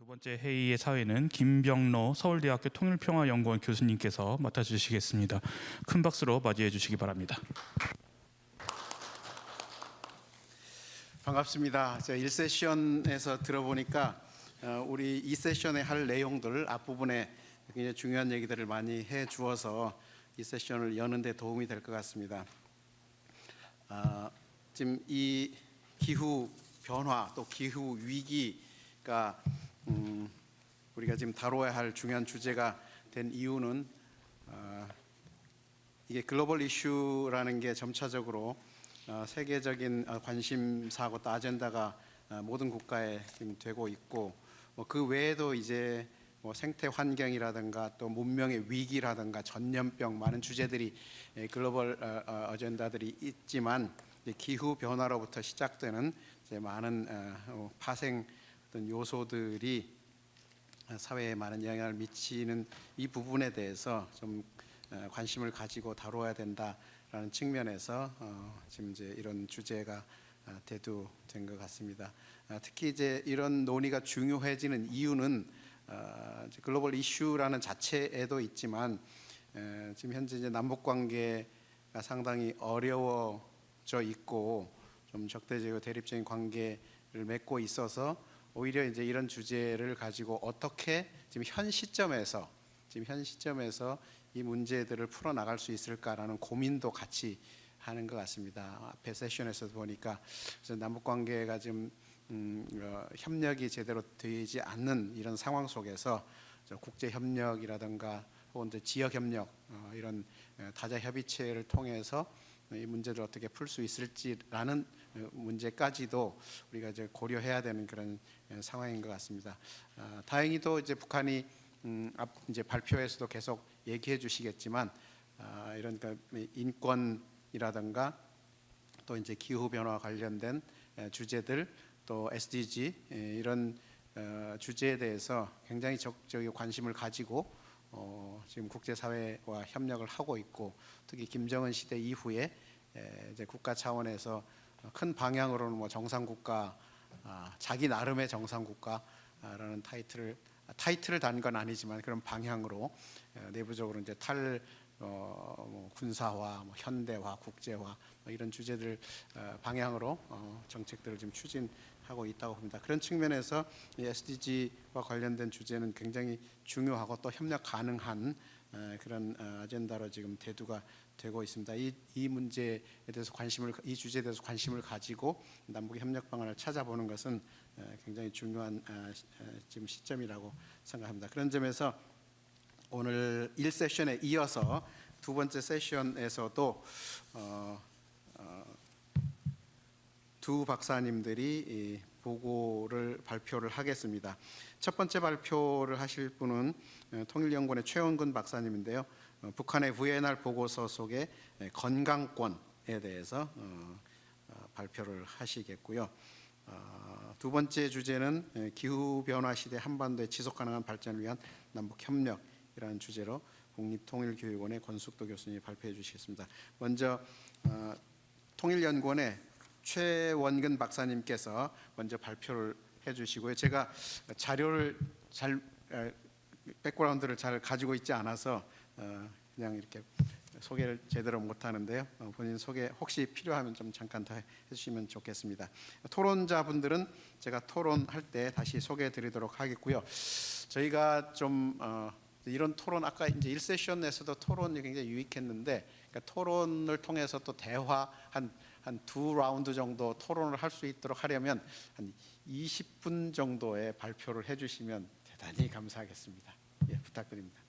두 번째 회의의 사회는 김병로 서울대학교 통일평화연구원 교수님께서 맡아주시겠습니다. 큰 박수로 맞이해 주시기 바랍니다. 반갑습니다. 제가 1세션에서 들어보니까 우리 2세션에 할 내용들 앞부분에 굉장히 중요한 얘기들을 많이 해 주어서 2세션을 여는 데 도움이 될 것 같습니다. 지금 이 기후 변화 또 기후 위기가 우리가 지금 다뤄야 할 중요한 주제가 된 이유는 이게 글로벌 이슈라는 게 점차적으로 세계적인 관심사고 또 아젠다가 모든 국가에 지금 되고 있고 그 외에도 이제 생태 환경이라든가 또 문명의 위기라든가 전염병 많은 주제들이 글로벌 어젠다들이 있지만 기후 변화로부터 시작되는 이제 많은 파생 어떤 요소들이 사회에 많은 영향을 미치는 이 부분에 대해서 좀 관심을 가지고 다뤄야 된다라는 측면에서 지금 이제 이런 주제가 대두된 것 같습니다. 특히 이제 이런 논의가 중요해지는 이유는 글로벌 이슈라는 자체에도 있지만 지금 현재 이제 남북 관계가 상당히 어려워져 있고 좀 적대적이고 대립적인 관계를 맺고 있어서 오히려 이제 이런 주제를 가지고 어떻게 지금 현 시점에서 이 문제들을 풀어 나갈 수 있을까라는 고민도 같이 하는 것 같습니다. 앞에 세션에서도 보니까 남북 관계가 지금 협력이 제대로 되지 않는 이런 상황 속에서 국제 협력이라든가 혹은 지역 협력 이런 다자 협의체를 통해서 이 문제를 어떻게 풀 수 있을지라는 문제까지도 우리가 이제 고려해야 되는 그런 상황인 것 같습니다. 다행히도 이제 북한이 이제 발표에서도 계속 얘기해 주시겠지만 이런 인권이라든가 또 이제 기후 변화 관련된 주제들 또 SDG 이런 주제에 대해서 굉장히 적극적인 관심을 가지고 지금 국제사회와 협력을 하고 있고 특히 김정은 시대 이후에 이제 국가 차원에서 큰 방향으로는 정상국가 자기 나름의 정상국가라는 타이틀을 단 건 아니지만 그런 방향으로 내부적으로 이제 군사화, 현대화, 국제화 이런 주제들 방향으로 정책들을 지금 추진하고 있다고 봅니다. 그런 측면에서 이 SDG와 관련된 주제는 굉장히 중요하고 또 협력 가능한 그런 아젠다로 지금 대두가 되고 있습니다. 이 문제에 대해서 이 주제에 대해서 관심을 가지고 남북 협력 방안을 찾아보는 것은 굉장히 중요한 지금 시점이라고 생각합니다. 그런 점에서 오늘 1세션에 이어서 두 번째 세션에서도 두 박사님들이 보고를 발표를 하겠습니다. 첫 번째 발표를 하실 분은 통일연구원의 최원근 박사님인데요. 북한의 VNR 보고서 속의 건강권에 대해서 발표를 하시겠고요. 두 번째 주제는 기후변화 시대 한반도의 지속가능한 발전을 위한 남북협력이라는 주제로 국립통일교육원의 권숙도 교수님이 발표해 주시겠습니다. 먼저 통일연구원의 최원근 박사님께서 먼저 발표를 해 주시고요. 제가 자료를 백그라운드를 잘 가지고 있지 않아서 그냥 이렇게 소개를 제대로 못하는데요. 본인 소개 혹시 필요하면 좀 잠깐 더 해주시면 좋겠습니다. 토론자분들은 제가 토론할 때 다시 소개해 드리도록 하겠고요. 저희가 좀 이런 토론 아까 이제 1세션에서도 토론이 굉장히 유익했는데 그러니까 토론을 통해서 또 대화 한 두 라운드 정도 토론을 할 수 있도록 하려면 한 20분 정도의 발표를 해주시면 대단히 감사하겠습니다. 예, 부탁드립니다.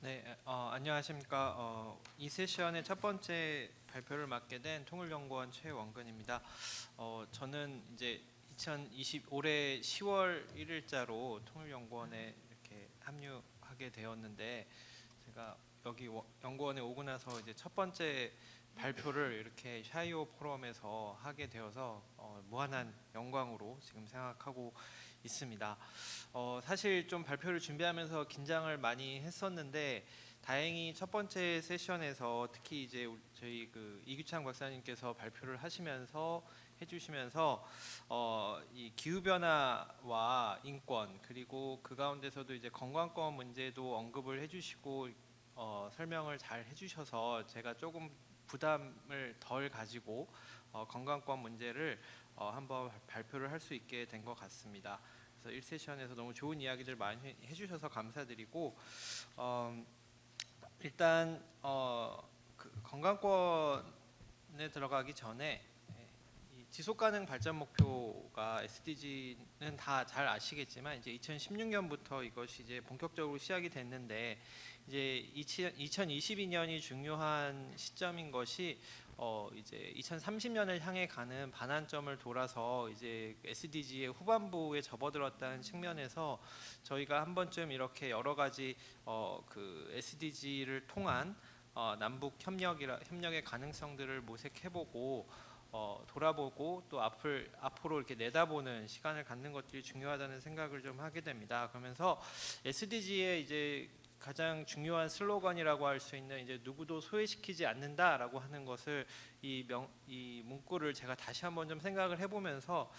네, 안녕하십니까. 이 세션의 첫 번째 발표를 맡게 된 통일연구원 최원근입니다. 저는 이제 올해 10월 1일자로 통일연구원에 이렇게 합류하게 되었는데 제가 여기 연구원에 오고 나서 이제 첫 번째 발표를 이렇게 샤이오 포럼에서 하게 되어서 무한한 영광으로 지금 생각하고 있습니다. 사실 좀 발표를 준비하면서 긴장을 많이 했었는데 다행히 첫 번째 세션에서 특히 이제 저희 그 이규창 박사님께서 발표를 해주시면서 이 기후 변화와 인권 그리고 그 가운데서도 이제 건강권 문제도 언급을 해주시고 설명을 잘 해주셔서 제가 조금 부담을 덜 가지고 건강권 문제를 한번 발표를 할 수 있게 된 것 같습니다. 그래서 1세션에서 너무 좋은 이야기들 많이 해주셔서 감사드리고 일단 그 건강권에 들어가기 전에 이 지속가능 발전 목표가 SDG는 다 잘 아시겠지만 이제 2016년부터 이것이 이제 본격적으로 시작이 됐는데 이제 2022년이 중요한 시점인 것이 이제 2030년을 향해 가는 반환점을 돌아서 이제 SDG의 후반부에 접어들었다는 측면에서 저희가 한 번쯤 이렇게 여러 가지 그 SDG를 통한 남북 협력의 가능성들을 모색해보고 돌아보고 또 앞으로 이렇게 내다보는 시간을 갖는 것들이 중요하다는 생각을 좀 하게 됩니다. 그러면서 SDG의 이제 가장 중요한 슬로건이라고 할 수 있는 이제 누구도 소외시키지 않는다라고 하는 것을 이 문구를 제가 다시 한번 좀 생각을 해보면서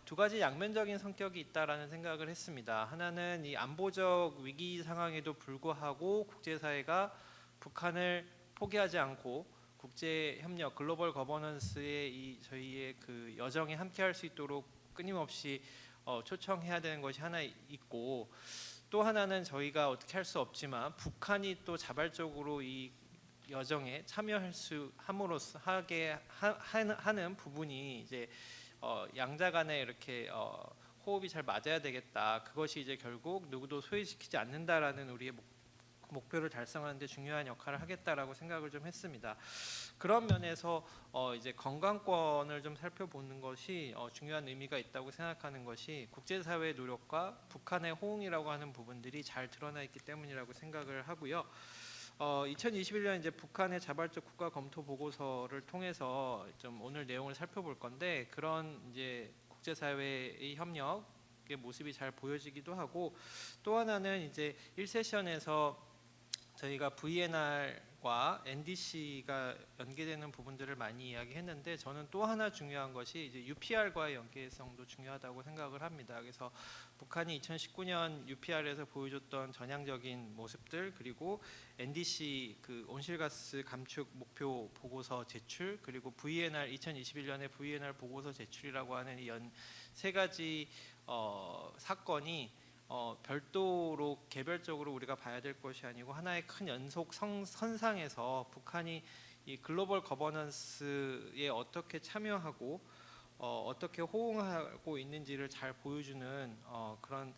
두 가지 양면적인 성격이 있다라는 생각을 했습니다. 하나는 이 안보적 위기 상황에도 불구하고 국제사회가 북한을 포기하지 않고 국제 협력, 글로벌 거버넌스의 이 저희의 그 여정에 함께할 수 있도록 끊임없이 초청해야 되는 것이 하나 있고. 또 하나는 저희가 어떻게 할 수 없지만 북한이 또 자발적으로 이 여정에 참여할 수 함으로써 하는 부분이 이제 양자 간에 이렇게 호흡이 잘 맞아야 되겠다. 그것이 이제 결국 누구도 소외시키지 않는다라는 우리의 목표를 달성하는 데 중요한 역할을 하겠다라고 생각을 좀 했습니다. 그런 면에서 이제 건강권을 좀 살펴보는 것이 중요한 의미가 있다고 생각하는 것이 국제사회의 노력과 북한의 호응이라고 하는 부분들이 잘 드러나 있기 때문이라고 생각을 하고요. 2021년 이제 북한의 자발적 국가 검토 보고서를 통해서 좀 오늘 내용을 살펴볼 건데 그런 이제 국제사회의 협력의 모습이 잘 보여지기도 하고 또 하나는 이제 1세션에서 저희가 VNR과 NDC가 연계되는 부분들을 많이 이야기했는데 저는 또 하나 중요한 것이 이제 UPR과의 연계성도 중요하다고 생각을 합니다. 그래서 북한이 2019년 UPR에서 보여줬던 전향적인 모습들 그리고 NDC 그 온실가스 감축 목표 보고서 제출 그리고 VNR 2021년에 VNR 보고서 제출이라고 하는 이 세 가지 사건이 별도로 개별적으로 우리가 봐야 될 것이 아니고 하나의 큰 연속 선상에서 북한이 이 글로벌 거버넌스에 어떻게 참여하고 어떻게 호응하고 있는지를 잘 보여주는 그런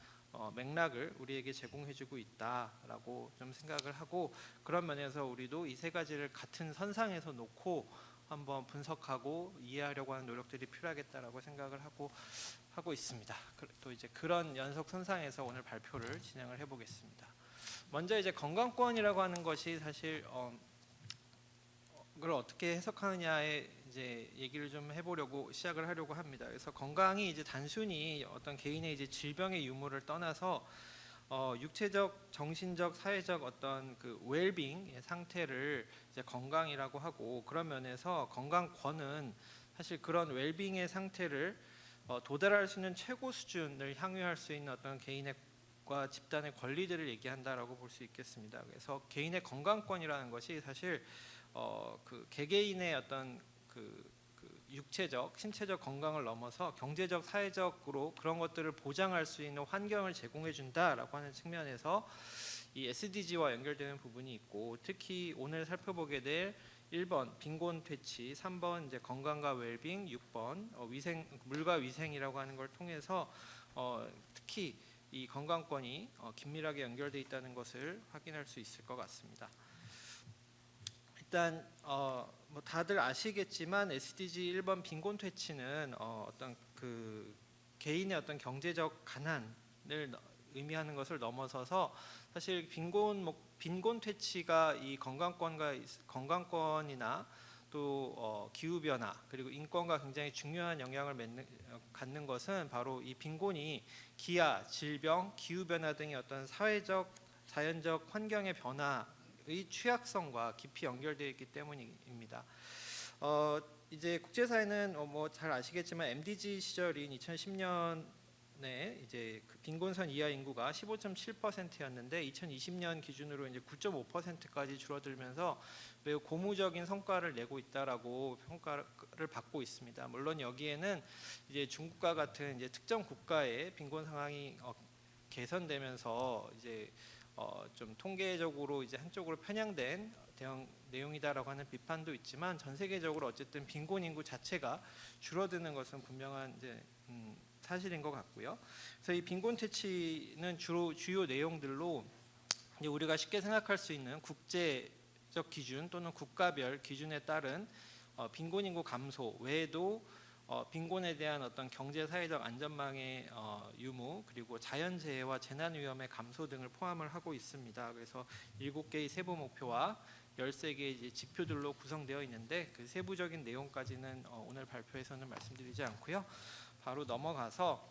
맥락을 우리에게 제공해주고 있다라고 좀 생각을 하고 그런 면에서 우리도 이 세 가지를 같은 선상에서 놓고 한번 분석하고 이해하려고 하는 노력들이 필요하겠다라고 생각을 하고 있습니다. 또 이제 그런 연속 선상에서 오늘 발표를 진행을 해보겠습니다. 먼저 이제 건강권이라고 하는 것이 사실 그걸 어떻게 해석하느냐에 이제 얘기를 좀 해보려고 시작을 하려고 합니다. 그래서 건강이 이제 단순히 어떤 개인의 이제 질병의 유무를 떠나서 육체적, 정신적, 사회적 어떤 그 웰빙의 상태를 이제 건강이라고 하고 그런 면에서 건강권은 사실 그런 웰빙의 상태를 도달할 수 있는 최고 수준을 향유할 수 있는 어떤 개인과 집단의 권리들을 얘기한다라고 볼 수 있겠습니다. 그래서 개인의 건강권이라는 것이 사실 그 개개인의 어떤 그 육체적, 신체적 건강을 넘어서 경제적, 사회적으로 그런 것들을 보장할 수 있는 환경을 제공해 준다라고 하는 측면에서 이 SDG와 연결되는 부분이 있고 특히 오늘 살펴보게 될 1번 빈곤 퇴치, 3번 이제 건강과 웰빙, 6번 물과 위생이라고 하는 걸 통해서 특히 이 건강권이 긴밀하게 연결돼 있다는 것을 확인할 수 있을 것 같습니다. 일단 뭐 다들 아시겠지만 SDG 1번 빈곤 퇴치는 어떤 그 개인의 어떤 경제적 가난을 의미하는 것을 넘어서서 사실 빈곤 퇴치가 이 건강권이나 또 기후 변화 그리고 인권과 굉장히 중요한 영향을 갖는 것은 바로 이 빈곤이 기아, 질병, 기후 변화 등의 어떤 사회적, 자연적 환경의 변화를 취약성과 깊이 연결되어 있기 때문입니다. 이제 국제사회는 뭐 잘 아시겠지만 MDG 시절인 2010년에 이제 그 빈곤선 이하 인구가 15.7%였는데 2020년 기준으로 이제 9.5%까지 줄어들면서 매우 고무적인 성과를 내고 있다라고 평가를 받고 있습니다. 물론 여기에는 이제 중국과 같은 이제 특정 국가의 빈곤 상황이 개선되면서 이제 좀 통계적으로 이제 한쪽으로 편향된 대응 내용이다라고 하는 비판도 있지만 전 세계적으로 어쨌든 빈곤 인구 자체가 줄어드는 것은 분명한 이제 사실인 것 같고요. 그래서 이 빈곤 퇴치는 주요 내용들로 이제 우리가 쉽게 생각할 수 있는 국제적 기준 또는 국가별 기준에 따른 빈곤 인구 감소 외에도 빈곤에 대한 어떤 경제 사회적 안전망의 유무 그리고 자연재해와 재난 위험의 감소 등을 포함을 하고 있습니다. 그래서 7개의 세부 목표와 13개의 이제 지표들로 구성되어 있는데 그 세부적인 내용까지는 오늘 발표에서는 말씀드리지 않고요. 바로 넘어가서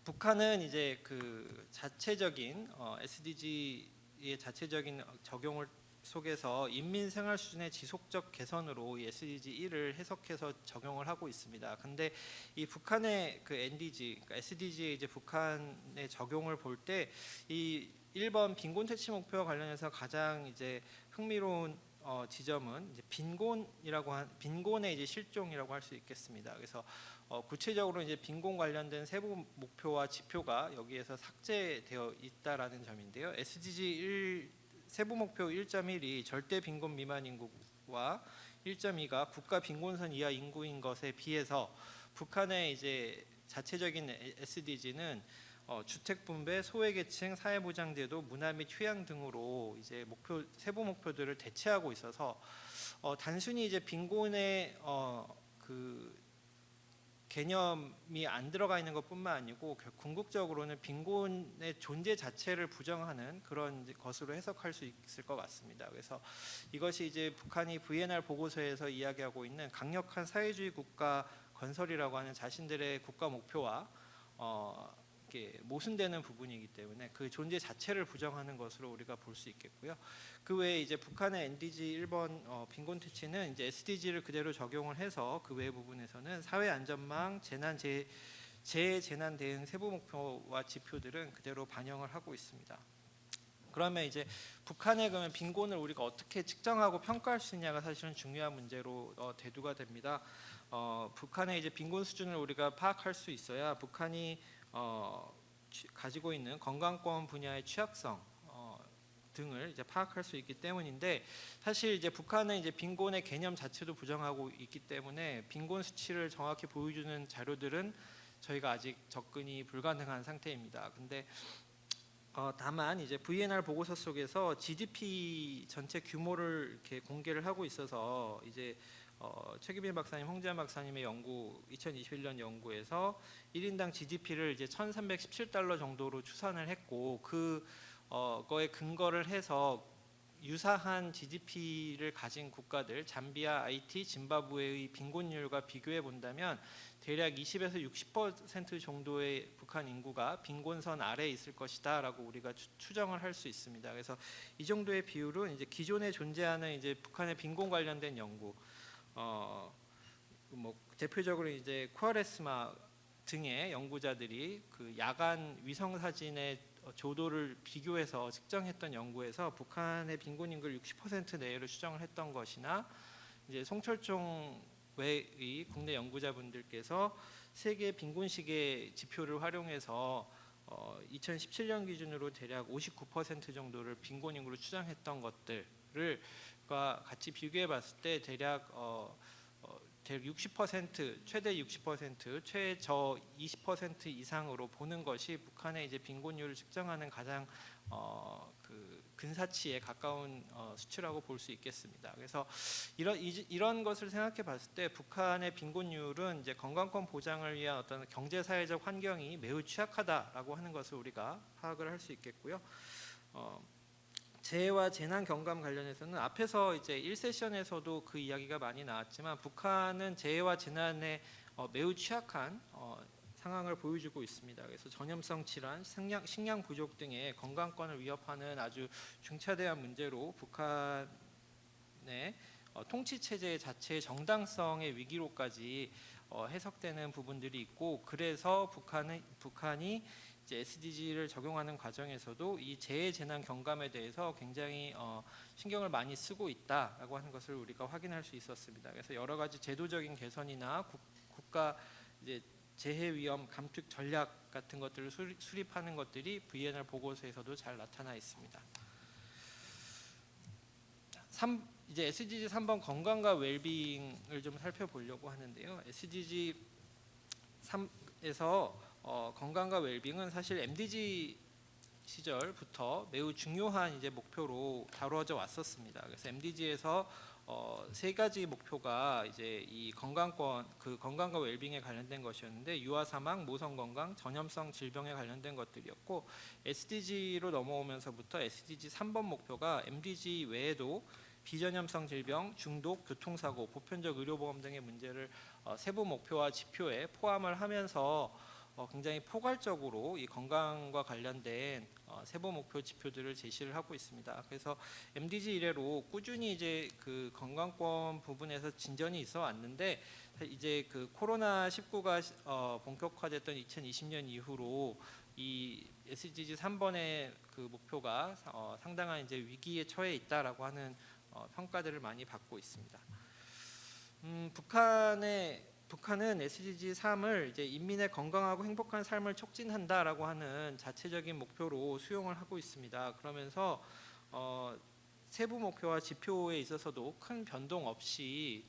북한은 이제 그 자체적인 SDG의 자체적인 적용을 속에서 인민 생활 수준의 지속적 개선으로 이 SDG 1을 해석해서 적용을 하고 있습니다. 근데 이 북한의 그 NDG, 그러니까 SDG의 이제 북한의 적용을 볼 때 이 1번 빈곤 퇴치 목표와 관련해서 가장 이제 흥미로운 지점은 이제 빈곤의 이제 실종이라고 할 수 있겠습니다. 그래서 구체적으로 이제 빈곤 관련된 세부 목표와 지표가 여기에서 삭제되어 있다라는 점인데요. SDG 1 세부 목표 1.1이 절대 빈곤 미만 인구와 1.2가 국가 빈곤선 이하 인구인 것에 비해서 북한의 이제 자체적인 SDG는 주택 분배, 소외계층, 사회보장제도, 문화 및 휴양 등으로 이제 세부 목표들을 대체하고 있어서 단순히 이제 빈곤의 그 개념이 안 들어가 있는 것뿐만 아니고 궁극적으로는 빈곤의 존재 자체를 부정하는 그런 것으로 해석할 수 있을 것 같습니다. 그래서 이것이 이제 북한이 VNR 보고서에서 이야기하고 있는 강력한 사회주의 국가 건설이라고 하는 자신들의 국가 목표와 이렇게 모순되는 부분이기 때문에 그 존재 자체를 부정하는 것으로 우리가 볼 수 있겠고요. 그 외에 이제 북한의 NDG 1번 빈곤 퇴치는 이제 SDG를 그대로 적용을 해서 그 외 부분에서는 사회 안전망, 재난 대응 세부 목표와 지표들은 그대로 반영을 하고 있습니다. 그러면 이제 북한의 그러면 빈곤을 우리가 어떻게 측정하고 평가할 수 있냐가 사실은 중요한 문제로 대두가 됩니다. 북한의 이제 빈곤 수준을 우리가 파악할 수 있어야 북한이 가지고 있는 건강권 분야의 취약성 등을 이제 파악할 수 있기 때문인데 사실 이제 북한은 이제 빈곤의 개념 자체도 부정하고 있기 때문에 빈곤 수치를 정확히 보여주는 자료들은 저희가 아직 접근이 불가능한 상태입니다. 근데 다만 이제 VNR 보고서 속에서 GDP 전체 규모를 이렇게 공개를 하고 있어서 이제 최규빈 박사님, 홍재한 박사님의 연구 2021년 연구에서 1인당 GDP를 이제 1,317달러 정도로 추산을 했고 그거에 근거를 해서 유사한 GDP를 가진 국가들 잠비아, 하이티, 짐바브웨의 빈곤율과 비교해 본다면 대략 20에서 60% 정도의 북한 인구가 빈곤선 아래에 있을 것이다라고 우리가 추정을 할 수 있습니다. 그래서 이 정도의 비율은 이제 기존에 존재하는 이제 북한의 빈곤 관련된 연구, 뭐 대표적으로 이제 쿠아레스마 등의 연구자들이 그 야간 위성 사진의 조도를 비교해서 측정했던 연구에서 북한의 빈곤 인구를 60% 내외로 추정을 했던 것이나 이제 송철종 외의 국내 연구자분들께서 세계 빈곤 시계 지표를 활용해서 2017년 기준으로 대략 59% 정도를 빈곤 인구로 추정했던 것들과 같이 비교해 봤을 때 대략 60% 최대 60% 최저 20% 이상으로 보는 것이 북한의 이제 빈곤율을 측정하는 가장 그 근사치에 가까운 수치라고 볼 수 있겠습니다. 그래서 이런 것을 생각해 봤을 때 북한의 빈곤율은 이제 건강권 보장을 위한 어떤 경제 사회적 환경이 매우 취약하다라고 하는 것을 우리가 파악을 할 수 있겠고요. 재해와 재난 경감 관련해서는 앞에서 이제 1세션에서도 그 이야기가 많이 나왔지만 북한은 재해와 재난에 매우 취약한 상황을 보여주고 있습니다. 그래서 전염성 질환, 식량 부족 등의 건강권을 위협하는 아주 중차대한 문제로 북한의 통치 체제 자체의 정당성의 위기로까지 해석되는 부분들이 있고, 그래서 북한이 이제 SDG를 적용하는 과정에서도 이 재해 재난 경감에 대해서 굉장히 신경을 많이 쓰고 있다라고 하는 것을 우리가 확인할 수 있었습니다. 그래서 여러 가지 제도적인 개선이나 국가 이제 재해 위험 감축 전략 같은 것들을 수립하는 것들이 VNR 보고서에서도 잘 나타나 있습니다. 이제 SDG 3번 건강과 웰빙을 좀 살펴보려고 하는데요. SDG 3에서 건강과 웰빙은 사실 MDG 시절부터 매우 중요한 이제 목표로 다루어져 왔었습니다. 그래서 MDG에서 세 가지 목표가 이제 이 건강과 웰빙에 관련된 것이었는데, 유아 사망, 모성 건강, 전염성 질병에 관련된 것들이었고, SDG로 넘어오면서부터 SDG 3번 목표가 MDG 외에도 비전염성 질병, 중독, 교통사고, 보편적 의료보험 등의 문제를 세부 목표와 지표에 포함을 하면서 굉장히 포괄적으로 이 건강과 관련된 세부 목표 지표들을 제시를 하고 있습니다. 그래서 MDG 이래로 꾸준히 이제 그 건강권 부분에서 진전이 있어 왔는데, 이제 그 코로나 19가 본격화됐던 2020년 이후로 이 SDG 3번의 그 목표가 상당한 이제 위기에 처해 있다라고 하는 평가들을 많이 받고 있습니다. 북한은 SDG 3을 이제 인민의 건강하고 행복한 삶을 촉진한다라고 하는 자체적인 목표로 수용을 하고 있습니다. 그러면서 세부 목표와 지표에 있어서도 큰 변동 없이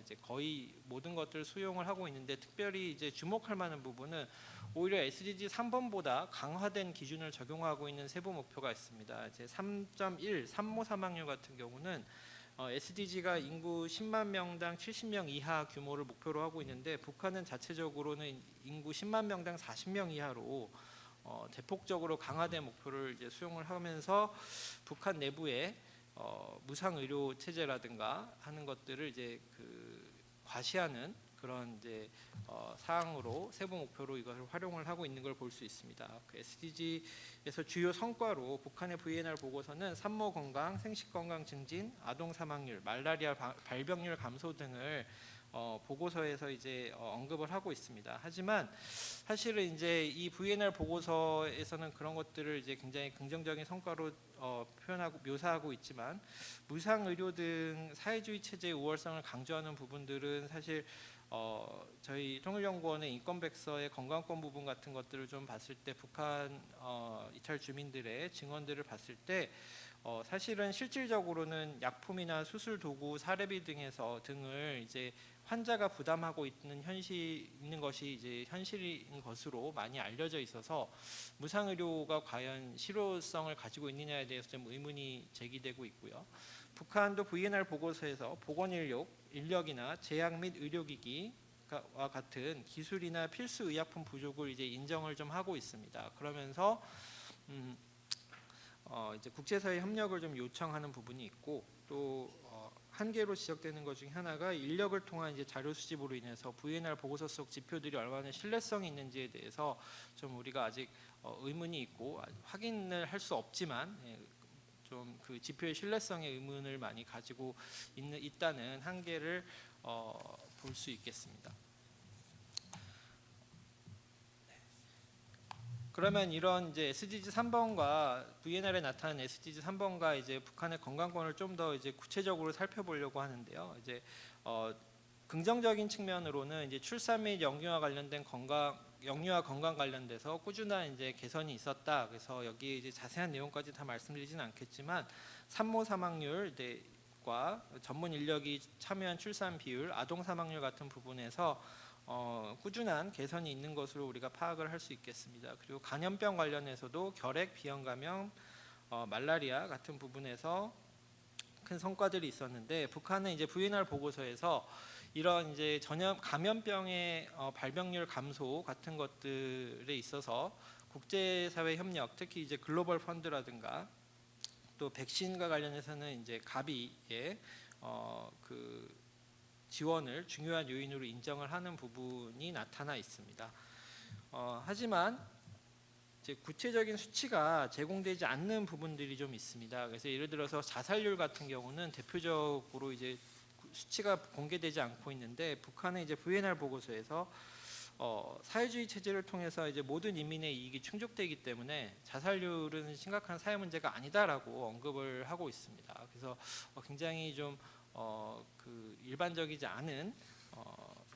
이제 거의 모든 것들을 수용을 하고 있는데, 특별히 이제 주목할 만한 부분은 오히려 SDG 3번보다 강화된 기준을 적용하고 있는 세부 목표가 있습니다. 이제 3.1 산모 사망률 같은 경우는 SDG가 인구 10만 명당 70명 이하 규모를 목표로 하고 있는데, 북한은 자체적으로는 인구 10만 명당 40명 이하로 대폭적으로 강화된 목표를 이제 수용을 하면서 북한 내부에 무상 의료 체제라든가 하는 것들을 이제 그 과시하는 그런 이제 사항으로 세부 목표로 이것을 활용을 하고 있는 걸 볼 수 있습니다. 그 SDG에서 주요 성과로 북한의 VNR 보고서는 산모 건강, 생식 건강 증진, 아동 사망률, 말라리아 발병률 감소 등을 보고서에서 이제 언급을 하고 있습니다. 하지만 사실은 이제 이 VNR 보고서에서는 그런 것들을 이제 굉장히 긍정적인 성과로 표현하고 묘사하고 있지만, 무상 의료 등 사회주의 체제의 우월성을 강조하는 부분들은 사실 저희 통일연구원의 인권백서의 건강권 부분 같은 것들을 좀 봤을 때, 북한 이탈 주민들의 증언들을 봤을 때 사실은 실질적으로는 약품이나 수술 도구, 사례비 등을 이제 환자가 부담하고 있는 것이 이제 현실인 것으로 많이 알려져 있어서, 무상 의료가 과연 실효성을 가지고 있느냐에 대해서 좀 의문이 제기되고 있고요. 북한도 VNR 보고서에서 보건 인력이나 제약 및 의료기기와 같은 기술이나 필수 의약품 부족을 이제 인정을 좀 하고 있습니다. 그러면서 이제 국제사회 협력을 좀 요청하는 부분이 있고, 또 한계로 지적되는 것 중에 하나가 인력을 통한 이제 자료 수집으로 인해서 VNR 보고서 속 지표들이 얼마나 신뢰성이 있는지에 대해서 좀 우리가 아직 의문이 있고, 확인을 할 수 없지만 좀 그 지표의 신뢰성에 의문을 많이 가지고 있다는 한계를 볼 수 있겠습니다. 그러면 이런 이제 SDG 3번과 VNR에 나타난 SDG 3번과 이제 북한의 건강권을 좀 더 이제 구체적으로 살펴보려고 하는데요. 이제 긍정적인 측면으로는 이제 출산 및 영유아 건강 관련돼서 꾸준한 이제 개선이 있었다. 그래서 여기 이제 자세한 내용까지 다 말씀드리지는 않겠지만, 산모 사망률과 전문 인력이 참여한 출산 비율, 아동 사망률 같은 부분에서 꾸준한 개선이 있는 것으로 우리가 파악을 할 수 있겠습니다. 그리고 간염병 관련해서도 결핵, 비형 감염, 말라리아 같은 부분에서 큰 성과들이 있었는데, 북한은 이제 VNR 보고서에서 이런 이제 감염병의 발병률 감소 같은 것들에 있어서 국제사회 협력, 특히 이제 글로벌 펀드라든가 또 백신과 관련해서는 이제 가비의 그 지원을 중요한 요인으로 인정을 하는 부분이 나타나 있습니다. 하지만 이제 구체적인 수치가 제공되지 않는 부분들이 좀 있습니다. 그래서 예를 들어서 자살률 같은 경우는 대표적으로 이제 수치가 공개되지 않고 있는데, 북한의 이제 VNR 보고서에서 사회주의 체제를 통해서 이제 모든 인민의 이익이 충족되기 때문에 자살률은 심각한 사회 문제가 아니다라고 언급을 하고 있습니다. 그래서 굉장히 좀 그 일반적이지 않은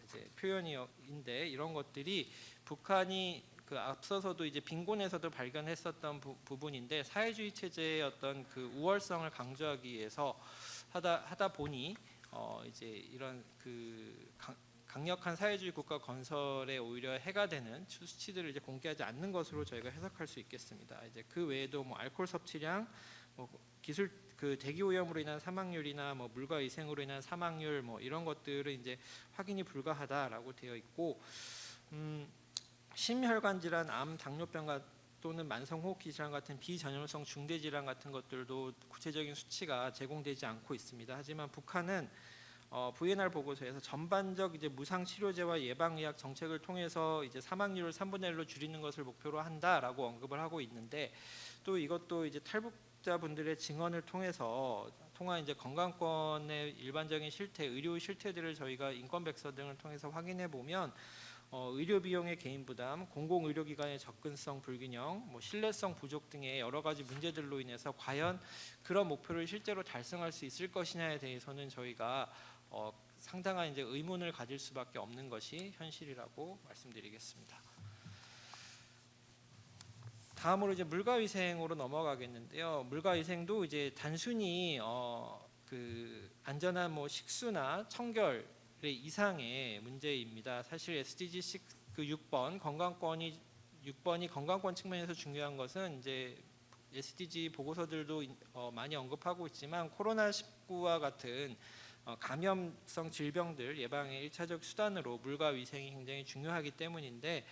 이제 표현인데, 이런 것들이 북한이 그 앞서서도 이제 빈곤에서도 발견했었던 부분인데, 사회주의 체제의 어떤 그 우월성을 강조하기 위해서 하다 보니 이제 이런 그 강력한 사회주의 국가 건설에 오히려 해가 되는 수치들을 이제 공개하지 않는 것으로 저희가 해석할 수 있겠습니다. 이제 그 외에도 뭐 알코올 섭취량, 뭐 기술 그 대기 오염으로 인한 사망률이나 뭐 물과 위생으로 인한 사망률, 뭐 이런 것들은 이제 확인이 불가하다라고 되어 있고, 심혈관 질환, 암, 당뇨병 또는 만성호흡기 질환 같은 비전염성 중대 질환 같은 것들도 구체적인 수치가 제공되지 않고 있습니다. 하지만 북한은 VNR 보고서에서 전반적 이제 무상 치료제와 예방의학 정책을 통해서 이제 사망률을 3분의 1로 줄이는 것을 목표로 한다라고 언급을 하고 있는데, 또 이것도 이제 탈북자분들의 증언을 통한 이제 건강권의 일반적인 실태, 의료 실태들을 저희가 인권백서 등을 통해서 확인해 보면 의료 비용의 개인 부담, 공공의료기관의 접근성 불균형, 뭐 신뢰성 부족 등의 여러 가지 문제들로 인해서 과연 그런 목표를 실제로 달성할 수 있을 것이냐에 대해서는 저희가 상당한 이제 의문을 가질 수밖에 없는 것이 현실이라고 말씀드리겠습니다. 다음으로 이제 물과 위생으로 넘어가겠는데요. 물과 위생도 이제 단순히 그 안전한 뭐 식수나 청결 이상의 문제입니다. 사실 SDG 그 6번이 건강권 측면에서 중요한 것은 이제 SDG 보고서들도 많이 언급하고 있지만, 코로나19와 같은 감염성 질병들 예방의 1차적 수단으로 물과 위생이 굉장히 중요하기 때문인데,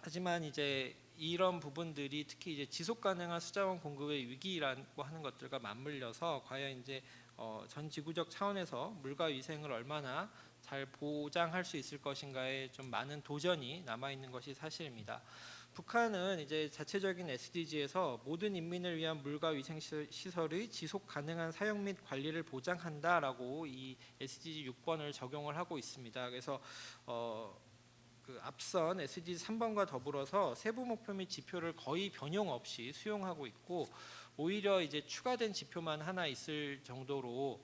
하지만 이제 이런 부분들이 특히 이제 지속 가능한 수자원 공급의 위기라고 하는 것들과 맞물려서 과연 이제 전 지구적 차원에서 물과 위생을 얼마나 잘 보장할 수 있을 것인가에 좀 많은 도전이 남아 있는 것이 사실입니다. 북한은 이제 자체적인 SDG에서 모든 인민을 위한 물과 위생 시설의 지속 가능한 사용 및 관리를 보장한다라고 이 SDG 6번을 적용을 하고 있습니다. 그래서 그 앞선 SDG 3번과 더불어서 세부 목표 및 지표를 거의 변형 없이 수용하고 있고, 오히려 이제 추가된 지표만 하나 있을 정도로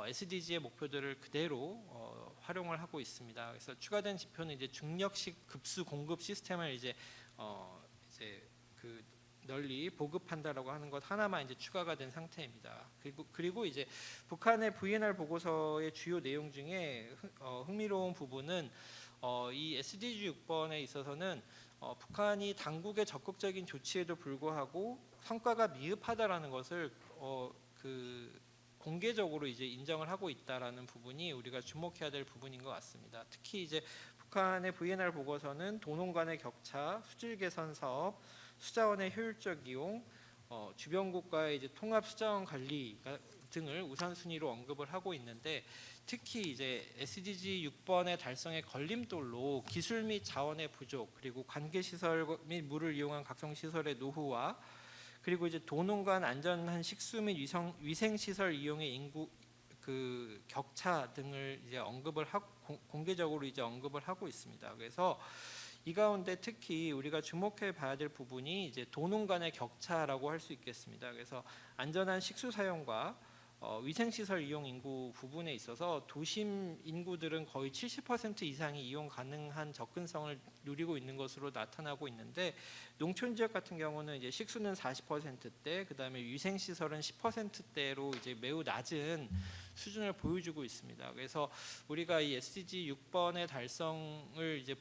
SDG의 목표들을 그대로 활용을 하고 있습니다. 그래서 추가된 지표는 이제 중력식 급수 공급 시스템을 이제 그 널리 보급한다라고 하는 것 하나만 이제 추가가 된 상태입니다. 그리고 이제 북한의 VNR 보고서의 주요 내용 중에 흥미로운 부분은 이 SDG 6번에 있어서는 북한이 당국의 적극적인 조치에도 불구하고 성과가 미흡하다라는 것을 그 공개적으로 이제 인정을 하고 있다라는 부분이 우리가 주목해야 될 부분인 것 같습니다. 특히 이제 북한의 VNR 보고서는 도농 간의 격차, 수질 개선 사업, 수자원의 효율적 이용, 주변국과의 이제 통합 수자원 관리 등을 우선순위로 언급을 하고 있는데, 특히 이제 SDG 6번의 달성의 걸림돌로 기술 및 자원의 부족, 그리고 관계 시설 및 물을 이용한 각종 시설의 노후화, 그리고 이제 도농 간 안전한 식수 및 위생 시설 이용의 인구 그 격차 등을 이제 공개적으로 이제 언급을 하고 있습니다. 그래서 이 가운데 특히 우리가 주목해 봐야 될 부분이 이제 도농 간의 격차라고 할 수 있겠습니다. 그래서 안전한 식수 사용과 위생시설 이용 인구 부분에 있어서 도심 인구들은 거의 70% 이상이 이용 가능한 접근성을 누리고 있는 것으로 나타나고 있는데, 농촌 지역 같은 경우는 이제 식수는 40%대, 그다음에 위생시설은 10%대로 이제 매우 낮은 수준을 보여주고 있습니다. 그래서 우리가 이 SDG 6번의 달성을 이제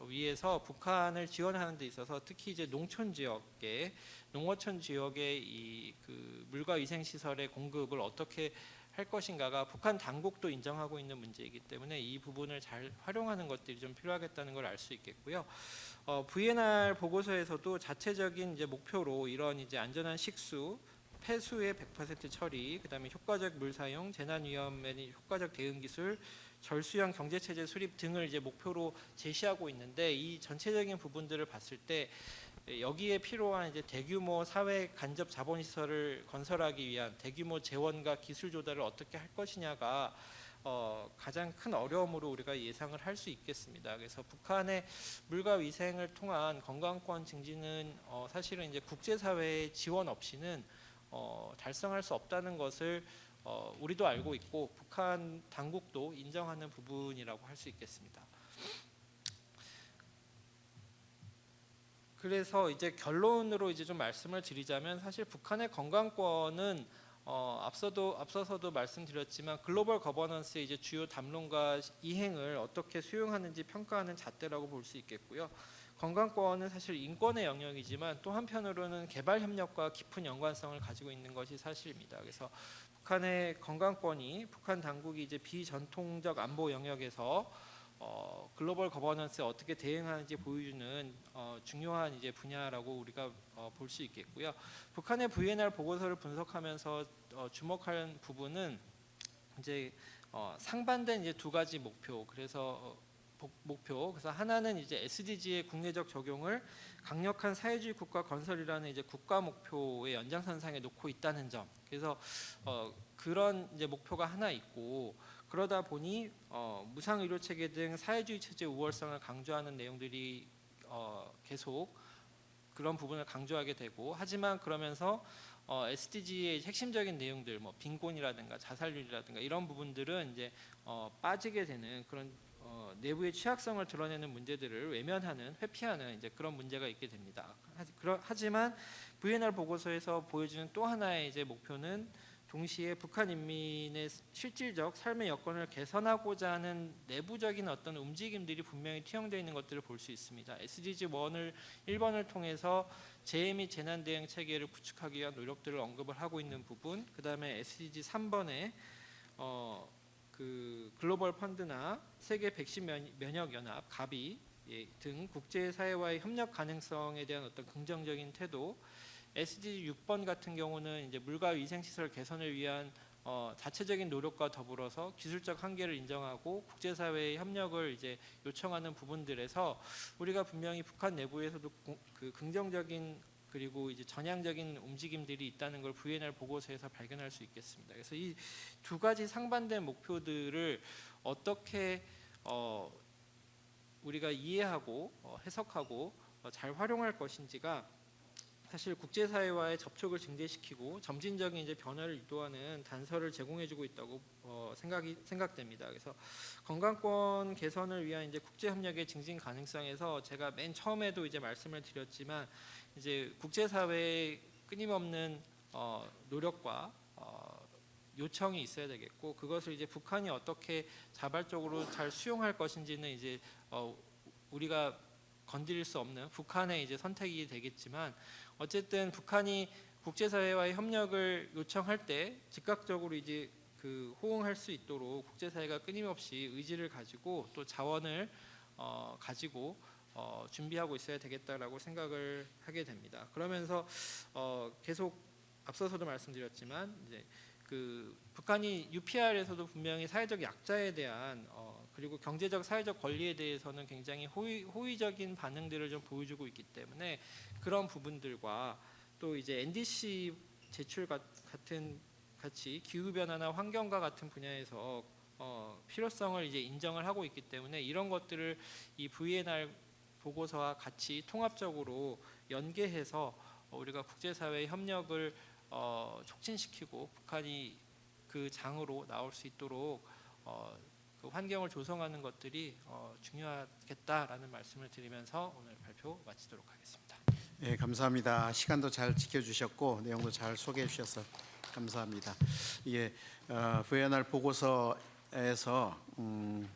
위해서 북한을 지원하는 데 있어서 특히 이제 농촌 지역의 농어촌 지역의 이 그 물과 위생 시설의 공급을 어떻게 할 것인가가 북한 당국도 인정하고 있는 문제이기 때문에 이 부분을 잘 활용하는 것들이 좀 필요하겠다는 걸 알 수 있겠고요. VNR 보고서에서도 자체적인 이제 목표로 이런 이제 안전한 식수, 폐수의 100% 처리, 그다음에 효과적 물 사용, 재난 위험 및 효과적 대응 기술, 절수형 경제 체제 수립 등을 이제 목표로 제시하고 있는데, 이 전체적인 부분들을 봤을 때 여기에 필요한 이제 대규모 사회 간접 자본 시설을 건설하기 위한 대규모 재원과 기술 조달을 어떻게 할 것이냐가 가장 큰 어려움으로 우리가 예상을 할 수 있겠습니다. 그래서 북한의 물과 위생을 통한 건강권 증진은 사실은 이제 국제사회의 지원 없이는 달성할 수 없다는 것을 우리도 알고 있고 북한 당국도 인정하는 부분이라고 할 수 있겠습니다. 그래서 이제 결론으로 이제 좀 말씀을 드리자면, 사실 북한의 건강권은 앞서서도 말씀드렸지만 글로벌 거버넌스의 이제 주요 담론과 이행을 어떻게 수용하는지 평가하는 잣대라고 볼 수 있겠고요. 건강권은 사실 인권의 영역이지만 또 한편으로는 개발 협력과 깊은 연관성을 가지고 있는 것이 사실입니다. 그래서 북한의 건강권이 북한 당국이 이제 비전통적 안보 영역에서 글로벌 거버넌스에 어떻게 대응하는지 보여주는 중요한 이제 분야라고 우리가 볼 수 있겠고요. 북한의 VNR 보고서를 분석하면서 주목하는 부분은 이제 상반된 이제 두 가지 목표. 그래서 하나는 이제 SDG의 국내적 적용을 강력한 사회주의 국가 건설이라는 이제 국가 목표의 연장선상에 놓고 있다는 점. 그래서 그런 이제 목표가 하나 있고, 그러다 보니 무상 의료 체계 등 사회주의 체제 우월성을 강조하는 내용들이 계속 그런 부분을 강조하게 되고, 하지만 그러면서 SDG의 핵심적인 내용들, 뭐 빈곤이라든가 자살률이라든가 이런 부분들은 이제 빠지게 되는 그런 내부의 취약성을 드러내는 문제들을 외면하는, 회피하는 이제 그런 문제가 있게 됩니다. 하지만 VNR 보고서에서 보여주는 또 하나의 이제 목표는 동시에 북한 인민의 실질적 삶의 여건을 개선하고자 하는 내부적인 어떤 움직임들이 분명히 투영되어 있는 것들을 볼 수 있습니다. SDG 1번을 통해서 재해 및 재난 대응 체계를 구축하기 위한 노력들을 언급을 하고 있는 부분, 그 다음에 SDG 3번에 그 글로벌 펀드나 세계 백신 면역 연합 가비 등 국제 사회와의 협력 가능성에 대한 어떤 긍정적인 태도, SDG 6번 같은 경우는 이제 물과 위생 시설 개선을 위한 자체적인 노력과 더불어서 기술적 한계를 인정하고 국제사회의 협력을 이제 요청하는 부분들에서 우리가 분명히 북한 내부에서도 그 긍정적인 그리고 이제 전향적인 움직임들이 있다는 걸 VNR 보고서에서 발견할 수 있겠습니다. 그래서 이 두 가지 상반된 목표들을 어떻게 우리가 이해하고 해석하고 잘 활용할 것인지가 사실 국제사회와의 접촉을 증대시키고 점진적인 이제 변화를 유도하는 단서를 제공해주고 있다고 생각됩니다. 그래서 건강권 개선을 위한 이제 국제협력의 증진 가능성에서 제가 맨 처음에도 이제 말씀을 드렸지만, 이제 국제사회의 끊임없는 노력과 요청이 있어야 되겠고, 그것을 이제 북한이 어떻게 자발적으로 잘 수용할 것인지는 이제 우리가 건드릴 수 없는 북한의 이제 선택이 되겠지만, 어쨌든 북한이 국제사회와의 협력을 요청할 때 즉각적으로 이제 그 호응할 수 있도록 국제사회가 끊임없이 의지를 가지고 또 자원을 가지고 준비하고 있어야 되겠다라고 생각을 하게 됩니다. 그러면서 계속 앞서서도 말씀드렸지만 이제 그 북한이 UPR에서도 분명히 사회적 약자에 대한 그리고 경제적 사회적 권리에 대해서는 굉장히 호의적인 반응들을 좀 보여주고 있기 때문에, 그런 부분들과 또 이제 NDC 제출 같이 기후 변화나 환경과 같은 분야에서 필요성을 이제 인정을 하고 있기 때문에, 이런 것들을 이 VNR 보고서와 같이 통합적으로 연계해서 우리가 국제사회의 협력을 촉진시키고 북한이 그 장으로 나올 수 있도록 그 환경을 조성하는 것들이 중요하겠다라는 말씀을 드리면서 오늘 발표 마치도록 하겠습니다. 네, 감사합니다. 시간도 잘 지켜주셨고 내용도 잘 소개해 주셔서 감사합니다. 이게 VNR 보고서에서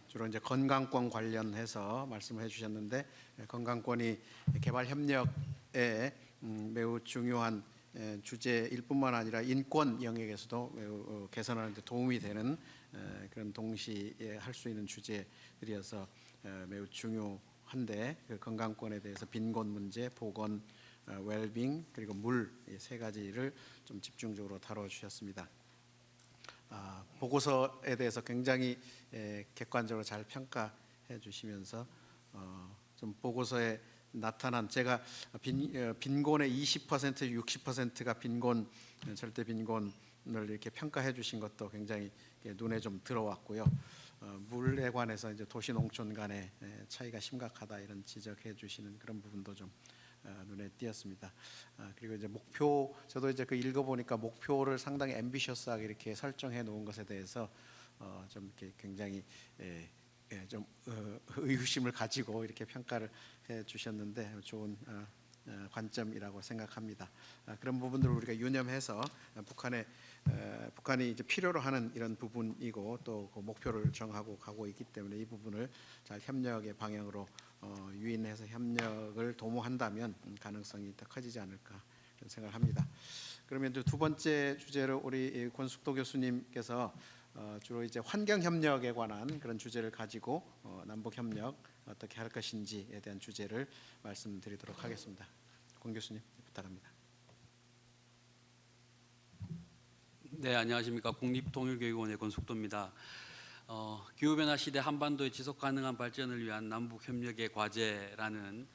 주로 이제 건강권 관련해서 말씀을 해주셨는데, 건강권이 개발 협력에 매우 중요한 주제일 뿐만 아니라 인권 영역에서도 매우 개선하는 데 도움이 되는 그런 동시에 할 수 있는 주제들이어서 매우 중요한데, 그 건강권에 대해서 빈곤 문제, 보건, 웰빙 그리고 물 이 세 가지를 좀 집중적으로 다뤄주셨습니다. 보고서에 대해서 굉장히 객관적으로 잘 평가해 주시면서 좀 보고서에 나타난 제가 빈곤의 20% 60%가 빈곤 절대 빈곤을 이렇게 평가해 주신 것도 굉장히 눈에 좀 들어왔고요. 물에 관해서 이제 도시 농촌 간의 차이가 심각하다 이런 지적해 주시는 그런 부분도 좀 눈에 띄었습니다. 그리고 이제 목표 저도 이제 그 읽어보니까 목표를 상당히 앰비셔스하게 이렇게 설정해 놓은 것에 대해서 좀 이렇게 굉장히 좀 의구심을 가지고 이렇게 평가를 해 주셨는데 좋은 관점이라고 생각합니다. 그런 부분들을 우리가 유념해서 북한이 이제 필요로 하는 이런 부분이고 또 그 목표를 정하고 가고 있기 때문에 이 부분을 잘 협력의 방향으로 유인해서 협력을 도모한다면 가능성이 더 커지지 않을까 그런 생각을 합니다. 그러면 이제 두 번째 주제로 우리 권숙도 교수님께서 주로 이제 환경 협력에 관한 그런 주제를 가지고 남북 협력 어떻게 할 것인지에 대한 주제를 말씀드리도록 하겠습니다. 권 교수님 부탁합니다. 네, 안녕하십니까. 국립통일교육원의 권숙도입니다. 기후변화 시대 한반도의 지속가능한 발전을 위한 남북협력의 과제라는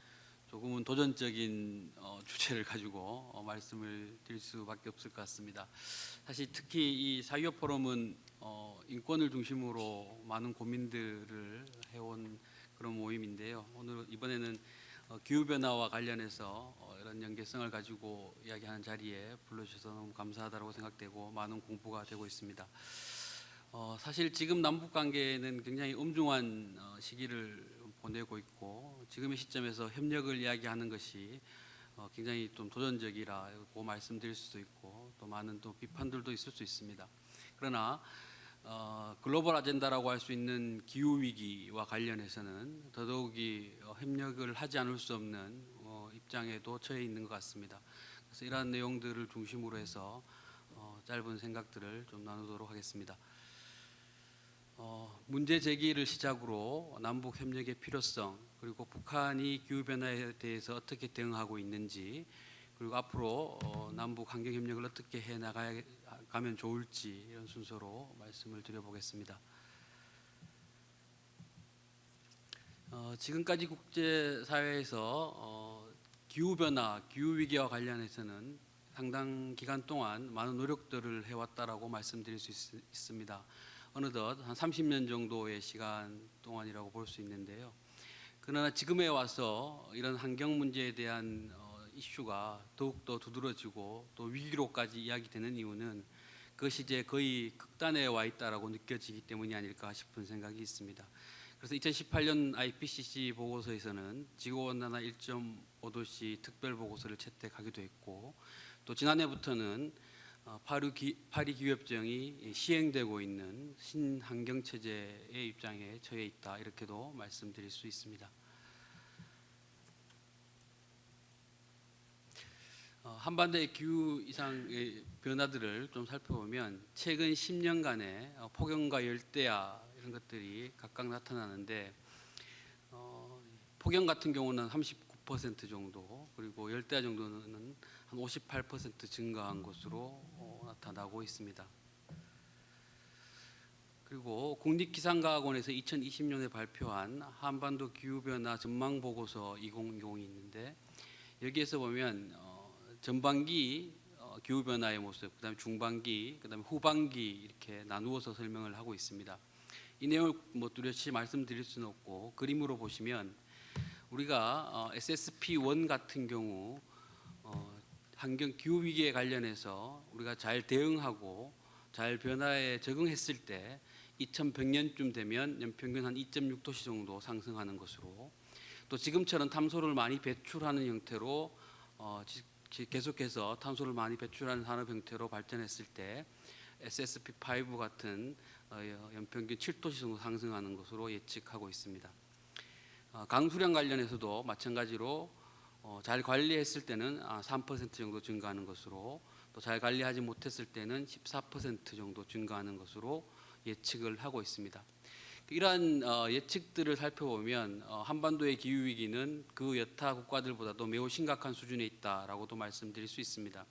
조금은 도전적인 주제를 가지고 말씀을 드릴 수밖에 없을 것 같습니다. 사실 특히 이 4.25 포럼은 인권을 중심으로 많은 고민들을 해온 그런 모임인데요. 이번에는 기후변화와 관련해서 이런 연계성을 가지고 이야기하는 자리에 불러주셔서 너무 감사하다고 생각되고 많은 공부가 되고 있습니다. 사실 지금 남북 관계는 굉장히 엄중한 시기를 보내고 있고 지금의 시점에서 협력을 이야기하는 것이 굉장히 좀 도전적이라고 말씀드릴 수도 있고 또 많은 또 비판들도 있을 수 있습니다. 그러나 글로벌 아젠다라고 할 수 있는 기후 위기와 관련해서는 더더욱이 협력을 하지 않을 수 없는 입장에도 처해 있는 것 같습니다. 그래서 이러한 내용들을 중심으로 해서 짧은 생각들을 좀 나누도록 하겠습니다. 문제 제기를 시작으로 남북 협력의 필요성 그리고 북한이 기후 변화에 대해서 어떻게 대응하고 있는지 그리고 앞으로 남북 환경 협력을 어떻게 해 나가면 좋을지 이런 순서로 말씀을 드려보겠습니다. 지금까지 국제사회에서 기후 변화, 기후 위기와 관련해서는 상당 기간 동안 많은 노력들을 해왔다라고 말씀드릴 수 있습니다. 어느덧 한 30년 정도의 시간 동안이라고 볼 수 있는데요. 그러나 지금에 와서 이런 환경 문제에 대한 이슈가 더욱더 두드러지고 또 위기로까지 이야기되는 이유는 그것이 이제 거의 극단에 와 있다라고 느껴지기 때문이 아닐까 싶은 생각이 있습니다. 그래서 2018년 IPCC 보고서에서는 지구온난화 1.5도씨 특별 보고서를 채택하기도 했고 또 지난해부터는 파리 기후협정이 시행되고 있는 신환경 체제의 입장에 처해 있다 이렇게도 말씀드릴 수 있습니다. 한반도의 기후 이상의 변화들을 좀 살펴보면 최근 10년간의 폭염과 열대야 이런 것들이 각각 나타나는데 폭염 같은 경우는 39% 정도 그리고 열대야 정도는 한 58% 증가한 것으로 나타나고 있습니다. 그리고 국립기상과학원에서 2020년에 발표한 한반도 기후변화 전망보고서 2020이 있는데 여기에서 보면 전반기 기후변화의 모습, 그다음에 중반기, 그다음에 후반기 이렇게 나누어서 설명을 하고 있습니다. 이 내용을 뭐 뚜렷이 말씀드릴 수는 없고 그림으로 보시면 우리가 SSP1 같은 경우 환경 기후 위기에 관련해서 우리가 잘 대응하고 잘 변화에 적응했을 때 2100년쯤 되면 연평균 한 2.6도씨 정도 상승하는 것으로 또 지금처럼 탄소를 많이 배출하는 형태로 계속해서 탄소를 많이 배출하는 산업 형태로 발전했을 때 SSP5 같은 연평균 7도씨 정도 상승하는 것으로 예측하고 있습니다. 강수량 관련해서도 마찬가지로 잘 관리했을 때는 3% 정도 증가하는 것으로 또 잘 관리하지 못했을 때는 14% 정도 증가하는 것으로 예측을 하고 있습니다. 이러한 예측들을 살펴보면 한반도의 기후 위기는 그 여타 국가들보다도 매우 심각한 수준에 있다라고도 말씀드릴 수 있습니다.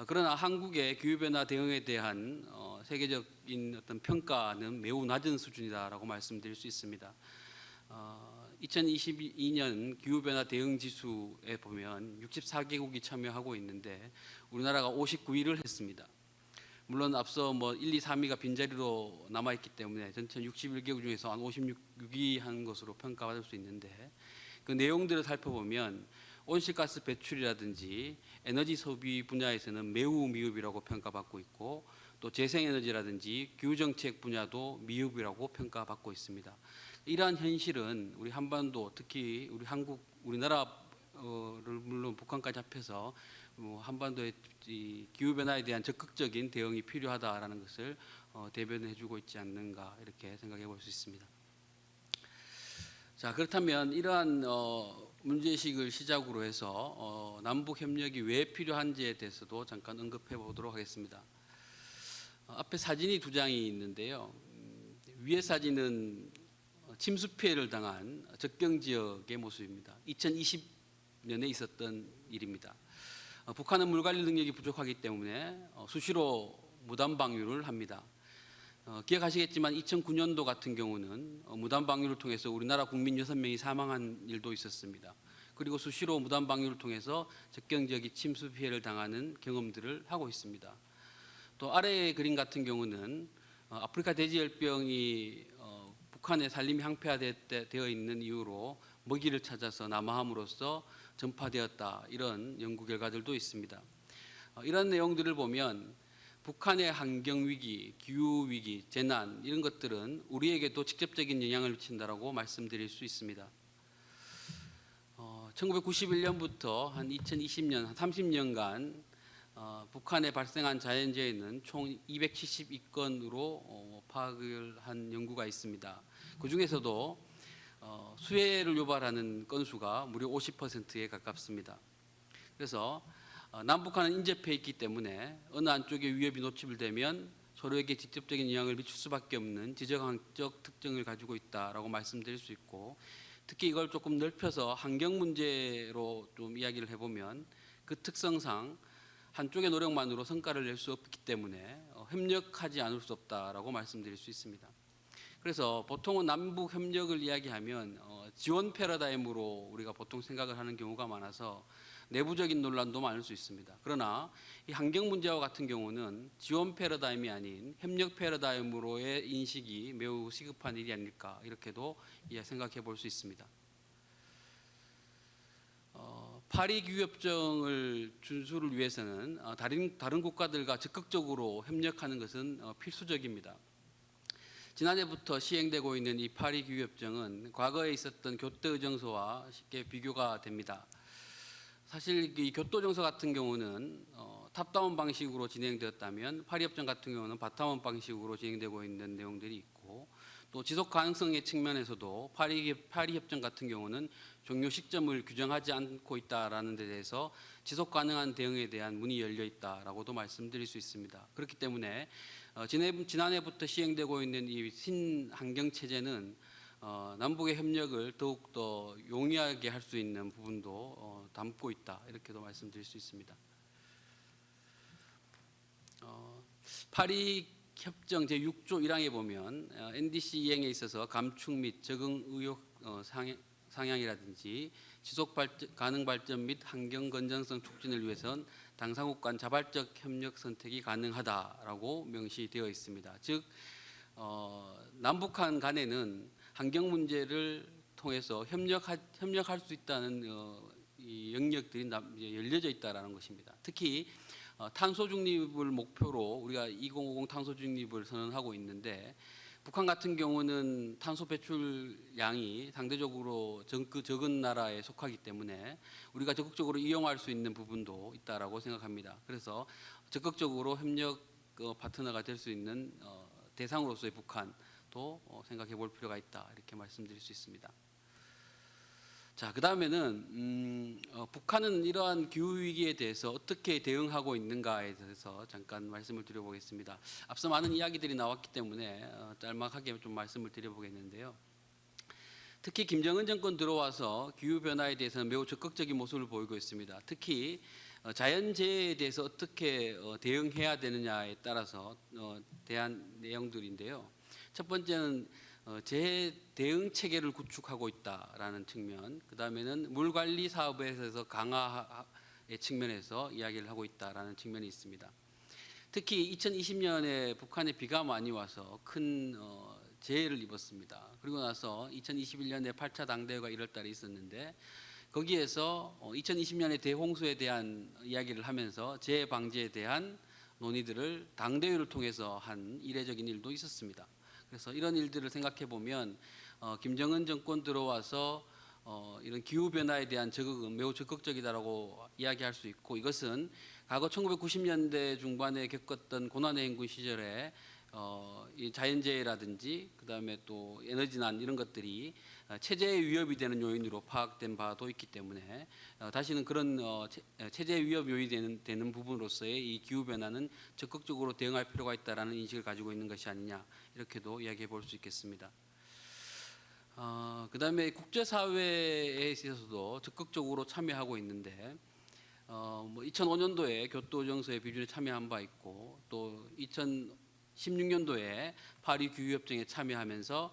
그러나 한국의 기후 변화 대응에 대한 세계적인 어떤 평가는 매우 낮은 수준이다라고 말씀드릴 수 있습니다. 2022년 기후 변화 대응 지수에 보면 64개국이 참여하고 있는데 우리나라가 59위를 했습니다. 물론 앞서 1, 2, 3위가 빈자리로 남아 있기 때문에 전체 61개국 중에서 한 56위 한 것으로 평가받을 수 있는데 그 내용들을 살펴보면 온실가스 배출이라든지 에너지 소비 분야에서는 매우 미흡이라고 평가받고 있고 또 재생에너지라든지 기후정책 분야도 미흡이라고 평가받고 있습니다. 이러한 현실은 우리 한반도 특히 우리 한국 우리나라를 물론 북한까지 합해서 한반도의 기후 변화에 대한 적극적인 대응이 필요하다라는 것을 대변해주고 있지 않는가 이렇게 생각해 볼 수 있습니다. 자, 그렇다면 이러한 문제의식을 시작으로 해서 남북 협력이 왜 필요한지에 대해서도 잠깐 언급해 보도록 하겠습니다. 앞에 사진이 두 장이 있는데요. 위의 사진은 침수 피해를 당한 접경 지역의 모습입니다. 2020년에 있었던 일입니다. 북한은 물 관리 능력이 부족하기 때문에 수시로 무단 방류를 합니다. 기억하시겠지만 2009년도 같은 경우는 무단 방류를 통해서 우리나라 국민 6명이 사망한 일도 있었습니다. 그리고 수시로 무단 방류를 통해서 접경 지역이 침수 피해를 당하는 경험들을 하고 있습니다. 또 아래의 그림 같은 경우는 아프리카 돼지열병이 북한의 산림이 항폐화되어 있는 이유로 먹이를 찾아서 남하함으로써 전파되었다 이런 연구 결과들도 있습니다. 이런 내용들을 보면 북한의 환경 위기, 기후 위기, 재난 이런 것들은 우리에게도 직접적인 영향을 미친다라고 말씀드릴 수 있습니다. 1991년부터 한 2020년 한 30년간 북한에 발생한 자연재해는 총 272건으로 파악을 한 연구가 있습니다. 그 중에서도 수해를 유발하는 건수가 무려 50%에 가깝습니다. 그래서 남북한은 인접해 있기 때문에 어느 한쪽의 위협이 노출되면 서로에게 직접적인 영향을 미칠 수밖에 없는 지정학적 특징을 가지고 있다라고 말씀드릴 수 있고 특히 이걸 조금 넓혀서 환경 문제로 좀 이야기를 해보면 그 특성상 한쪽의 노력만으로 성과를 낼 수 없기 때문에 협력하지 않을 수 없다라고 말씀드릴 수 있습니다. 그래서 보통은 남북 협력을 이야기하면 지원 패러다임으로 우리가 보통 생각을 하는 경우가 많아서 내부적인 논란도 많을 수 있습니다. 그러나 이 환경 문제와 같은 경우는 지원 패러다임이 아닌 협력 패러다임으로의 인식이 매우 시급한 일이 아닐까 이렇게도 생각해 볼 수 있습니다. 파리 기후협정을 준수를 위해서는 다른 국가들과 적극적으로 협력하는 것은 필수적입니다. 지난해부터 시행되고 있는 이 파리 기후협정은 과거에 있었던 교토의정서와 쉽게 비교가 됩니다. 사실 이 교토정서 같은 경우는 탑다운 방식으로 진행되었다면 파리협정 같은 경우는 바텀업 방식으로 진행되고 있는 내용들이 있고 또 지속 가능성의 측면에서도 파리협정 같은 경우는 종료 시점을 규정하지 않고 있다라는 데 대해서 지속 가능한 대응에 대한 문이 열려 있다라고도 말씀드릴 수 있습니다. 그렇기 때문에 지난해부터 시행되고 있는 이 신환경 체제는 남북의 협력을 더욱더 용이하게 할 수 있는 부분도 담고 있다 이렇게도 말씀드릴 수 있습니다. 파리 협정 제6조 1항에 보면 NDC 이행에 있어서 감축 및 적응 의욕 상향이라든지 지속 가능 발전 및 환경 건전성 촉진을 위해선 당사국 간 자발적 협력 선택이 가능하다라고 명시되어 있습니다. 즉 남북한 간에는 환경 문제를 통해서 협력할 수 있다는 이 영역들이 열려져 있다라는 것입니다. 특히 탄소 중립을 목표로 우리가 2050 탄소 중립을 선언하고 있는데 북한 같은 경우는 탄소 배출량이 상대적으로 적은 나라에 속하기 때문에 우리가 적극적으로 이용할 수 있는 부분도 있다라고 생각합니다. 그래서 적극적으로 협력 파트너가 될 수 있는 대상으로서의 북한도 생각해 볼 필요가 있다 이렇게 말씀드릴 수 있습니다. 자, 그다음에는 북한은 이러한 기후 위기에 대해서 어떻게 대응하고 있는가에 대해서 잠깐 말씀을 드려보겠습니다. 앞서 많은 이야기들이 나왔기 때문에 짤막하게 좀 말씀을 드려보겠는데요. 특히 김정은 정권 들어와서 기후 변화에 대해서는 매우 적극적인 모습을 보이고 있습니다. 특히 자연재해에 대해서 어떻게 대응해야 되느냐에 따라서 대한 내용들인데요. 첫 번째는 재해 대응 체계를 구축하고 있다라는 측면, 그 다음에는 물 관리 사업에 대해서 강화의 측면에서 이야기를 하고 있다라는 측면이 있습니다. 특히 2020년에 북한에 비가 많이 와서 큰 재해를 입었습니다. 그리고 나서 2021년에 8차 당대회가 1월달에 있었는데 거기에서 2020년의 대홍수에 대한 이야기를 하면서 재해 방지에 대한 논의들을 당대회를 통해서 한 이례적인 일도 있었습니다. 그래서 이런 일들을 생각해 보면 김정은 정권 들어와서 이런 기후 변화에 대한 적응은 매우 적극적이다라고 이야기할 수 있고, 이것은 과거 1990년대 중반에 겪었던 고난의 행군 시절에 이 자연재해라든지 그다음에 또 에너지난 이런 것들이 체제의 위협이 되는 요인으로 파악된 바도 있기 때문에 다시는 그런 체제의 위협 요인이 되는 부분으로서의 이 기후 변화는 적극적으로 대응할 필요가 있다라는 인식을 가지고 있는 것이 아니냐, 이렇게도 이야기해 볼 수 있겠습니다. 그다음에 국제사회에 있어서도 적극적으로 참여하고 있는데 2005년도에 교토정서의 비준에 참여한 바 있고, 또 2016년도에 파리 기후협정에 참여하면서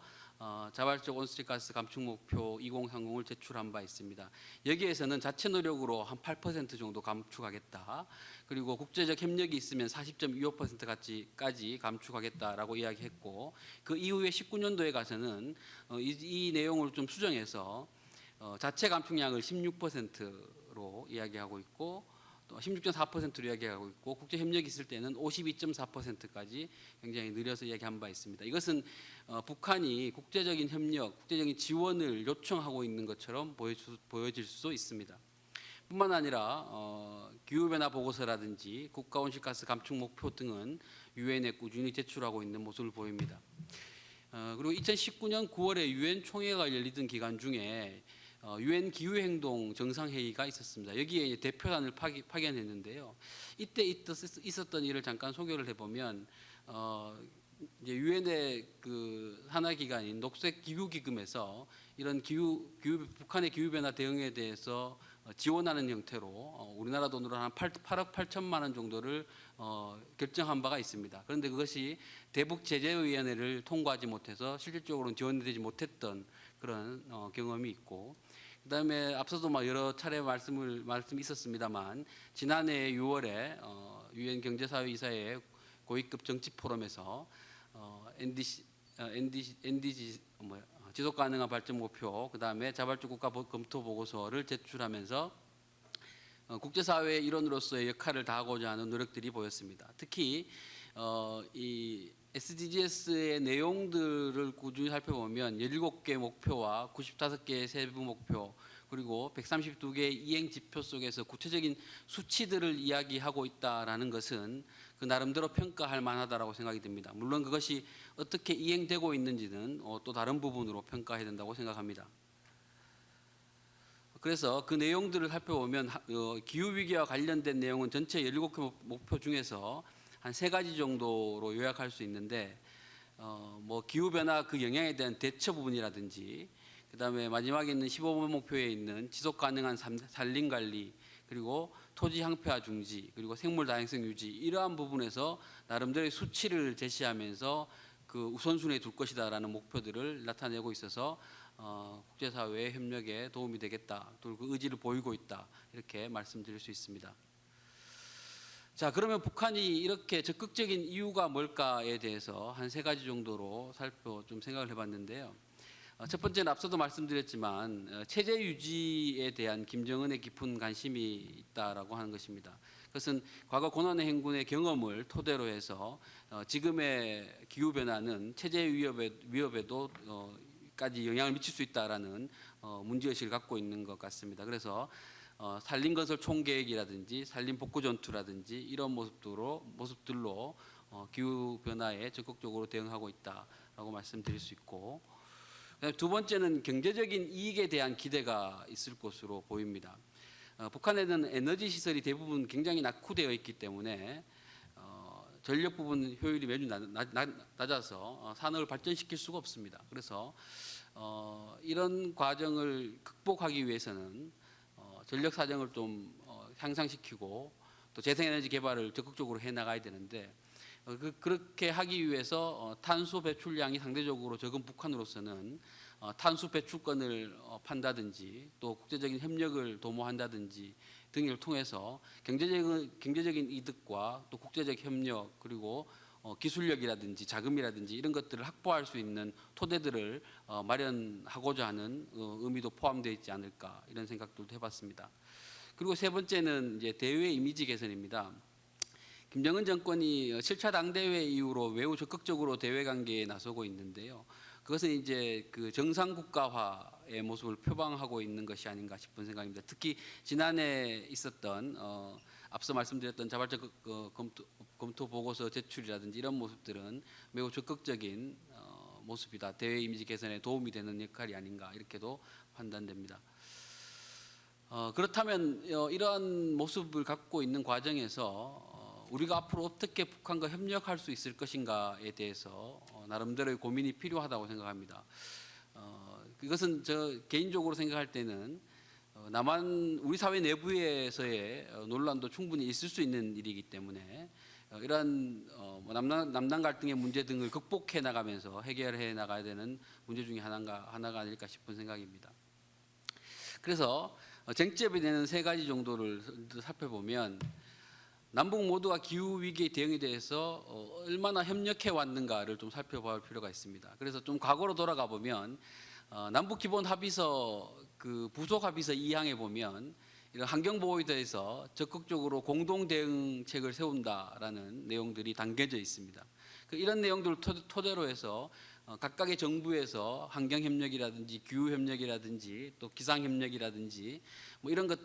자발적 온실가스 감축 목표 2030을 제출한 바 있습니다. 여기에서는 자체 노력으로 한 8% 정도 감축하겠다. 그리고 국제적 협력이 있으면 40.25%까지 감축하겠다라고 이야기했고, 그 이후에 19년도에 가서는 이 내용을 좀 수정해서 자체 감축량을 16%로 이야기하고 있고, 또 16.4%로 이야기하고 있고, 국제 협력이 있을 때는 52.4%까지 굉장히 늘려서 이야기한 바 있습니다. 이것은 북한이 국제적인 협력, 국제적인 지원을 요청하고 있는 것처럼 보여질 수도 있습니다. 뿐만 아니라 기후변화 보고서라든지 국가 온실가스 감축 목표 등은 유엔에 꾸준히 제출하고 있는 모습을 보입니다. 그리고 2019년 9월에 유엔 총회가 열리던 기간 중에 유엔 기후행동 정상회의가 있었습니다. 여기에 대표단을 파견했는데요. 이때 있었던 일을 잠깐 소개를 해보면 이제 유엔의 그 산하 기관인 녹색 기후 기금에서 이런 북한의 기후 변화 대응에 대해서 지원하는 형태로 우리나라 돈으로 한 8억 8천만 원 정도를 결정한 바가 있습니다. 그런데 그것이 대북 제재위원회를 통과하지 못해서 실질적으로는 지원되지 못했던 그런 경험이 있고, 그다음에 앞서도 여러 차례 말씀이 있었습니다만 지난해 6월에 유엔 경제사회 이사회 고위급 정치 포럼에서 NDG 지속 가능한 발전 목표, 그다음에 자발적 국가 검토 보고서를 제출하면서 국제사회의 일원으로서의 역할을 다하고자 하는 노력들이 보였습니다. 특히 이 SDGs의 내용들을 꾸준히 살펴보면 17개 목표와 95개의 세부 목표, 그리고 132개의 이행 지표 속에서 구체적인 수치들을 이야기하고 있다라는 것은 그 나름대로 평가할 만하다라고 생각이 듭니다. 물론 그것이 어떻게 이행되고 있는지는 또 다른 부분으로 평가해야 된다고 생각합니다. 그래서 그 내용들을 살펴보면 기후 위기와 관련된 내용은 전체 17개 목표 중에서 한 3가지 정도로 요약할 수 있는데, 기후 변화 그 영향에 대한 대처 부분이라든지, 그다음에 마지막에 있는 15번 목표에 있는 지속 가능한 산림 관리, 그리고 토지 향폐화 중지, 그리고 생물 다양성 유지, 이러한 부분에서 나름대로의 수치를 제시하면서 그 우선순위에 둘 것이다라는 목표들을 나타내고 있어서 국제사회의 협력에 도움이 되겠다, 또 그 의지를 보이고 있다, 이렇게 말씀드릴 수 있습니다. 자, 그러면 북한이 이렇게 적극적인 이유가 뭘까에 대해서 한 3가지 정도로 좀 생각을 해봤는데요. 첫 번째는 앞서도 말씀드렸지만 체제 유지에 대한 김정은의 깊은 관심이 있다라고 하는 것입니다. 그것은 과거 고난의 행군의 경험을 토대로 해서 지금의 기후 변화는 체제 위협에도 까지 영향을 미칠 수 있다라는 문제의식을 갖고 있는 것 같습니다. 그래서 산림건설 총계획이라든지 산림복구전투라든지 이런 모습들로 기후 변화에 적극적으로 대응하고 있다라고 말씀드릴 수 있고, 두 번째는 경제적인 이익에 대한 기대가 있을 것으로 보입니다. 북한에는 에너지 시설이 대부분 굉장히 낙후되어 있기 때문에 전력 부분 효율이 매우 낮아서 산업을 발전시킬 수가 없습니다. 그래서 이런 과정을 극복하기 위해서는 전력 사정을 좀 향상시키고 또 재생에너지 개발을 적극적으로 해 나가야 되는데 그렇게 하기 위해서 탄소 배출량이 상대적으로 적은 북한으로서는 탄소 배출권을 판다든지 또 국제적인 협력을 도모한다든지 등을 통해서 경제적인 이득과 또 국제적 협력 그리고 기술력이라든지 자금이라든지 이런 것들을 확보할 수 있는 토대들을 마련하고자 하는 의미도 포함되어 있지 않을까 이런 생각들도 해봤습니다. 그리고 세 번째는 이제 대외 이미지 개선입니다. 김정은 정권이 7차 당대회 이후로 매우 적극적으로 대외 관계에 나서고 있는데요. 그것은 이제 그 정상 국가화의 모습을 표방하고 있는 것이 아닌가 싶은 생각입니다. 특히 지난해 있었던 앞서 말씀드렸던 자발적 검토 보고서 제출이라든지 이런 모습들은 매우 적극적인 모습이다. 대외 이미지 개선에 도움이 되는 역할이 아닌가 이렇게도 판단됩니다. 그렇다면 이러한 모습을 갖고 있는 과정에서 우리가 앞으로 어떻게 북한과 협력할 수 있을 것인가에 대해서 나름대로의 고민이 필요하다고 생각합니다. 이것은 저 개인적으로 생각할 때는 우리 사회 내부에서의 논란도 충분히 있을 수 있는 일이기 때문에 이러한 남남 갈등의 문제 등을 극복해 나가면서 해결해 나가야 되는 문제 중에 하나가 아닐까 싶은 생각입니다. 그래서 쟁점이 되는 세 가지 정도를 살펴보면 남북 모두가 기후 위기의 대응에 대해서 얼마나 협력해 왔는가를 좀 살펴볼 필요가 있습니다. 그래서 좀 과거로 돌아가 보면 남북 기본 합의서 그 부속 합의서 2항에 보면 이런 환경 보호에 대해서 적극적으로 공동 대응책을 세운다라는 내용들이 담겨져 있습니다. 이런 내용들을 토대로 해서 각각의 정부에서 환경 협력이라든지 기후 협력이라든지 또 기상 협력이라든지 뭐 이런 것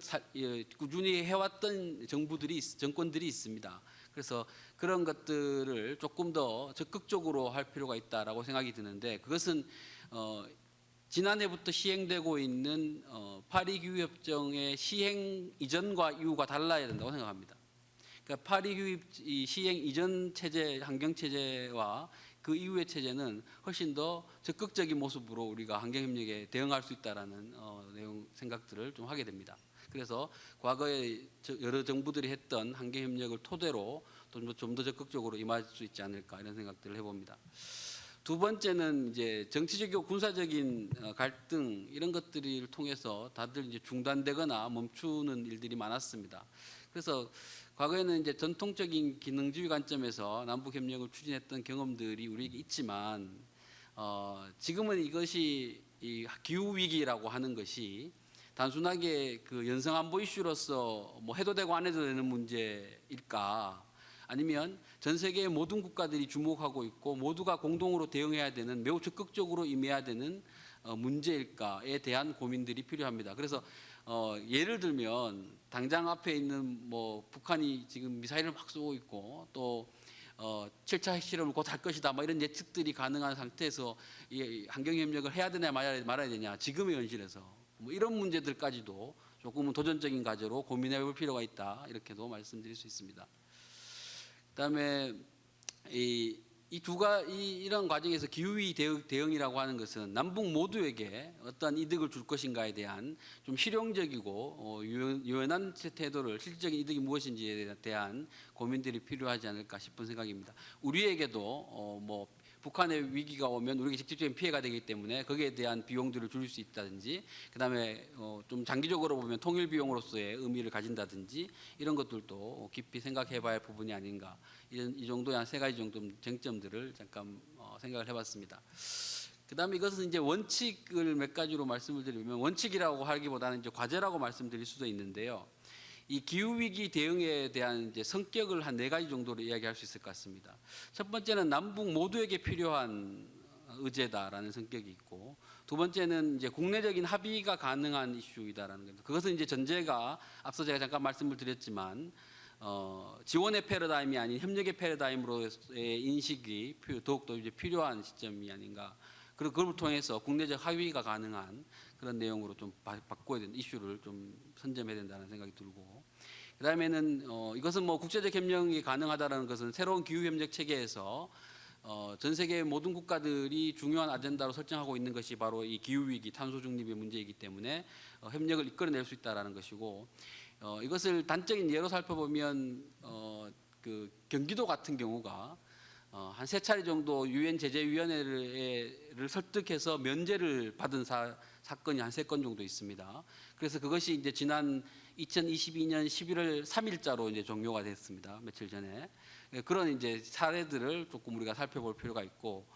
꾸준히 해왔던 정권들이 있습니다. 그래서 그런 것들을 조금 더 적극적으로 할 필요가 있다라고 생각이 드는데 그것은 지난해부터 시행되고 있는 파리 기후 협정의 시행 이전과 이후가 달라야 된다고 생각합니다. 그러니까 파리 기후 시행 이전 체제 환경 체제와 그 이후의 체제는 훨씬 더 적극적인 모습으로 우리가 환경협력에 대응할 수 있다라는 내용 생각들을 좀 하게 됩니다. 그래서 과거에 여러 정부들이 했던 환경협력을 토대로 좀 더 적극적으로 임할 수 있지 않을까 이런 생각들을 해봅니다. 두 번째는 이제 정치적이고 군사적인 갈등 이런 것들을 통해서 다들 이제 중단되거나 멈추는 일들이 많았습니다. 그래서 과거에는 이제 전통적인 기능주의 관점에서 남북 협력을 추진했던 경험들이 우리에게 있지만 지금은 이것이 이 기후 위기라고 하는 것이 단순하게 그 연성 안보 이슈로서 뭐 해도 되고 안 해도 되는 문제일까? 아니면 전 세계의 모든 국가들이 주목하고 있고 모두가 공동으로 대응해야 되는 매우 적극적으로 임해야 되는 문제일까에 대한 고민들이 필요합니다. 그래서 예를 들면 당장 앞에 있는 뭐 북한이 지금 미사일을 막 쏘고 있고 또 7차 핵실험을 곧 할 것이다 뭐 이런 예측들이 가능한 상태에서 이 환경협력을 해야 되냐 말아야 되냐 지금의 현실에서 뭐 이런 문제들까지도 조금은 도전적인 과제로 고민해 볼 필요가 있다 이렇게도 말씀드릴 수 있습니다. 그다음에 이런 과정에서 기후위기 대응이라고 하는 것은 남북 모두에게 어떤 이득을 줄 것인가에 대한 좀 실용적이고 유연한 태도를 실질적인 이득이 무엇인지에 대한 고민들이 필요하지 않을까 싶은 생각입니다. 우리에게도 뭐 북한의 위기가 오면 우리에게 직접적인 피해가 되기 때문에 거기에 대한 비용들을 줄일 수 있다든지 그다음에 좀 장기적으로 보면 통일 비용으로서의 의미를 가진다든지 이런 것들도 깊이 생각해 봐야 할 부분이 아닌가 이 정도의 한 세 가지 정도 쟁점들을 잠깐 생각을 해봤습니다. 그다음에 이것은 이제 원칙을 몇 가지로 말씀을 드리면 원칙이라고 하기보다는 이제 과제라고 말씀드릴 수도 있는데요. 이 기후 위기 대응에 대한 이제 성격을 한 네 가지 정도로 이야기할 수 있을 것 같습니다. 첫 번째는 남북 모두에게 필요한 의제다라는 성격이 있고, 두 번째는 이제 국내적인 합의가 가능한 이슈이다라는 겁니다. 그것은 이제 전제가 앞서 제가 잠깐 말씀을 드렸지만 지원의 패러다임이 아닌 협력의 패러다임으로의 인식이 더욱더 이제 필요한 시점이 아닌가 그리고 그걸 통해서 국내적 합의가 가능한 그런 내용으로 좀 바꿔야 된다. 이슈를 좀 선점해야 된다는 생각이 들고, 그다음에는 이것은 뭐 국제적 협력이 가능하다는 것은 새로운 기후 협력 체계에서 전 세계 모든 국가들이 중요한 아젠다로 설정하고 있는 것이 바로 이 기후 위기, 탄소 중립의 문제이기 때문에 협력을 이끌어낼 수 있다라는 것이고, 이것을 단적인 예로 살펴보면 그 경기도 같은 경우가 한 3차례 정도 유엔 제재위원회를 설득해서 면제를 받은 사건이 한 3건 정도 있습니다. 그래서 그것이 이제 지난 2022년 11월 3일자로 이제 종료가 됐습니다. 며칠 전에. 그런 이제 사례들을 조금 우리가 살펴볼 필요가 있고,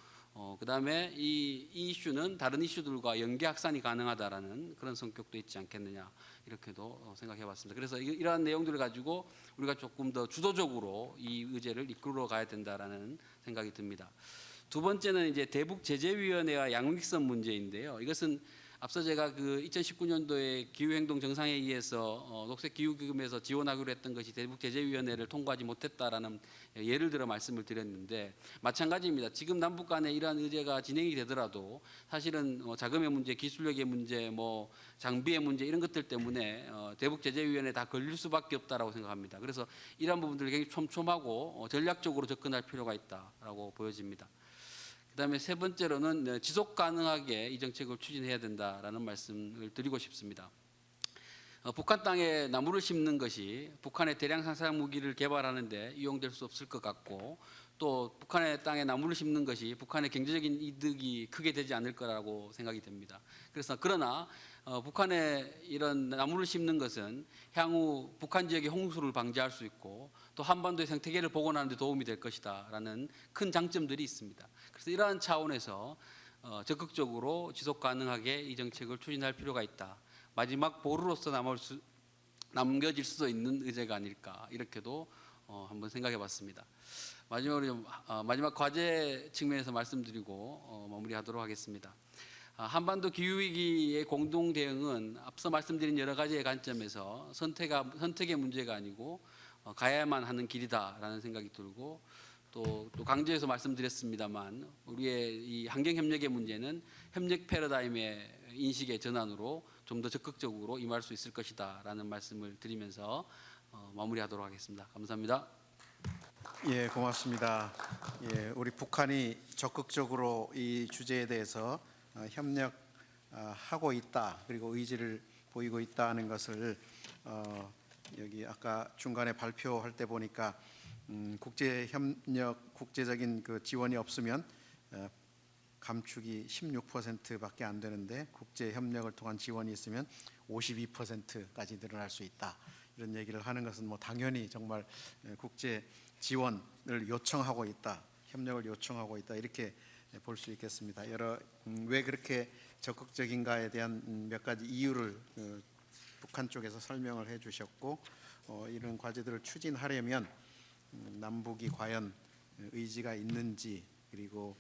그다음에 이 이슈는 다른 이슈들과 연계 확산이 가능하다라는 그런 성격도 있지 않겠느냐, 이렇게도 생각해봤습니다. 그래서 이러한 내용들을 가지고 우리가 조금 더 주도적으로 이 의제를 이끌어 가야 된다라는 생각이 듭니다. 두 번째는 이제 대북 제재위원회와 양육선 문제인데요. 이것은 앞서 제가 그 2019년도에 기후행동 정상회의에서 녹색기후기금에서 지원하기로 했던 것이 대북제재위원회를 통과하지 못했다라는 예를 들어 말씀을 드렸는데, 마찬가지입니다. 지금 남북 간에 이러한 의제가 진행이 되더라도 사실은 자금의 문제, 기술력의 문제, 뭐 장비의 문제 이런 것들 때문에 대북제재위원회에 다 걸릴 수밖에 없다라고 생각합니다. 그래서 이러한 부분들을 굉장히 촘촘하고 전략적으로 접근할 필요가 있다라고 보여집니다. 그다음에 세 번째로는 지속 가능하게 이 정책을 추진해야 된다라는 말씀을 드리고 싶습니다. 북한 땅에 나무를 심는 것이 북한의 대량 살상 무기를 개발하는데 이용될 수 없을 것 같고, 또 북한의 땅에 나무를 심는 것이 북한의 경제적인 이득이 크게 되지 않을 거라고 생각이 됩니다. 그러나 북한에 이런 나무를 심는 것은 향후 북한 지역의 홍수를 방지할 수 있고 또 한반도의 생태계를 복원하는 데 도움이 될 것이다라는 큰 장점들이 있습니다. 그래서 이러한 차원에서 적극적으로 지속 가능하게 이 정책을 추진할 필요가 있다. 마지막 보루로서 남겨질 수도 있는 의제가 아닐까, 이렇게도 한번 생각해봤습니다. 마지막으로 마지막 과제 측면에서 말씀드리고 마무리하도록 하겠습니다. 한반도 기후위기의 공동 대응은 앞서 말씀드린 여러 가지의 관점에서 선택의 문제가 아니고 가야만 하는 길이다라는 생각이 들고, 또 강조해서 말씀드렸습니다만 우리의 이 환경협력의 문제는 협력 패러다임의 인식의 전환으로 좀 더 적극적으로 임할 수 있을 것이다라는 말씀을 드리면서 마무리하도록 하겠습니다. 감사합니다. 예, 고맙습니다. 예, 우리 북한이 적극적으로 이 주제에 대해서 협력하고 있다, 그리고 의지를 보이고 있다는 것을 여기 아까 중간에 발표할 때 보니까 국제 협력, 국제적인 그 지원이 없으면 감축이 16%밖에 안 되는데 국제 협력을 통한 지원이 있으면 52%까지 늘어날 수 있다. 이런 얘기를 하는 것은 뭐 당연히 정말 국제 지원을 요청하고 있다, 협력을 요청하고 있다, 이렇게 볼 수 있겠습니다. 왜 그렇게 적극적인가에 대한 몇 가지 이유를 북한 쪽에서 설명을 해주셨고, 이런 과제들을 추진하려면 남북이 과연 의지가 있는지, 그리고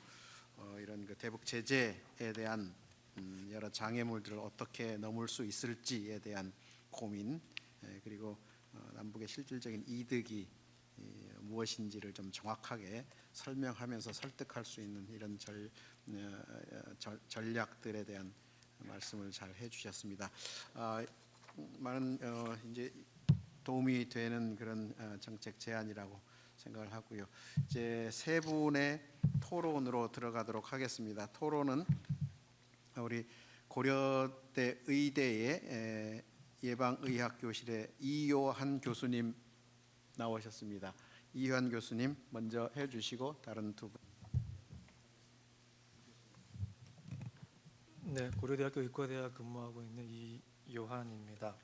이런 그 대북 제재에 대한 여러 장애물들을 어떻게 넘을 수 있을지에 대한 고민, 그리고 남북의 실질적인 이득이 무엇인지를 좀 정확하게 설명하면서 설득할 수 있는 이런 전략들에 대한 말씀을 잘 해주셨습니다. 많은 이제 도움이 되는 그런 정책 제안이라고 생각을 하고요. 이제 세 분의 토론으로 들어가도록 하겠습니다. 토론은 우리 고려대 의대의 예방의학교실의 이요한 교수님 나오셨습니다. 이요한 교수님 먼저 해주시고 다른 두 분. 네, 고려대학교 의과대학 근무하고 있는 이요한입니다.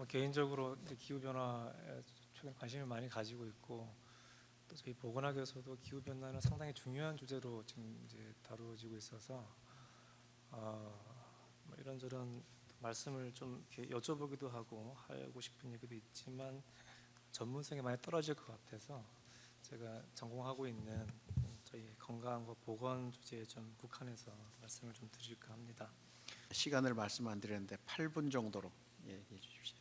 개인적으로 기후 변화에 최근 관심을 많이 가지고 있고, 또 저희 보건학에서도 기후 변화는 상당히 중요한 주제로 지금 이제 다루어지고 있어서 이런저런 말씀을 좀 이렇게 여쭤보기도 하고 싶은 얘기도 있지만 전문성이 많이 떨어질 것 같아서 제가 전공하고 있는 저희 건강과 보건 주제에 좀 국한해서 말씀을 좀 드릴까 합니다. 시간을 말씀 안 드렸는데 8분 정도로 얘기해 주십시오.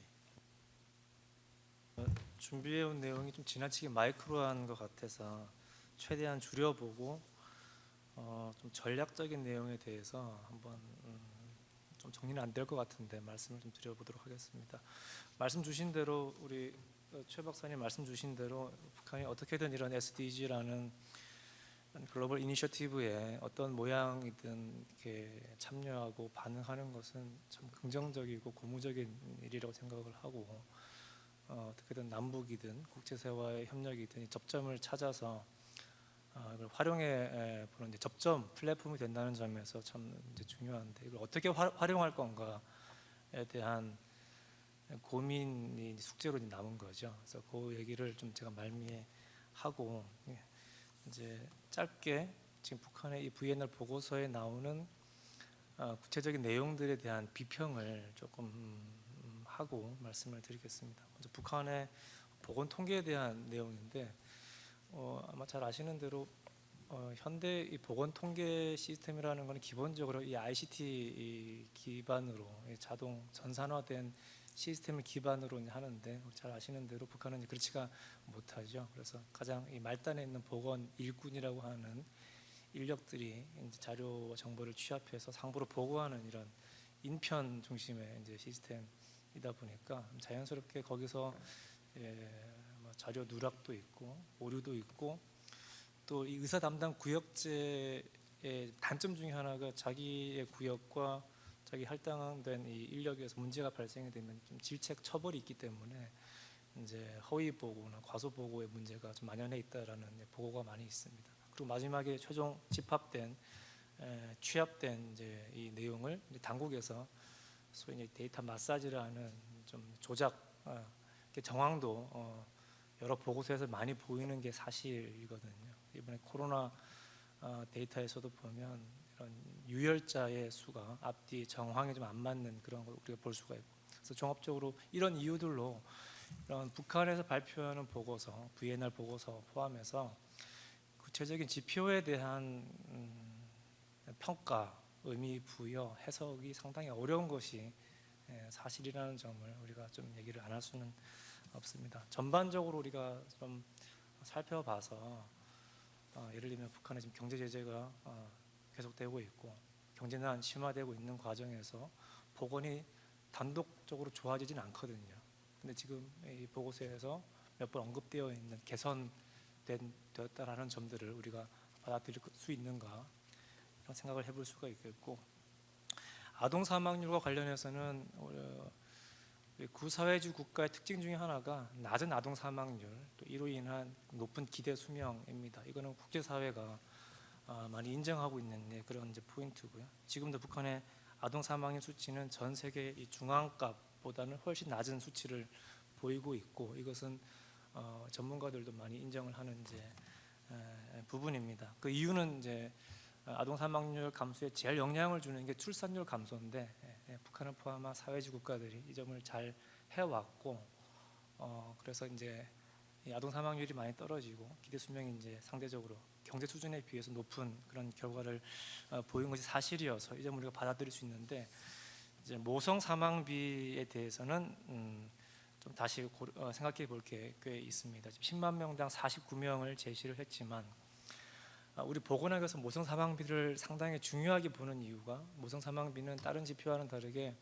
준비해온 내용이 좀 지나치게 마이크로한 것 같아서 최대한 줄여보고 좀 전략적인 내용에 대해서 한번 좀 정리는 안 될 것 같은데 말씀을 좀 드려보도록 하겠습니다. 말씀 주신 대로 우리 최 박사님 말씀 주신 대로 북한이 어떻게든 이런 SDG라는 글로벌 이니셔티브에 어떤 모양이든 이렇게 참여하고 반응하는 것은 참 긍정적이고 고무적인 일이라고 생각을 하고 어떻게든 남북이든 국제사회와의 협력이든 이 접점을 찾아서 이걸 활용해 보는 이제 접점 플랫폼이 된다는 점에서 참 이제 중요한데 이걸 어떻게 활용할 건가에 대한 고민이 숙제로 남은 거죠. 그래서 그 얘기를 좀 제가 말미에 하고 이제 짧게 지금 북한의 이 VNR 보고서에 나오는 구체적인 내용들에 대한 비평을 조금 하고 말씀을 드리겠습니다. 먼저 북한의 보건 통계에 대한 내용인데 아마 잘 아시는 대로 현대 이 보건 통계 시스템이라는 것은 기본적으로 이 ICT 기반으로 자동 전산화된 시스템을 기반으로 하는데 잘 아시는 대로 북한은 그렇지가 못하죠. 그래서 가장 이 말단에 있는 보건 일꾼이라고 하는 인력들이 이제 자료와 정보를 취합해서 상부로 보고하는 이런 인편 중심의 이제 시스템이다 보니까 자연스럽게 거기서 자료 누락도 있고 오류도 있고 또 이 의사 담당 구역제의 단점 중에 하나가 자기의 구역과 자기 할당된 이 인력에서 문제가 발생이 되면 좀 질책 처벌이 있기 때문에 이제 허위 보고나 과소 보고의 문제가 좀 만연해 있다라는 보고가 많이 있습니다. 그리고 마지막에 최종 집합된 취합된 이제 이 내용을 이제 당국에서 소위 이제 데이터 마사지라는 좀 조작 정황도 여러 보고서에서 많이 보이는 게 사실이거든요. 이번에 코로나 데이터에서도 보면 이런 유혈자의 수가 앞뒤 정황에 좀 안 맞는 그런 걸 우리가 볼 수가 있고, 그래서 종합적으로 이런 이유들로 이런 북한에서 발표하는 보고서, VNR 보고서 포함해서 구체적인 지표에 대한 평가, 의미 부여, 해석이 상당히 어려운 것이 사실이라는 점을 우리가 좀 얘기를 안 할 수는 없습니다. 전반적으로 우리가 좀 살펴봐서 예를 들면 북한의 지금 경제 제재가 계속되고 있고 경제난 심화되고 있는 과정에서 보건이 단독적으로 좋아지진 않거든요. 근데 지금 이 보고서에서 몇 번 언급되어 있는 개선되었다라는 점들을 우리가 받아들일 수 있는가 이런 생각을 해볼 수가 있겠고, 아동 사망률과 관련해서는 우리 구사회주 국가의 특징 중에 하나가 낮은 아동 사망률, 또 이로 인한 높은 기대 수명입니다. 이거는 국제사회가 많이 인정하고 있는 그런 이제 포인트고요. 지금도 북한의 아동 사망률 수치는 전 세계 이 중앙값보다는 훨씬 낮은 수치를 보이고 있고, 이것은 전문가들도 많이 인정을 하는 이제 부분입니다. 그 이유는 이제 아동 사망률 감소에 제일 영향을 주는 게 출산율 감소인데 북한을 포함한 사회주의 국가들이 이 점을 잘 해왔고, 그래서 이제 이 아동 사망률이 많이 떨어지고 기대 수명이 이제 상대적으로 경제 수준에 비해서 높은 그런 결과를 보인 것이 사실이어서 이 점을 우리가 받아들일 수 있는데, 이제 모성 사망비에 대해서는 좀 다시 생각해 볼 게 꽤 있습니다. 지금 10만 명당 49명을 제시를 했지만 우리 보건학에서 모성 사망비를 상당히 중요하게 보는 이유가, 모성 사망비는 다른 지표와는 다르게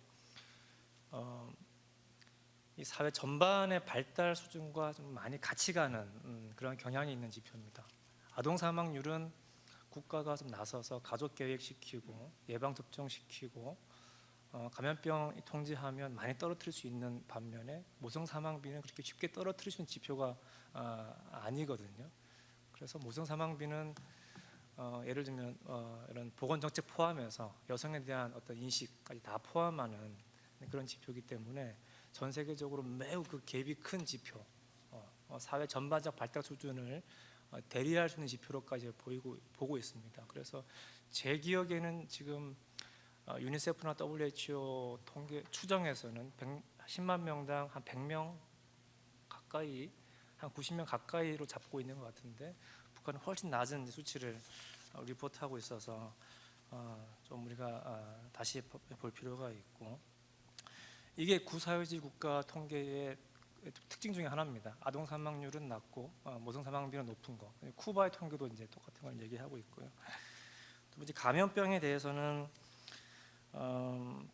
이 사회 전반의 발달 수준과 좀 많이 같이 가는 그런 경향이 있는 지표입니다. 아동 사망률은 국가가 좀 나서서 가족 계획시키고 예방 접종시키고 감염병 통제하면 많이 떨어뜨릴 수 있는 반면에 모성 사망비는 그렇게 쉽게 떨어뜨릴 수 있는 지표가 아니거든요. 그래서 모성 사망비는 예를 들면 이런 보건 정책 포함해서 여성에 대한 어떤 인식까지 다 포함하는 그런 지표이기 때문에 전 세계적으로 매우 그 갭이 큰 지표, 사회 전반적 발달 수준을 대리할 수 있는 지표로까지 보고 있습니다. 그래서 제 기억에는 지금 유니세프나 WHO 통계 추정에서는 10만 명당 한 100명 가까이, 한 90명 가까이로 잡고 있는 것 같은데 북한은 훨씬 낮은 수치를 리포트하고 있어서 좀 우리가 다시 볼 필요가 있고, 이게 구사회주의 국가 통계의 특징 중에 하나입니다. 아동 사망률은 낮고 모성 사망비는 높은 거. 쿠바의 통계도 이제 똑같은 걸 얘기하고 있고요. 두 번째 감염병에 대해서는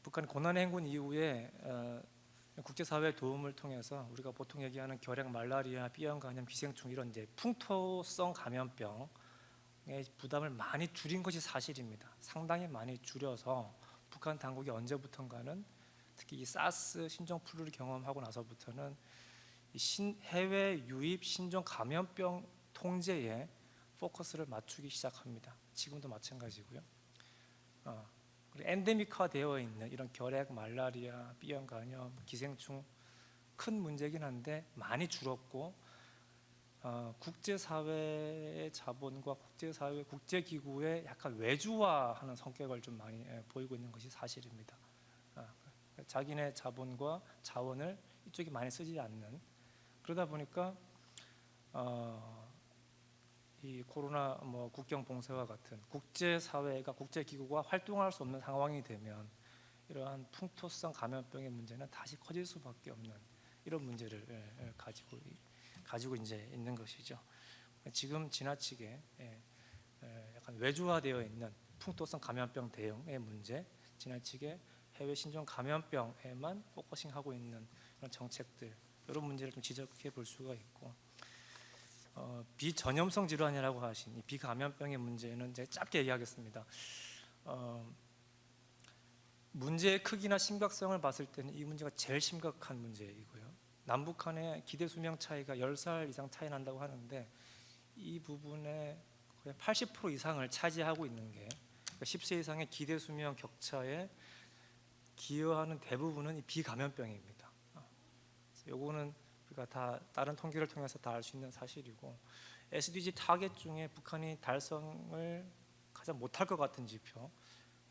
북한 고난의 행군 이후에 국제사회의 도움을 통해서 우리가 보통 얘기하는 결핵, 말라리아, B형 감염, 기생충 이런 이제 풍토성 감염병의 부담을 많이 줄인 것이 사실입니다. 상당히 많이 줄여서 북한 당국이 언제부턴가는 특히 이 사스 신종플루를 경험하고 나서부터는 해외 유입 신종 감염병 통제에 포커스를 맞추기 시작합니다. 지금도 마찬가지고요. 그리고 엔데믹화되어 있는 이런 결핵, 말라리아, B형 감염, 기생충 큰 문제긴 한데 많이 줄었고 국제사회의 자본과 국제사회, 국제기구의 약간 외주화하는 성격을 좀 많이 보이고 있는 것이 사실입니다. 자기네 자본과 자원을 이쪽이 많이 쓰지 않는 그러다 보니까 이 코로나 국경 봉쇄와 같은 국제사회가 국제기구가 활동할 수 없는 상황이 되면 이러한 풍토성 감염병의 문제는 다시 커질 수밖에 없는 이런 문제를 가지고 이제 있는 것이죠. 지금 지나치게 약간 외주화되어 있는 풍토성 감염병 대응의 문제, 지나치게 해외 신종 감염병에만 포커싱하고 있는 그런 정책들 이런 문제를 좀 지적해 볼 수가 있고 비전염성 질환이라고 하신 이 비감염병의 문제는 제가 짧게 얘기하겠습니다. 문제의 크기나 심각성을 봤을 때는 이 문제가 제일 심각한 문제이고요. 남북한의 기대 수명 차이가 10살 이상 차이 난다고 하는데 이 부분의 거의 80% 이상을 차지하고 있는 게 10세 이상의 기대 수명 격차에 기여하는 대부분은 이 비감염병입니다. 요거는 우리가 다 다른 통계를 통해서 다 알 수 있는 사실이고 SDG 타겟 중에 북한이 달성을 가장 못할 것 같은 지표,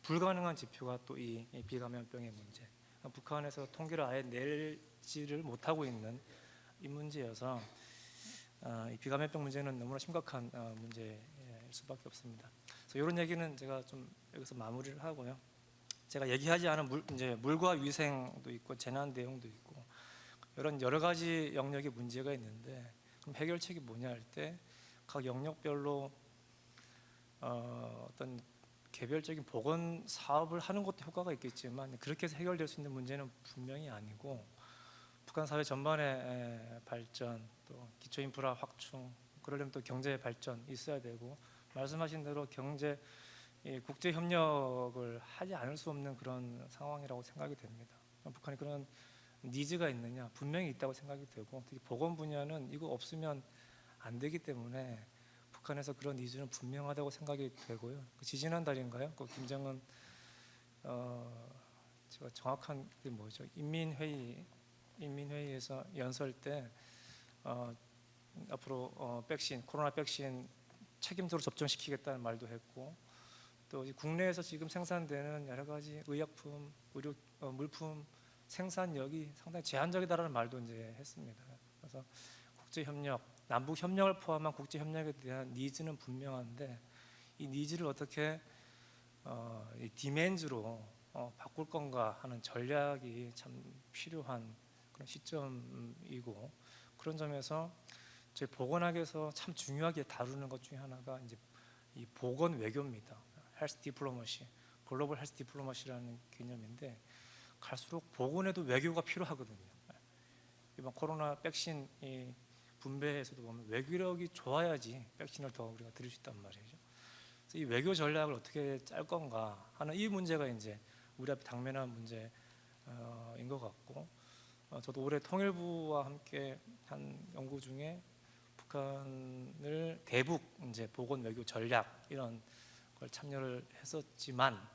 불가능한 지표가 또 이 비감염병의 문제. 북한에서 통계를 아예 내지를 못하고 있는 이 문제여서 이 비감염병 문제는 너무나 심각한 문제일 수밖에 없습니다. 그래서 이런 얘기는 제가 좀 여기서 마무리를 하고요. 제가 얘기하지 않은 물과 위생도 있고 재난 대응도 있고 이런 여러 가지 영역의 문제가 있는데 그럼 해결책이 뭐냐 할 때 각 영역별로 어떤 개별적인 보건 사업을 하는 것도 효과가 있겠지만 그렇게 해서 해결될 수 있는 문제는 분명히 아니고 북한 사회 전반의 발전 또 기초 인프라 확충 그러려면 또 경제 발전 있어야 되고 말씀하신 대로 경제 국제 협력을 하지 않을 수 없는 그런 상황이라고 생각이 됩니다. 북한이 그런 니즈가 있느냐 분명히 있다고 생각이 되고 특히 보건 분야는 이거 없으면 안 되기 때문에 북한에서 그런 니즈는 분명하다고 생각이 되고요. 지지난달인가요? 그 김정은 제가 정확한 게 뭐죠? 인민회의에서 연설 때 앞으로 코로나 백신 책임자로 접종시키겠다는 말도 했고 또 국내에서 지금 생산되는 여러 가지 의약품, 의료 물품 생산력이 상당히 제한적이다라는 말도 이제 했습니다. 그래서 국제 협력, 남북 협력을 포함한 국제 협력에 대한 니즈는 분명한데 이 니즈를 어떻게 디맨즈로 바꿀 건가 하는 전략이 참 필요한 그런 시점이고 그런 점에서 저희 보건학에서 참 중요하게 다루는 것 중에 하나가 이제 이 보건 외교입니다. 헬스 디플로머시, 글로벌 헬스 디플로머시라는 개념인데 갈수록 보건에도 외교가 필요하거든요. 이번 코로나 백신 분배에서도 보면 외교력이 좋아야지 백신을 더 우리가 드릴 수 있단 말이죠. 그래서 이 외교 전략을 어떻게 짤 건가 하는 이 문제가 이제 우리 앞에 당면한 문제인 것 같고 저도 올해 통일부와 함께 한 연구 중에 북한을 대북 이제 보건 외교 전략 이런 걸 참여를 했었지만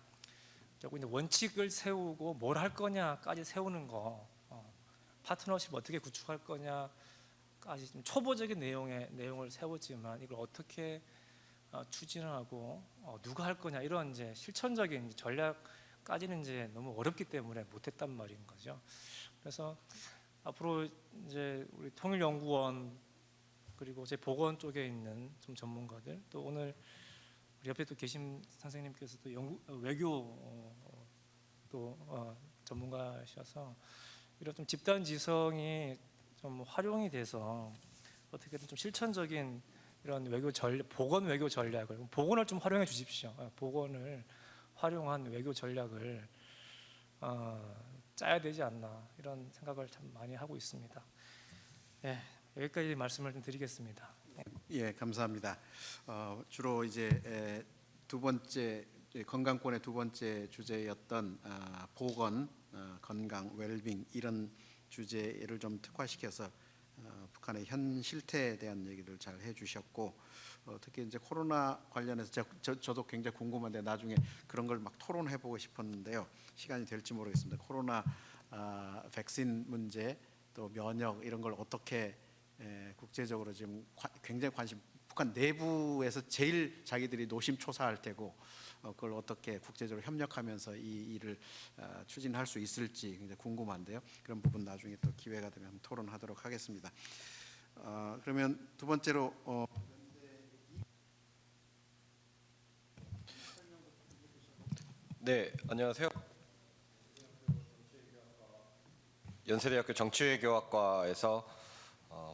결국 이제 원칙을 세우고 뭘 할 거냐까지 세우는 거 파트너십 어떻게 구축할 거냐까지 좀 초보적인 내용을 세웠지만 이걸 어떻게 추진하고 누가 할 거냐 이런 이제 실천적인 전략까지는 이제 너무 어렵기 때문에 못했단 말인 거죠. 그래서 앞으로 이제 우리 통일연구원 그리고 제 보건 쪽에 있는 좀 전문가들 또 오늘 우리 옆에 또 계신 선생님께서도 외교 또 전문가셔서 이런 좀 집단 지성이 좀 활용이 돼서 어떻게든 좀 실천적인 이런 외교 전략, 보건 외교 전략을 보건을 좀 활용해 주십시오. 보건을 활용한 외교 전략을 짜야 되지 않나 이런 생각을 참 많이 하고 있습니다. 예, 여기까지 말씀을 좀 드리겠습니다. 예, 감사합니다. 주로 이제 두 번째 건강권의 두 번째 주제였던 보건, 건강, 웰빙 이런 주제를 좀 특화시켜서 북한의 현 실태에 대한 얘기를 잘 해주셨고 특히 이제 코로나 관련해서 저도 굉장히 궁금한데 나중에 그런 걸 막 토론해보고 싶었는데요. 시간이 될지 모르겠습니다. 코로나 백신 문제 또 면역 이런 걸 어떻게 국제적으로 지금 굉장히 관심 북한 내부에서 제일 자기들이 노심초사할 테고 그걸 어떻게 국제적으로 협력하면서 이 일을 추진할 수 있을지 굉장히 궁금한데요. 그런 부분 나중에 또 기회가 되면 한번 토론하도록 하겠습니다. 그러면 두 번째로 네, 안녕하세요. 연세대학교 정치외교학과에서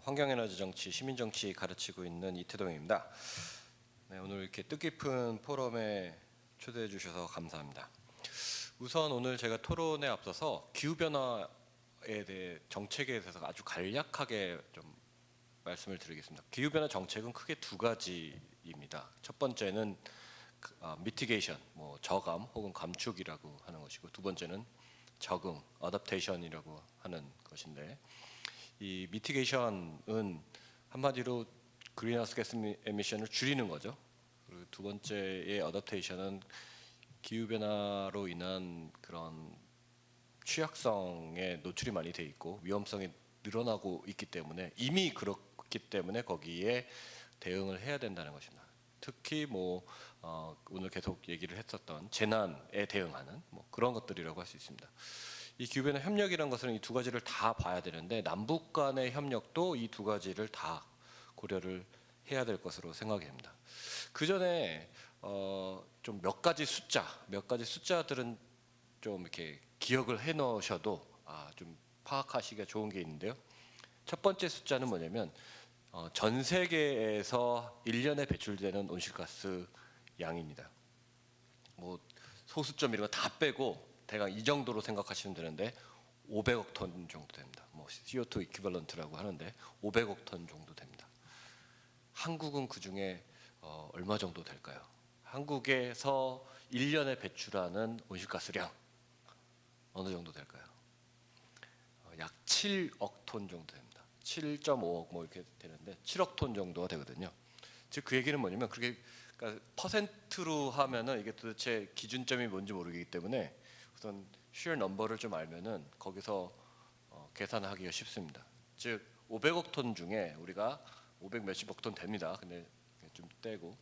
환경에너지 정치, 시민정치 가르치고 있는 이태동입니다. 네, 오늘 이렇게 뜻깊은 포럼에 초대해 주셔서 감사합니다. 우선 오늘 제가 토론에 앞서서 기후변화에 대해 정책에 대해서 아주 간략하게 좀 말씀을 드리겠습니다. 기후변화 정책은 크게 두 가지입니다. 첫 번째는 미티게이션, 뭐 저감 혹은 감축이라고 하는 것이고 두 번째는 적응, 어댑테이션이라고 하는 것인데 이 미티게이션은 한마디로 그린하우스 가스 에미션을 줄이는 거죠. 그리고 두 번째의 어댑테이션은 기후 변화로 인한 그런 취약성에 노출이 많이 돼 있고 위험성이 늘어나고 있기 때문에 이미 그렇기 때문에 거기에 대응을 해야 된다는 것입니다. 특히 뭐 오늘 계속 얘기를 했었던 재난에 대응하는 뭐 그런 것들이라고 할 수 있습니다. 이 기후변화 협력이라는 것은 이 두 가지를 다 봐야 되는데 남북 간의 협력도 이 두 가지를 다 고려를 해야 될 것으로 생각이 됩니다. 그 전에 좀 몇 가지 숫자들은 좀 이렇게 기억을 해 놓으셔도 좀 파악하시기가 좋은 게 있는데요. 첫 번째 숫자는 뭐냐면 전 세계에서 1년에 배출되는 온실가스 양입니다. 뭐 소수점 이런 거 다 빼고 대강 이 정도로 생각하시면 되는데 500억 톤 정도 됩니다. 뭐 CO2 이퀴벌런트라고 하는데 500억 톤 정도 됩니다. 한국은 그 중에 얼마 정도 될까요? 한국에서 1년에 배출하는 온실가스량 어느 정도 될까요? 약 7억 톤 정도 됩니다. 7.5억 뭐 이렇게 되는데 7억 톤 정도가 되거든요. 즉 그 얘기는 뭐냐면 그게 그러니까 퍼센트로 하면은 이게 도대체 기준점이 뭔지 모르기 때문에 우선 sheer number를 좀 알면은 거기서 계산하기가 쉽습니다. 즉 500억 톤 중에 우리가 500 몇십억 톤 됩니다. 근데 좀 떼고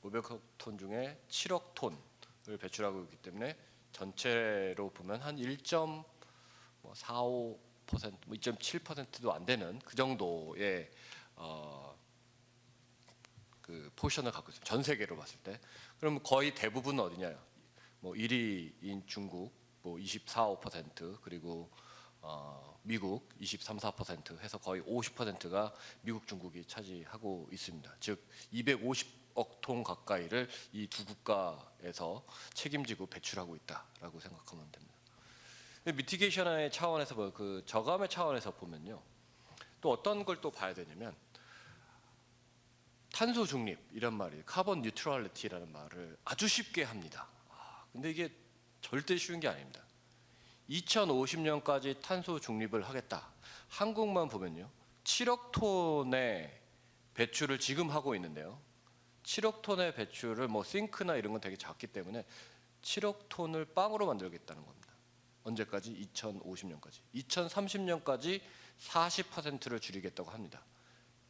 500억 톤 중에 7억 톤을 배출하고 있기 때문에 전체로 보면 한 1.45%, 뭐 2.7%도 안 되는 그 정도의 그 포션을 갖고 있습니다. 전 세계로 봤을 때. 그럼 거의 대부분 어디냐요? 뭐 1위인 중국 뭐 24~25% 그리고 미국 23~24% 해서 거의 50%가 미국, 중국이 차지하고 있습니다. 즉 250억 톤 가까이를 이 두 국가에서 책임지고 배출하고 있다라고 생각하면 됩니다. 미티게이션의 차원에서 그 저감의 차원에서 보면요. 또 어떤 걸 또 봐야 되냐면 탄소 중립 이런 말이 카본 뉴트럴리티라는 말을 아주 쉽게 합니다. 근데 이게 절대 쉬운 게 아닙니다. 2050년까지 탄소 중립을 하겠다. 한국만 보면요. 7억 톤의 배출을 지금 하고 있는데요. 7억 톤의 배출을 뭐 싱크나 이런 건 되게 작기 때문에 7억 톤을 빵으로 만들겠다는 겁니다. 언제까지? 2050년까지. 2030년까지 40%를 줄이겠다고 합니다.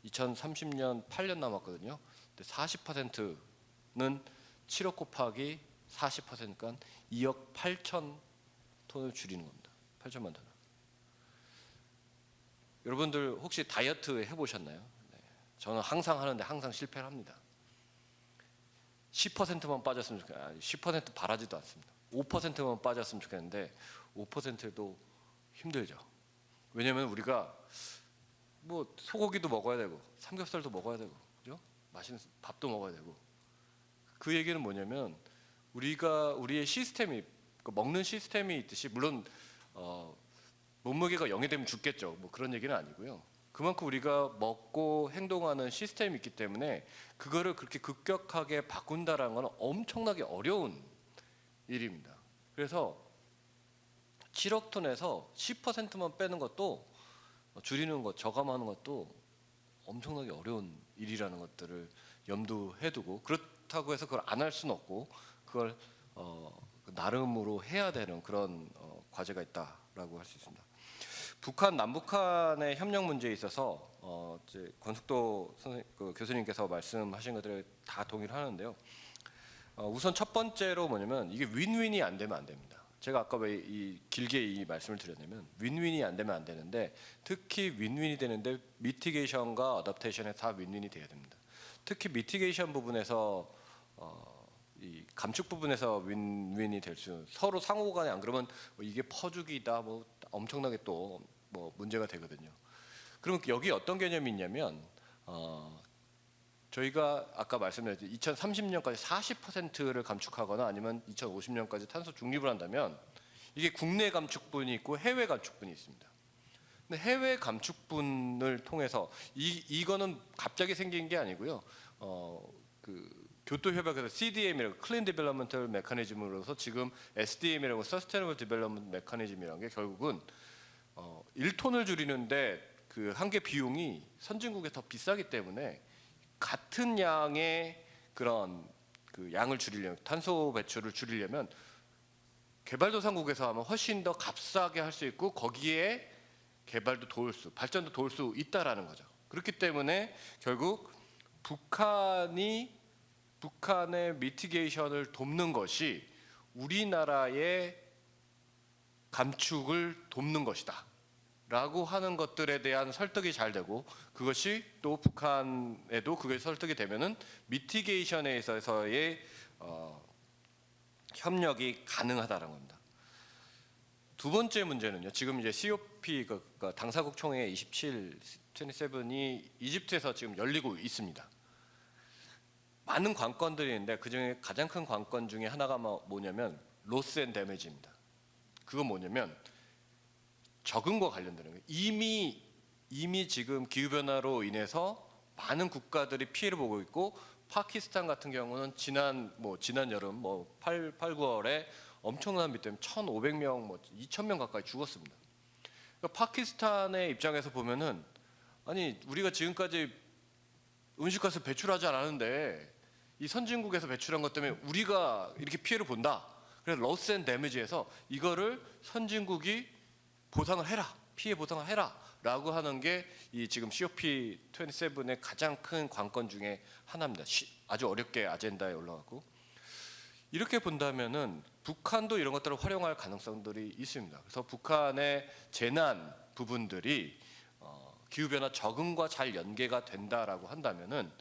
2030년 8년 남았거든요. 근데 40%는 7억 곱하기 40%니까 2억 8천 톤을 줄이는 겁니다. 8천만 톤. 여러분들 혹시 다이어트 해보셨나요? 네. 저는 항상 하는데 항상 실패를 합니다. 10%만 빠졌으면 좋겠는데 10% 바라지도 않습니다. 5%만 빠졌으면 좋겠는데 5%도 힘들죠. 왜냐하면 우리가 뭐 소고기도 먹어야 되고 삼겹살도 먹어야 되고 그죠? 맛있는 밥도 먹어야 되고 그 얘기는 뭐냐면 우리의 시스템이 먹는 시스템이 있듯이 물론 몸무게가 0이 되면 죽겠죠. 뭐 그런 얘기는 아니고요. 그만큼 우리가 먹고 행동하는 시스템이 있기 때문에 그거를 그렇게 급격하게 바꾼다라는 건 엄청나게 어려운 일입니다. 그래서 7억 톤에서 10%만 빼는 것도 줄이는 것, 저감하는 것도 엄청나게 어려운 일이라는 것들을 염두해 두고 그렇다고 해서 그걸 안 할 수는 없고 그걸 나름으로 해야 되는 그런 과제가 있다라고 할 수 있습니다. 북한 남북한의 협력 문제에 있어서 이제 권숙도 교수님께서 말씀하신 것들에 다 동의를 하는데요. 우선 첫 번째로 뭐냐면 이게 윈윈이 안 되면 안 됩니다. 제가 아까 왜 길게 이 말씀을 드렸냐면 윈윈이 안 되면 안 되는데 특히 윈윈이 되는데 미티게이션과 어댑테이션에 다 윈윈이 돼야 됩니다. 특히 미티게이션 부분에서 이 감축 부분에서 윈윈이 될 수 서로 상호간에 안 그러면 이게 퍼주기다 뭐 엄청나게 또 뭐 문제가 되거든요. 그럼 여기 어떤 개념이 있냐면 저희가 아까 말씀드렸죠. 2030년까지 40%를 감축하거나 아니면 2050년까지 탄소 중립을 한다면 이게 국내 감축분이 있고 해외 감축분이 있습니다. 근데 해외 감축분을 통해서 이거는 갑자기 생긴 게 아니고요. 교토 협약에서 CDM이라고 클린 디벨롭먼털 메커니즘으로서 지금 SDM이라고 서스테이너블 디벨롭먼트 메커니즘이라는 게 결국은 1톤을 줄이는데 그 한 개 비용이 선진국에 더 비싸기 때문에 같은 양의 그런 그 양을 줄이려면 탄소 배출을 줄이려면 개발도상국에서 하면 훨씬 더 값싸게 할 수 있고 거기에 개발도 도울 수, 발전도 도울 수 있다라는 거죠. 그렇기 때문에 결국 북한의 미티게이션을 돕는 것이 우리나라의 감축을 돕는 것이다 라고 하는 것들에 대한 설득이 잘 되고 그것이 또 북한에도 그게 설득이 되면은 미티게이션에 있어서의 협력이 가능하다는 겁니다. 두 번째 문제는요. 지금 이제 COP 당사국 총회 27이 이집트에서 지금 열리고 있습니다. 많은 관건들이 있는데 그중에 가장 큰 관건 중에 하나가 뭐냐면 로스 앤 데미지입니다. 그건 뭐냐면 적응과 관련되는 거예요. 이미 지금 기후 변화로 인해서 많은 국가들이 피해를 보고 있고 파키스탄 같은 경우는 지난 여름 8, 9월에 엄청난 비 때문에 1,500명, 2,000명 가까이 죽었습니다. 그러니까 파키스탄의 입장에서 보면은 아니 우리가 지금까지 온실가스 배출하지 않았는데 이 선진국에서 배출한 것 때문에 우리가 이렇게 피해를 본다. 그래서 로스 앤 데미지에서 이거를 선진국이 보상을 해라, 피해 보상을 해라라고 하는 게 이 지금 COP27의 가장 큰 관건 중에 하나입니다. 아주 어렵게 아젠다에 올라갔고 이렇게 본다면은 북한도 이런 것들을 활용할 가능성들이 있습니다. 그래서 북한의 재난 부분들이 기후 변화 적응과 잘 연계가 된다라고 한다면은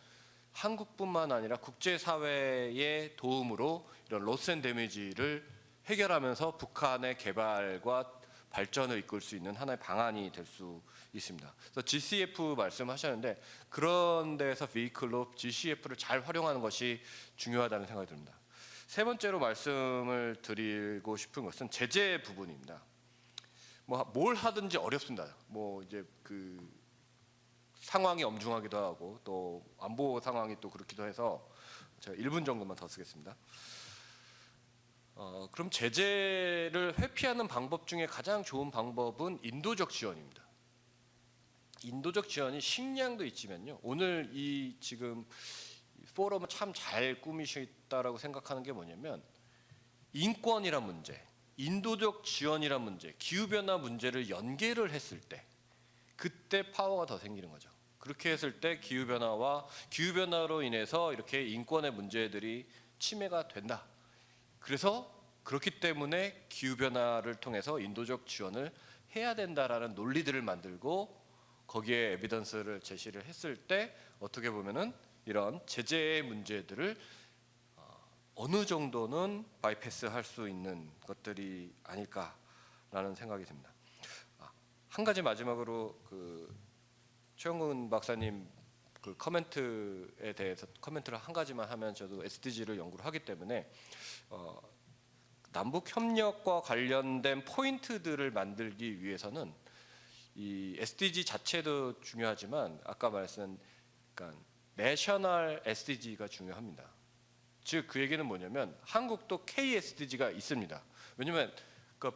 한국뿐만 아니라 국제 사회의 도움으로 이런 로스 앤 데미지를 해결하면서 북한의 개발과 발전을 이끌 수 있는 하나의 방안이 될 수 있습니다. 그래서 GCF 말씀하셨는데 그런 데서 비클로 GCF를 잘 활용하는 것이 중요하다는 생각이 듭니다. 세 번째로 말씀을 드리고 싶은 것은 제재 부분입니다. 뭘 하든지 어렵습니다. 이제 그 상황이 엄중하기도 하고 또 안보 상황이 또 그렇기도 해서 제가 1분 정도만 더 쓰겠습니다. 그럼 제재를 회피하는 방법 중에 가장 좋은 방법은 인도적 지원입니다. 인도적 지원이 식량도 있지만요. 오늘 이 지금 포럼을 참 잘 꾸미셨다라고 생각하는 게 뭐냐면 인권이란 문제, 인도적 지원이란 문제, 기후변화 문제를 연계를 했을 때 그때 파워가 더 생기는 거죠. 그렇게 했을 때 기후변화로 인해서 이렇게 인권의 문제들이 침해가 된다. 그래서 그렇기 때문에 기후변화를 통해서 인도적 지원을 해야 된다라는 논리들을 만들고 거기에 에비던스를 제시를 했을 때 어떻게 보면은 이런 제재의 문제들을 어느 정도는 바이패스할 수 있는 것들이 아닐까라는 생각이 듭니다. 한 가지 마지막으로 최영근 박사님 그 커멘트에 대해서 커멘트를 한 가지만 하면 저도 SDG를 연구를 하기 때문에 남북 협력과 관련된 포인트들을 만들기 위해서는 이 SDG 자체도 중요하지만 아까 말씀한 그러니까 내셔널 SDG가 중요합니다. 즉 그 얘기는 뭐냐면 한국도 KSDG가 있습니다. 왜냐면 그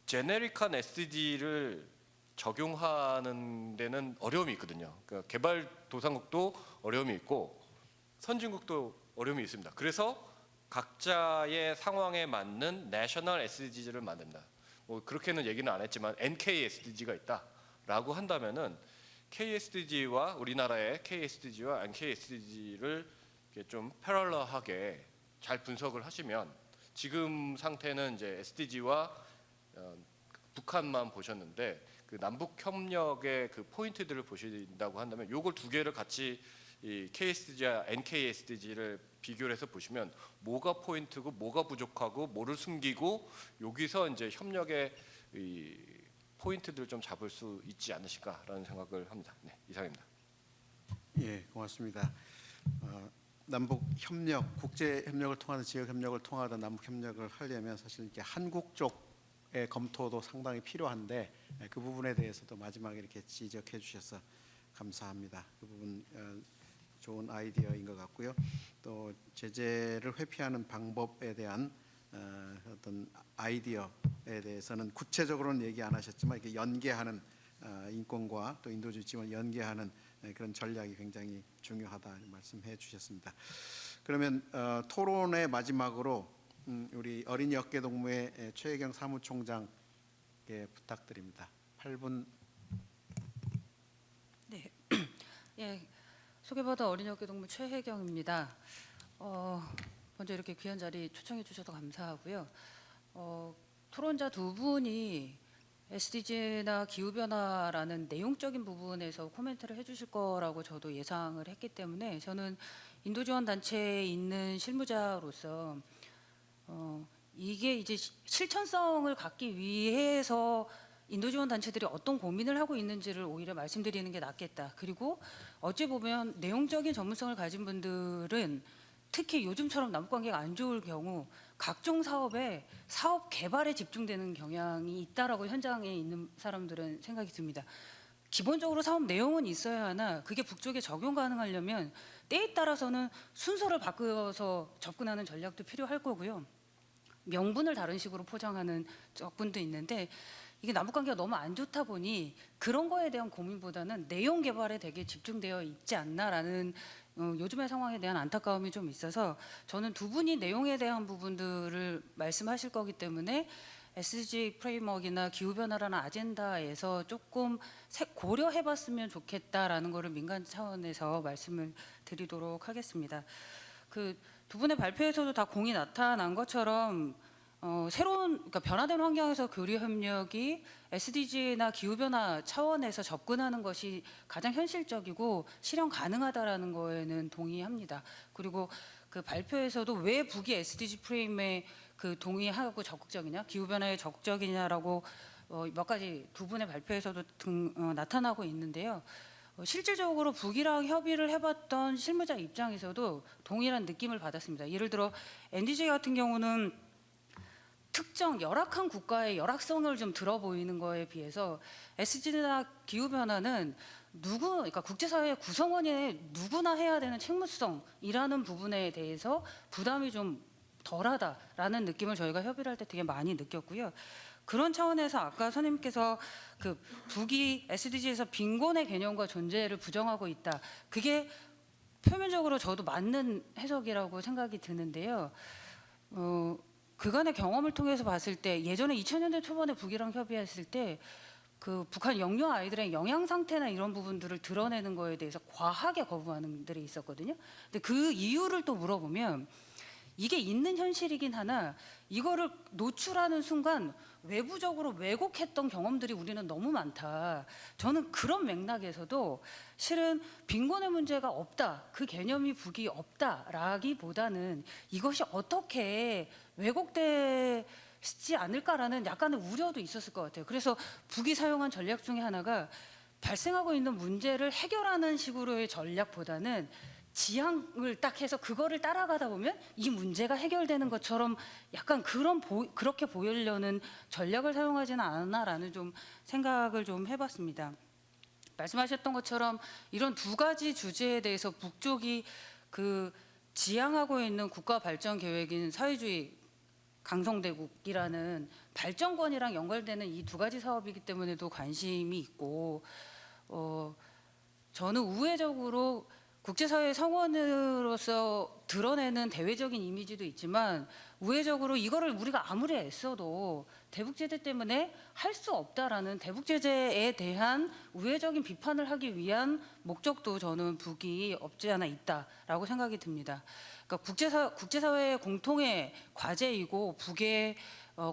제네릭한 SDG를 적용하는 데는 어려움이 있거든요. 그러니까 개발도상국도 어려움이 있고 선진국도 어려움이 있습니다. 그래서 각자의 상황에 맞는 내셔널 SDG를 만든다. 뭐 그렇게는 얘기는 안 했지만 NKSDG가 있다라고 한다면은 KSDG와 우리나라의 KSDG와 NKSDG를 좀 패럴러하게 잘 분석을 하시면 지금 상태는 이제 SDG와 북한만 보셨는데 그 남북 협력의 그 포인트들을 보신다고 한다면 요걸 두 개를 같이 이 KSDG와 NKSDG를 비교를 해서 보시면 뭐가 포인트고 뭐가 부족하고 뭐를 숨기고 여기서 이제 협력의 이 포인트들을 좀 잡을 수 있지 않으실까라는 생각을 합니다. 네, 이상입니다. 예, 고맙습니다. 남북 협력, 국제 협력을 통하는 지역 협력을 통하는 남북 협력을 하려면 사실 이렇게 한국 쪽의 검토도 상당히 필요한데 그 부분에 대해서도 마지막에 이렇게 지적해 주셔서 감사합니다. 그 부분 좋은 아이디어인 것 같고요. 또 제재를 회피하는 방법에 대한 어떤 아이디어에 대해서는 구체적으로는 얘기 안 하셨지만 이렇게 연계하는 인권과 또 인도주의 지원 연계하는 그런 전략이 굉장히 중요하다 말씀해 주셨습니다. 그러면 토론의 마지막으로 우리 어린이 어깨동무회 최혜경 사무총장께 부탁드립니다. 8분. 네, 예, 소개받은 어린이 어깨동무 최혜경입니다. 먼저 이렇게 귀한 자리 초청해 주셔서 감사하고요. 토론자 두 분이 SDG나 기후변화라는 내용적인 부분에서 코멘트를 해주실 거라고 저도 예상을 했기 때문에 저는 인도지원 단체에 있는 실무자로서 이게 이제 실천성을 갖기 위해서 인도지원 단체들이 어떤 고민을 하고 있는지를 오히려 말씀드리는 게 낫겠다. 그리고 어찌 보면 내용적인 전문성을 가진 분들은 특히 요즘처럼 남북관계가 안 좋을 경우 각종 사업에 사업 개발에 집중되는 경향이 있다라고 현장에 있는 사람들은 생각이 듭니다. 기본적으로 사업 내용은 있어야 하나 그게 북쪽에 적용 가능하려면 때에 따라서는 순서를 바꿔서 접근하는 전략도 필요할 거고요. 명분을 다른 식으로 포장하는 적분도 있는데 이게 남북관계가 너무 안 좋다 보니 그런 거에 대한 고민보다는 내용 개발에 되게 집중되어 있지 않나라는 요즘의 상황에 대한 안타까움이 좀 있어서 저는 두 분이 내용에 대한 부분들을 말씀하실 거기 때문에 SDG 프레임워크나 기후변화라는 아젠다에서 조금 고려해봤으면 좋겠다라는 거를 민간 차원에서 말씀을 드리도록 하겠습니다. 그 두 분의 발표에서도 다 공이 나타난 것처럼 새로운 그러니까 변화된 환경에서 교류 협력이 SDG나 기후변화 차원에서 접근하는 것이 가장 현실적이고 실현 가능하다라는 거에는 동의합니다. 그리고 그 발표에서도 왜 북이 SDG 프레임에 그 동의하고 적극적이냐, 기후변화에 적극적이냐라고 몇 가지 두 분의 발표에서도 나타나고 있는데요. 실질적으로 북이랑 협의를 해봤던 실무자 입장에서도 동일한 느낌을 받았습니다. 예를 들어 NDG 같은 경우는 특정 열악한 국가의 열악성을 좀 들어 보이는 거에 비해서 SDG나 기후변화는 그러니까 국제사회의 구성원이 누구나 해야 되는 책무성이라는 부분에 대해서 부담이 좀 덜하다라는 느낌을 저희가 협의를 할 때 되게 많이 느꼈고요. 그런 차원에서 아까 선생님께서 그 북이 SDG에서 빈곤의 개념과 존재를 부정하고 있다. 그게 표면적으로 저도 맞는 해석이라고 생각이 드는데요. 그간의 경험을 통해서 봤을 때 예전에 2000년대 초반에 북이랑 협의했을 때 그 북한 영유 아이들의 영양 상태나 이런 부분들을 드러내는 거에 대해서 과하게 거부하는 분들이 있었거든요. 근데 그 이유를 또 물어보면 이게 있는 현실이긴 하나 이거를 노출하는 순간 외부적으로 왜곡했던 경험들이 우리는 너무 많다. 저는 그런 맥락에서도 실은 빈곤의 문제가 없다. 그 개념이 북이 없다라기보다는 이것이 어떻게 왜곡되지 않을까라는 약간의 우려도 있었을 것 같아요. 그래서 북이 사용한 전략 중에 하나가 발생하고 있는 문제를 해결하는 식으로의 전략보다는 지향을 딱 해서 그거를 따라가다 보면 이 문제가 해결되는 것처럼 약간 그렇게 보이려는 전략을 사용하지는 않았나라는 좀 생각을 좀 해봤습니다. 말씀하셨던 것처럼 이런 두 가지 주제에 대해서 북쪽이 그 지향하고 있는 국가 발전 계획인 사회주의 강성대국이라는 발전권이랑 연결되는 이 두 가지 사업이기 때문에도 관심이 있고, 저는 우회적으로 국제사회 성원으로서 드러내는 대외적인 이미지도 있지만 우회적으로 이거를 우리가 아무리 애써도 대북제재 때문에 할 수 없다라는 대북제재에 대한 우회적인 비판을 하기 위한 목적도 저는 북이 없지 않아 있다라고 생각이 듭니다. 그러니까 국제사회의 공통의 과제이고 북의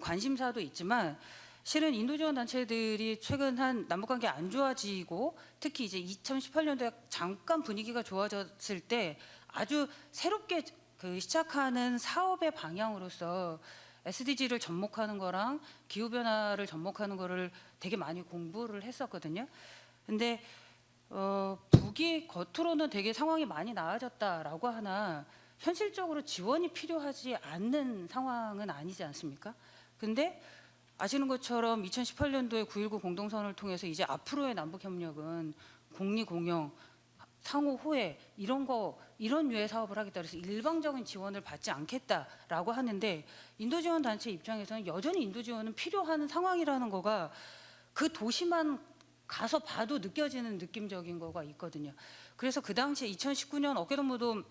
관심사도 있지만 실은 인도 지원 단체들이 최근 한 남북관계 안 좋아지고 특히 이제 2018년도에 잠깐 분위기가 좋아졌을 때 아주 새롭게 시작하는 사업의 방향으로서 SDG를 접목하는 거랑 기후 변화를 접목하는 거를 되게 많이 공부를 했었거든요. 근데 북이 겉으로는 되게 상황이 많이 나아졌다라고 하나 현실적으로 지원이 필요하지 않는 상황은 아니지 않습니까? 근데 아시는 것처럼 2018년도에 9.19 공동선언을 통해서 이제 앞으로의 남북 협력은 공리 공영, 상호 호혜 이런 류의 사업을 하겠다 그래서 일방적인 지원을 받지 않겠다라고 하는데 인도 지원 단체 입장에서는 여전히 인도 지원은 필요한 상황이라는 거가 그 도시만 가서 봐도 느껴지는 느낌적인 거가 있거든요. 그래서 그 당시에 2019년 어깨동무도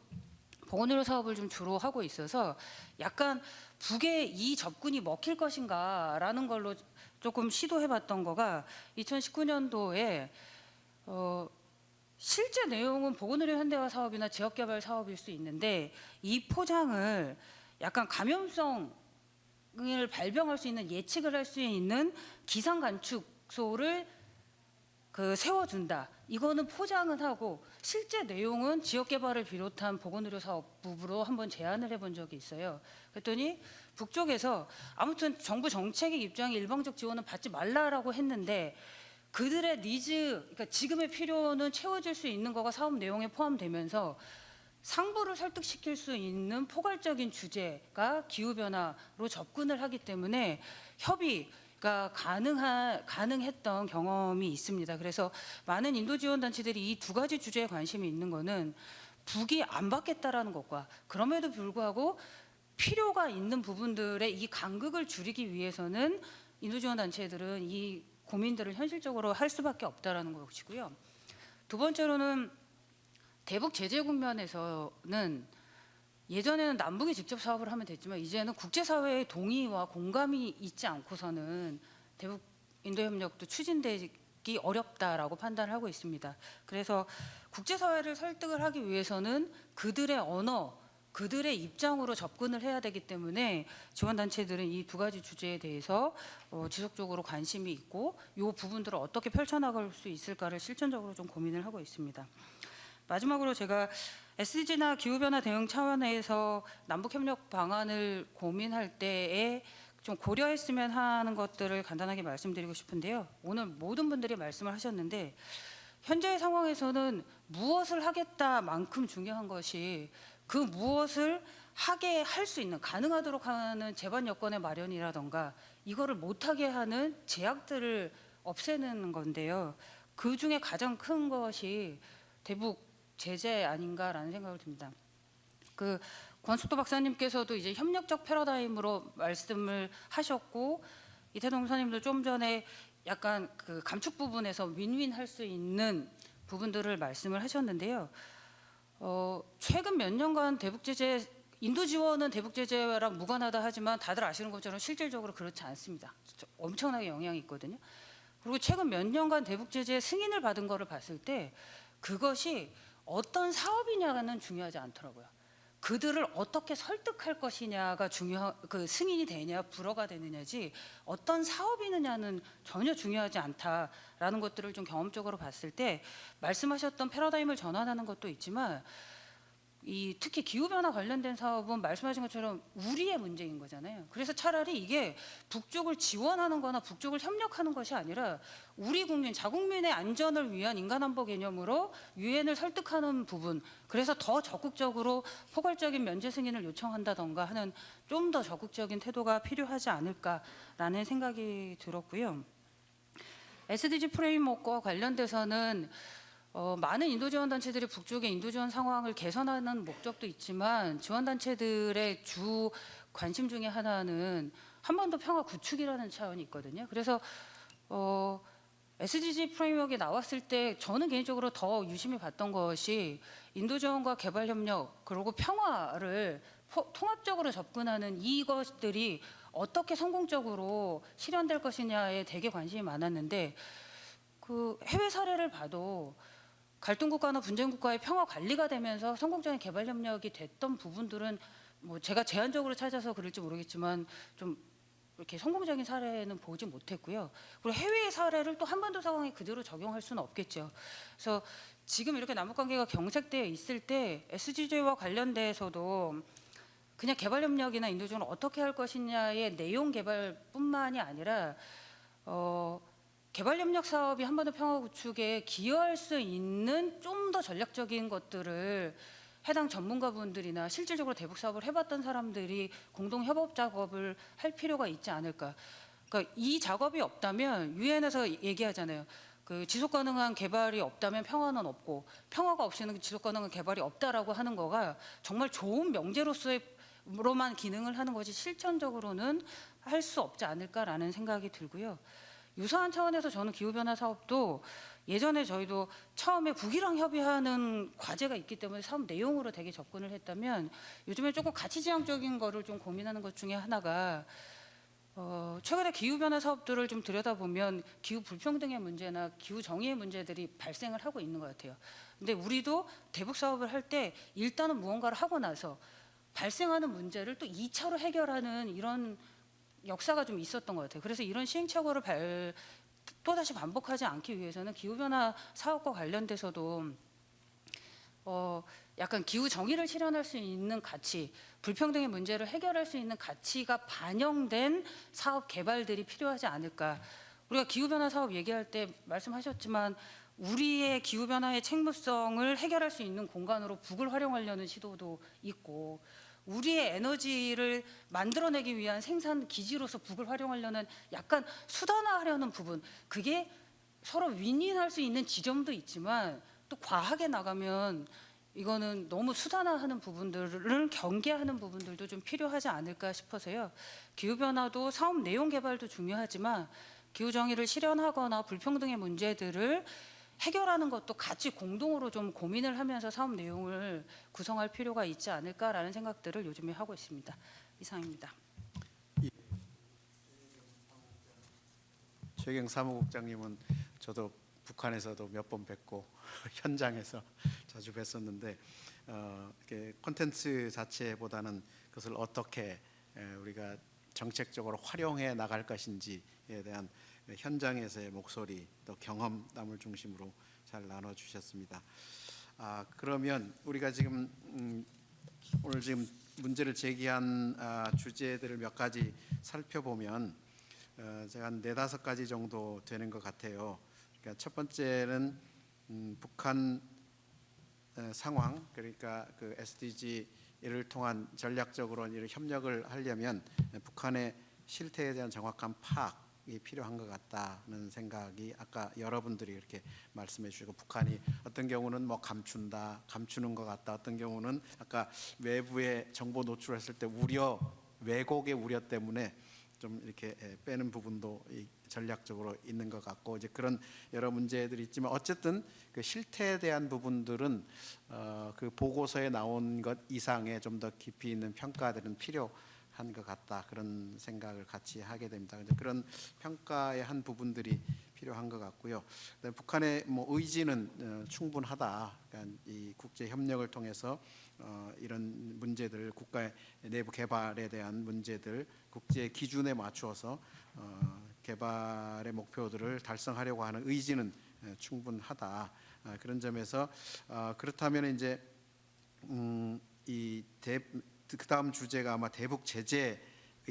보건의료 사업을 좀 주로 하고 있어서 약간 북의 이 접근이 먹힐 것인가라는 걸로 조금 시도해봤던 거가 2019년도에 실제 내용은 보건의료 현대화 사업이나 지역개발 사업일 수 있는데 이 포장을 약간 감염성을 발병할 수 있는 예측을 할 수 있는 기상 감축소를 세워준다. 이거는 포장은 하고 실제 내용은 지역개발을 비롯한 보건의료 사업 부분으로 한번 제안을 해본 적이 있어요. 그랬더니 북쪽에서 아무튼 정부 정책의 입장이 일방적 지원은 받지 말라라고 했는데 그들의 니즈, 그러니까 지금의 필요는 채워질 수 있는 거가 사업 내용에 포함되면서 상부를 설득시킬 수 있는 포괄적인 주제가 기후변화로 접근을 하기 때문에 협의가 가능했던 경험이 있습니다. 그래서 많은 인도 지원 단체들이 이 두 가지 주제에 관심이 있는 거는 북이 안 받겠다라는 것과 그럼에도 불구하고 필요가 있는 부분들의 이 간극을 줄이기 위해서는 인도 지원 단체들은 이 고민들을 현실적으로 할 수밖에 없다라는 것이고요. 두 번째로는 대북 제재 국면에서는 예전에는 남북이 직접 사업을 하면 됐지만 이제는 국제사회의 동의와 공감이 있지 않고서는 대북 인도 협력도 추진되기 어렵다라고 판단을 하고 있습니다. 그래서 국제사회를 설득을 하기 위해서는 그들의 언어, 그들의 입장으로 접근을 해야 되기 때문에 지원단체들은 이 두 가지 주제에 대해서 지속적으로 관심이 있고 이 부분들을 어떻게 펼쳐나갈 수 있을까를 실천적으로 좀 고민을 하고 있습니다. 마지막으로 제가 SDG나 기후변화 대응 차원에서 남북협력 방안을 고민할 때에 좀 고려했으면 하는 것들을 간단하게 말씀드리고 싶은데요. 오늘 모든 분들이 말씀을 하셨는데 현재의 상황에서는 무엇을 하겠다만큼 중요한 것이 그 무엇을 하게 할 수 있는 가능하도록 하는 제반 여건의 마련이라던가 이거를 못하게 하는 제약들을 없애는 건데요. 그 중에 가장 큰 것이 대북 제재 아닌가라는 생각을 듭니다. 권숙도 박사님께서도 이제 협력적 패러다임으로 말씀을 하셨고 이태동 선생님도 좀 전에 약간 감축 부분에서 윈윈 할 수 있는 부분들을 말씀을 하셨는데요. 최근 몇 년간 대북 제재 인도 지원은 대북 제재랑 무관하다 하지만 다들 아시는 것처럼 실질적으로 그렇지 않습니다. 엄청나게 영향이 있거든요. 그리고 최근 몇 년간 대북 제재 승인을 받은 거를 봤을 때 그것이 어떤 사업이냐는 중요하지 않더라고요. 그들을 어떻게 설득할 것이냐가 승인이 되냐 불허가 되느냐지 어떤 사업이느냐는 전혀 중요하지 않다라는 것들을 좀 경험적으로 봤을 때 말씀하셨던 패러다임을 전환하는 것도 있지만 이 특히 기후 변화 관련된 사업은 말씀하신 것처럼 우리의 문제인 거잖아요. 그래서 차라리 이게 북쪽을 지원하는 거나 북쪽을 협력하는 것이 아니라 우리 국민, 자국민의 안전을 위한 인간안보 개념으로 유엔을 설득하는 부분, 그래서 더 적극적으로 포괄적인 면제 승인을 요청한다던가 하는 좀 더 적극적인 태도가 필요하지 않을까라는 생각이 들었고요. SDG 프레임워크와 관련돼서는 많은 인도 지원 단체들이 북쪽의 인도 지원 상황을 개선하는 목적도 있지만 지원 단체들의 주 관심 중에 하나는 한반도 평화 구축이라는 차원이 있거든요. 그래서 SDG 프레임워크에 나왔을 때 저는 개인적으로 더 유심히 봤던 것이 인도 지원과 개발 협력 그리고 평화를 통합적으로 접근하는 이것들이 어떻게 성공적으로 실현될 것이냐에 되게 관심이 많았는데 그 해외 사례를 봐도 갈등 국가나 분쟁 국가의 평화 관리가 되면서 성공적인 개발 협력이 됐던 부분들은 뭐 제가 제한적으로 찾아서 그럴지 모르겠지만 좀 이렇게 성공적인 사례는 보지 못했고요. 그리고 해외의 사례를 또 한반도 상황에 그대로 적용할 수는 없겠죠. 그래서 지금 이렇게 남북 관계가 경색되어 있을 때 SDG와 관련돼서도 그냥 개발 협력이나 인도 지원을 어떻게 할 것이냐의 내용 개발뿐만이 아니라 개발 협력 사업이 한반도 평화 구축에 기여할 수 있는 좀 더 전략적인 것들을 해당 전문가분들이나 실질적으로 대북 사업을 해봤던 사람들이 공동 협업 작업을 할 필요가 있지 않을까. 그러니까 이 작업이 없다면 유엔에서 얘기하잖아요. 그 지속 가능한 개발이 없다면 평화는 없고 평화가 없이는 지속 가능한 개발이 없다라고 하는 거가 정말 좋은 명제로만 기능을 하는 것이 실천적으로는 할 수 없지 않을까라는 생각이 들고요. 유사한 차원에서 저는 기후변화 사업도 예전에 저희도 처음에 북이랑 협의하는 과제가 있기 때문에 사업 내용으로 되게 접근을 했다면 요즘에 조금 가치지향적인 거를 좀 고민하는 것 중에 하나가 최근에 기후변화 사업들을 좀 들여다보면 기후 불평등의 문제나 기후 정의의 문제들이 발생을 하고 있는 것 같아요. 근데 우리도 대북 사업을 할 때 일단은 무언가를 하고 나서 발생하는 문제를 또 2차로 해결하는 이런 역사가 좀 있었던 것 같아요. 그래서 이런 시행착오를 또다시 반복하지 않기 위해서는 기후변화 사업과 관련돼서도 약간 기후 정의를 실현할 수 있는 가치, 불평등의 문제를 해결할 수 있는 가치가 반영된 사업 개발들이 필요하지 않을까. 우리가 기후변화 사업 얘기할 때 말씀하셨지만 우리의 기후변화의 책무성을 해결할 수 있는 공간으로 북을 활용하려는 시도도 있고 우리의 에너지를 만들어내기 위한 생산 기지로서 북을 활용하려는 약간 수단화하려는 부분, 그게 서로 윈윈할 수 있는 지점도 있지만 또 과하게 나가면 이거는 너무 수단화하는 부분들을 경계하는 부분들도 좀 필요하지 않을까 싶어서요. 기후변화도 사업 내용 개발도 중요하지만 기후정의를 실현하거나 불평등의 문제들을 해결하는 것도 같이 공동으로 좀 고민을 하면서 사업 내용을 구성할 필요가 있지 않을까라는 생각들을 요즘에 하고 있습니다. 이상입니다. 최경 사무국장님은 저도 북한에서도 몇 번 뵙고 현장에서 자주 뵀었는데 이렇게 콘텐츠 자체보다는 그것을 어떻게 우리가 정책적으로 활용해 나갈 것인지에 대한 현장에서의 목소리 또 경험담을 중심으로 잘 나눠주셨습니다. 그러면 우리가 지금 오늘 지금 문제를 제기한 주제들을 몇 가지 살펴보면 제가 한 4-5가지 정도 되는 것 같아요. 그러니까 첫 번째는 북한 상황, 그러니까 그 SDG를 통한 전략적으로 이런 협력을 하려면 북한의 실태에 대한 정확한 파악이 필요한 것 같다는 생각이 아까 여러분들이 이렇게 말씀해 주시고 북한이 어떤 경우는 뭐 감추는 것 같다, 어떤 경우는 아까 외부에 정보 노출했을 때 왜곡의 우려 때문에 좀 이렇게 빼는 부분도 전략적으로 있는 것 같고 이제 그런 여러 문제들이 있지만 어쨌든 그 실태에 대한 부분들은 그 보고서에 나온 것 이상의 좀 더 깊이 있는 평가들은 필요한 것 같다, 그런 생각을 같이 하게 됩니다. 그런 평가의 한 부분들이 필요한 것 같고요. 북한의 뭐 의지는 충분하다. 그러니까 이 국제 협력을 통해서 이런 문제들, 국가의 내부 개발에 대한 문제들, 국제 기준에 맞추어서 개발의 목표들을 달성하려고 하는 의지는 충분하다. 그런 점에서 그렇다면 이제 그다음 주제가 아마 대북 제재의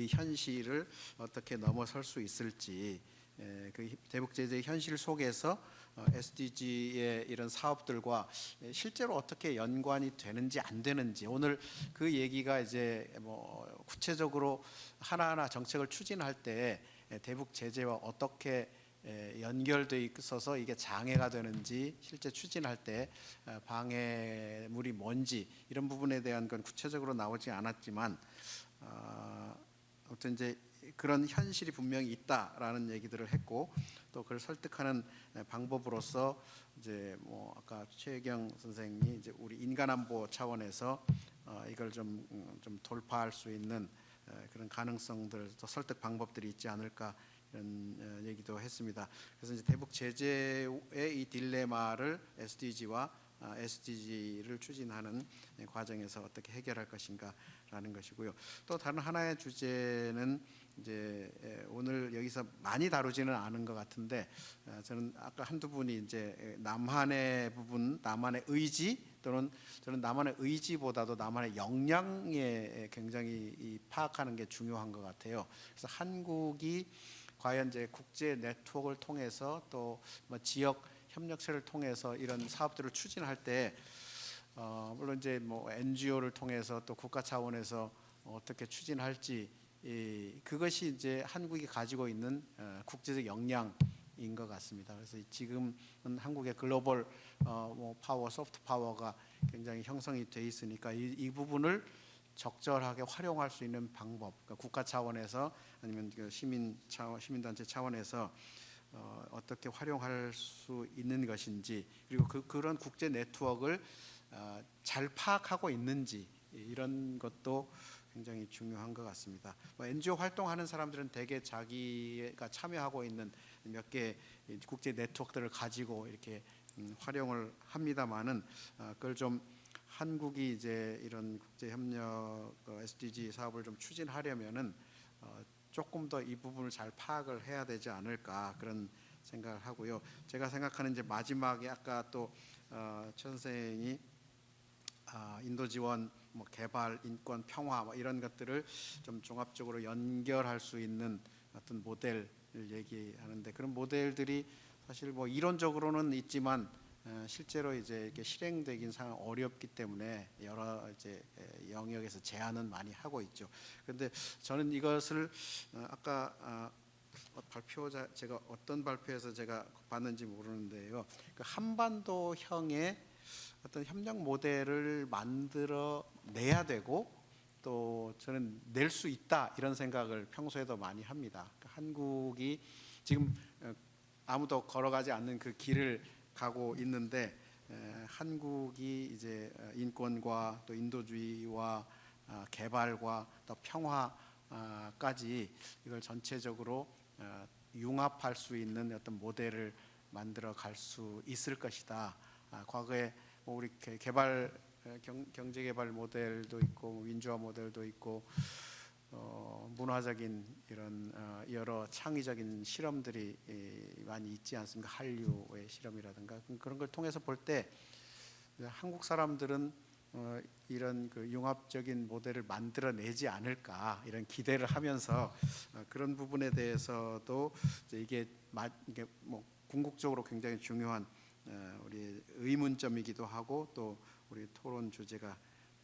현실을 어떻게 넘어설 수 있을지, 그 대북 제재의 현실 속에서 SDG의 이런 사업들과 실제로 어떻게 연관이 되는지 안 되는지, 오늘 그 얘기가 이제 뭐 구체적으로 하나하나 정책을 추진할 때 대북 제재와 어떻게 연결돼 있어서 이게 장애가 되는지, 실제 추진할 때 방해물이 뭔지, 이런 부분에 대한 건 구체적으로 나오지 않았지만 아무튼 이제 그런 현실이 분명히 있다라는 얘기들을 했고, 또 그걸 설득하는 방법으로서 이제 뭐 아까 최혜경 선생님이 이제 우리 인간안보 차원에서 이걸 좀 돌파할 수 있는 그런 가능성들, 또 설득 방법들이 있지 않을까, 이런 얘기도 했습니다. 그래서 이제 대북 제재의 이 딜레마를 SDG와 SDG를 추진하는 과정에서 어떻게 해결할 것인가라는 것이고요. 또 다른 하나의 주제는 이제 오늘 여기서 많이 다루지는 않은 것 같은데, 저는 아까 한두 분이 이제 남한의 부분, 남한의 의지, 또는 저는 남한의 의지보다도 남한의 역량에 굉장히 파악하는 게 중요한 것 같아요. 그래서 한국이 과연 이제 국제 네트워크를 통해서 또 뭐 지역 협력체를 통해서 이런 사업들을 추진할 때 물론 이제 뭐 NGO를 통해서 또 국가 차원에서 어떻게 추진할지, 그것이 이제 한국이 가지고 있는 국제적 역량인 것 같습니다. 그래서 지금은 한국의 글로벌 뭐 파워, 소프트 파워가 굉장히 형성이 돼 있으니까 이 부분을 적절하게 활용할 수 있는 방법, 그러니까 국가 차원에서 아니면 그 시민단체 차원에서 어떻게 활용할 수 있는 것인지, 그리고 그런 국제 네트워크를 잘 파악하고 있는지, 이런 것도 굉장히 중요한 것 같습니다. 뭐 NGO 활동하는 사람들은 대개 자기가 참여하고 있는 몇 개 국제 네트워크들을 가지고 이렇게 활용을 합니다만은, 그걸 좀 한국이 이제 이런 국제 협력 SDG 사업을 좀 추진하려면은 조금 더 이 부분을 잘 파악을 해야 되지 않을까, 그런 생각을 하고요. 제가 생각하는 이제 마지막에 아까 또 최 선생이 인도 지원, 뭐 개발, 인권, 평화 뭐 이런 것들을 좀 종합적으로 연결할 수 있는 어떤 모델을 얘기하는데, 그런 모델들이 사실 뭐 이론적으로는 있지만 실제로 이제 이렇게 실행되긴 상당히 어렵기 때문에 여러 이제 영역에서 제안은 많이 하고 있죠. 그런데 저는 이것을 아까 발표자, 제가 어떤 발표에서 제가 봤는지 모르는데요, 그 한반도형의 어떤 협력 모델을 만들어 내야 되고, 또 저는 낼 수 있다, 이런 생각을 평소에도 많이 합니다. 그러니까 한국이 지금 아무도 걸어가지 않는 그 길을 가고 있는데, 한국이 이제 인권과 또 인도주의와 개발과 또 평화까지 이걸 전체적으로 융합할 수 있는 어떤 모델을 만들어 갈 수 있을 것이다. 과거에 뭐 우리 개발 경제 개발 모델도 있고 민주화 모델도 있고 문화적인 이런 여러 창의적인 실험들이 많이 있지 않습니까? 한류의 실험이라든가 그런 걸 통해서 볼 때 한국 사람들은 이런 그 융합적인 모델을 만들어내지 않을까, 이런 기대를 하면서 그런 부분에 대해서도 이게 뭐 궁극적으로 굉장히 중요한 우리 의문점이기도 하고 또 우리 토론 주제가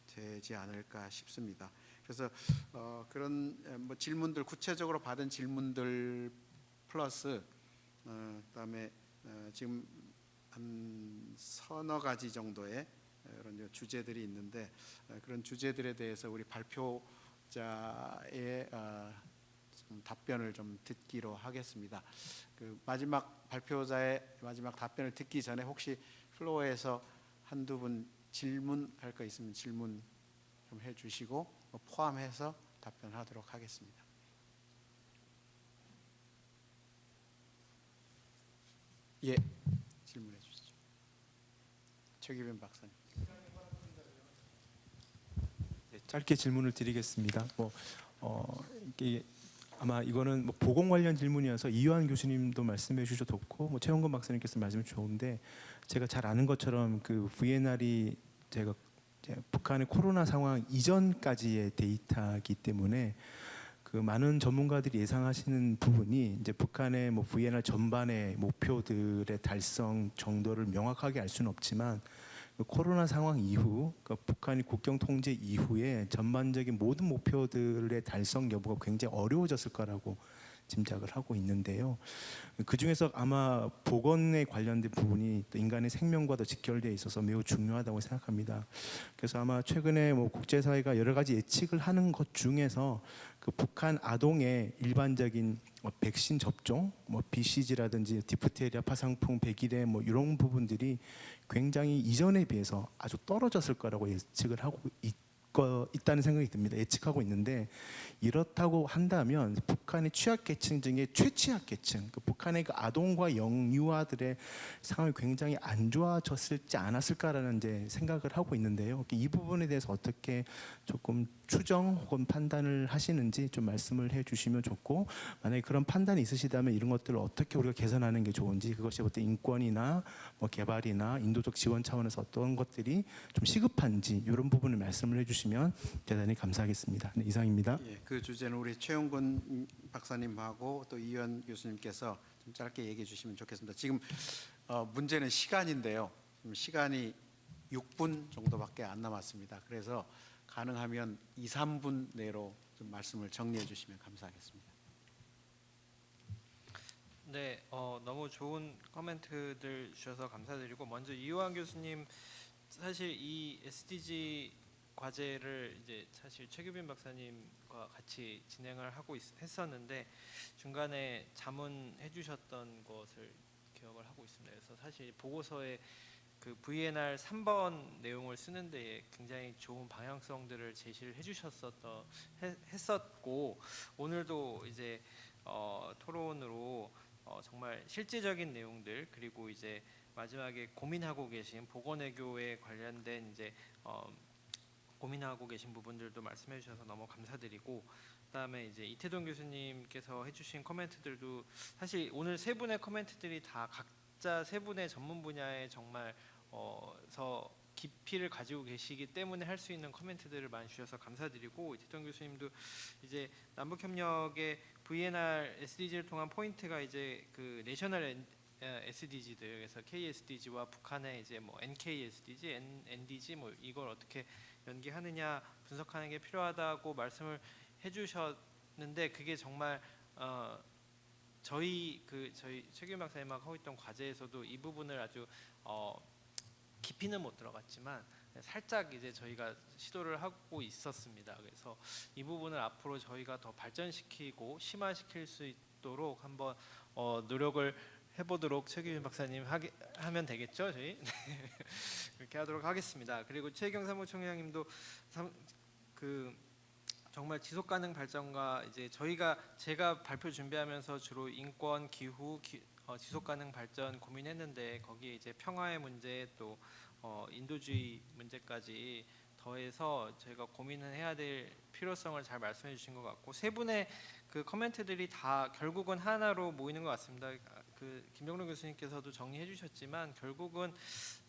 되지 않을까 싶습니다. 그래서 그런 뭐 질문들, 구체적으로 받은 질문들 플러스 그다음에 지금 한 서너 가지 정도의 이런 주제들이 있는데, 그런 주제들에 대해서 우리 발표자의 좀 답변을 좀 듣기로 하겠습니다. 그 마지막 발표자의 마지막 답변을 듣기 전에 혹시 플로어에서 한두 분 질문할 거 있으면 질문 좀 해주시고 포함해서 답변하도록 하겠습니다. 예, 질문해 주시죠. 최기변 박사님. 네, 짧게 질문을 드리겠습니다. 이게 아마 이거는 뭐 보건 관련 질문이어서 이완 교수님도 말씀해 주셔도 좋고 뭐 최원건 박사님께서 말씀해 주셨는데, 제가 잘 아는 것처럼 그 VNR이 제가 이제 북한의 코로나 상황 이전까지의 데이터이기 때문에 그 많은 전문가들이 예상하시는 부분이 이제 북한의 뭐 VNR 전반의 목표들의 달성 정도를 명확하게 알 수는 없지만 그 코로나 상황 이후, 그러니까 북한이 국경 통제 이후에 전반적인 모든 목표들의 달성 여부가 굉장히 어려워졌을 거라고 짐작을 하고 있는데요. 그 중에서 아마 보건에 관련된 부분이 또 인간의 생명과도 직결되어 있어서 매우 중요하다고 생각합니다. 그래서 아마 최근에 뭐 국제사회가 여러 가지 예측을 하는 것 중에서 그 북한 아동의 일반적인 백신 접종, 뭐 BCG라든지 디프테리아, 파상풍, 백일해 뭐 이런 부분들이 굉장히 이전에 비해서 아주 떨어졌을 거라고 예측을 하고 있다는 생각이 듭니다. 예측하고 있는데 이렇다고 한다면 북한의 취약계층 중에 최취약계층, 그 북한의 그 아동과 영유아들의 상황이 굉장히 안 좋아졌을지 않았을까라는 이제 생각을 하고 있는데요. 이 부분에 대해서 어떻게 조금 추정 혹은 판단을 하시는지 좀 말씀을 해주시면 좋고, 만약에 그런 판단이 있으시다면 이런 것들을 어떻게 우리가 개선하는 게 좋은지, 그것이 어떤 인권이나 뭐 개발이나 인도적 지원 차원에서 어떤 것들이 좀 시급한지 이런 부분을 말씀을 해주시면 대단히 감사하겠습니다. 네, 이상입니다. 예, 그 주제는 우리 최용근 박사님하고 또 이현 교수님께서 좀 짧게 얘기해 주시면 좋겠습니다. 지금 문제는 시간인데요. 지금 시간이 6분 정도밖에 안 남았습니다. 그래서 가능하면 2, 3분 내로 좀 말씀을 정리해 주시면 감사하겠습니다. 네, 너무 좋은 코멘트들 주셔서 감사드리고, 먼저 이호환 교수님, 사실 이 SDG 과제를 이제 사실 최규빈 박사님과 같이 진행을 하고 했었는데 중간에 자문해 주셨던 것을 기억을 하고 있습니다. 그래서 사실 보고서에 그 VNR 3번 내용을 쓰는 데에 굉장히 좋은 방향성들을 제시를 했었고, 오늘도 이제 토론으로 정말 실질적인 내용들, 그리고 이제 마지막에 고민하고 계신 보건외교에 관련된 이제 고민하고 계신 부분들도 말씀해 주셔서 너무 감사드리고, 그다음에 이제 이태동 교수님께서 해주신 코멘트들도 사실 오늘 세 분의 코멘트들이 다 각자 세 분의 전문 분야에 정말 깊이를 가지고 계시기 때문에 할 수 있는 코멘트들을 많이 주셔서 감사드리고, 이태동 교수님도 이제 남북협력의 VNR SDG를 통한 포인트가 이제 그 내셔널 SDG들, 그래서 KSDG와 북한의 이제 뭐 NKSDG, NDG 뭐 이걸 어떻게 연계하느냐 분석하는 게 필요하다고 말씀을 해주셨는데, 그게 정말 저희 최규민 박사님하고 하고 있던 과제에서도 이 부분을 아주 깊이는 못 들어갔지만 살짝 이제 저희가 시도를 하고 있었습니다. 그래서 이 부분을 앞으로 저희가 더 발전시키고 심화시킬 수 있도록 한번 노력을 해보도록 최규민 박사님 하면 되겠죠, 저희? 그렇게 하도록 하겠습니다. 그리고 최경 사무총장님도 정말 지속가능 발전과 이제 제가 발표 준비하면서 주로 인권, 기후, 지속가능 발전 고민했는데, 거기에 이제 평화의 문제, 또 인도주의 문제까지 더해서 저희가 고민을 해야 될 필요성을 잘 말씀해 주신 것 같고, 세 분의 그 코멘트들이 다 결국은 하나로 모이는 것 같습니다. 그 김병록 교수님께서도 정리해 주셨지만 결국은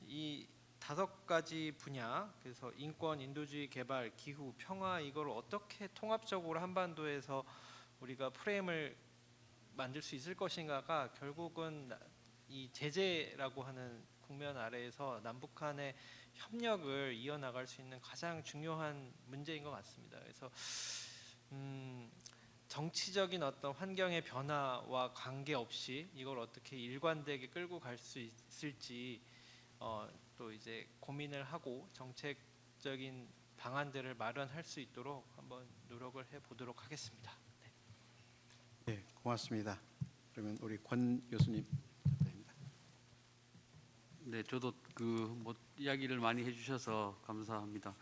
이 5가지 분야, 그래서 인권, 인도주의, 개발, 기후, 평화, 이걸 어떻게 통합적으로 한반도에서 우리가 프레임을 만들 수 있을 것인가가 결국은 이 제재라고 하는 국면 아래에서 남북한의 협력을 이어나갈 수 있는 가장 중요한 문제인 것 같습니다. 그래서 정치적인 어떤 환경의 변화와 관계없이 이걸 어떻게 일관되게 끌고 갈 수 있을지 또 이제 고민을 하고 정책적인 방안들을 마련할 수 있도록 한번 노력을 해보도록 하겠습니다. 네. 네, 고맙습니다. 그러면 우리 권 교수님 부탁드립니다. 네, 저도 뭐 이야기를 많이 해주셔서 감사합니다.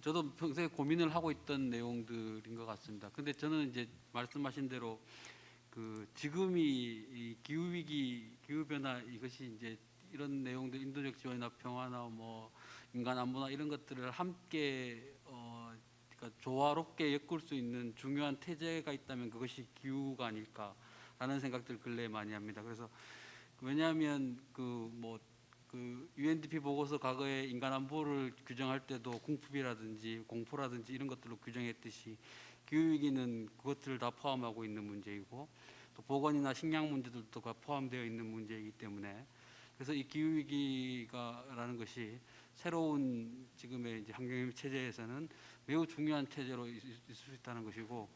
저도 평소에 고민을 하고 있던 내용들인 것 같습니다. 근데 저는 이제 말씀하신 대로 지금이 이 기후 위기, 기후 변화, 이것이 이제 이런 내용들, 인도적 지원이나 평화나 뭐 인간 안보나 이런 것들을 함께 그러니까 조화롭게 엮을 수 있는 중요한 태제가 있다면 그것이 기후가 아닐까라는 생각들 근래에 많이 합니다. 그래서 왜냐하면 뭐 그 UNDP 보고서 과거에 인간 안보를 규정할 때도 궁핍이라든지 공포라든지 이런 것들로 규정했듯이 기후위기는 그것들을 다 포함하고 있는 문제이고 또 보건이나 식량 문제들도 다 포함되어 있는 문제이기 때문에 그래서 이 기후위기가라는 것이 새로운 지금의 이제 환경 체제에서는 매우 중요한 체제로 있을 수 있다는 것이고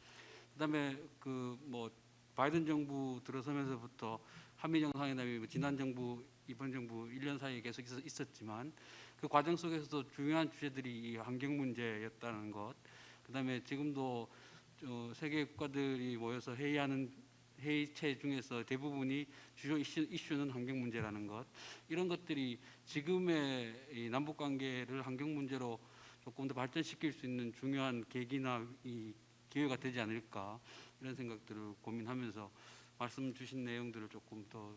그다음에 그 뭐 바이든 정부 들어서면서부터 한미 정상회담이 지난 정부 이번 정부 1년 사이에 계속 있었지만 그 과정 속에서도 중요한 주제들이 이 환경 문제였다는 것, 그다음에 지금도 세계 국가들이 모여서 회의하는 회의체 중에서 대부분이 주요 이슈는 환경 문제라는 것, 이런 것들이 지금의 이 남북 관계를 환경 문제로 조금 더 발전시킬 수 있는 중요한 계기나 이 기회가 되지 않을까 이런 생각들을 고민하면서 말씀 주신 내용들을 조금 더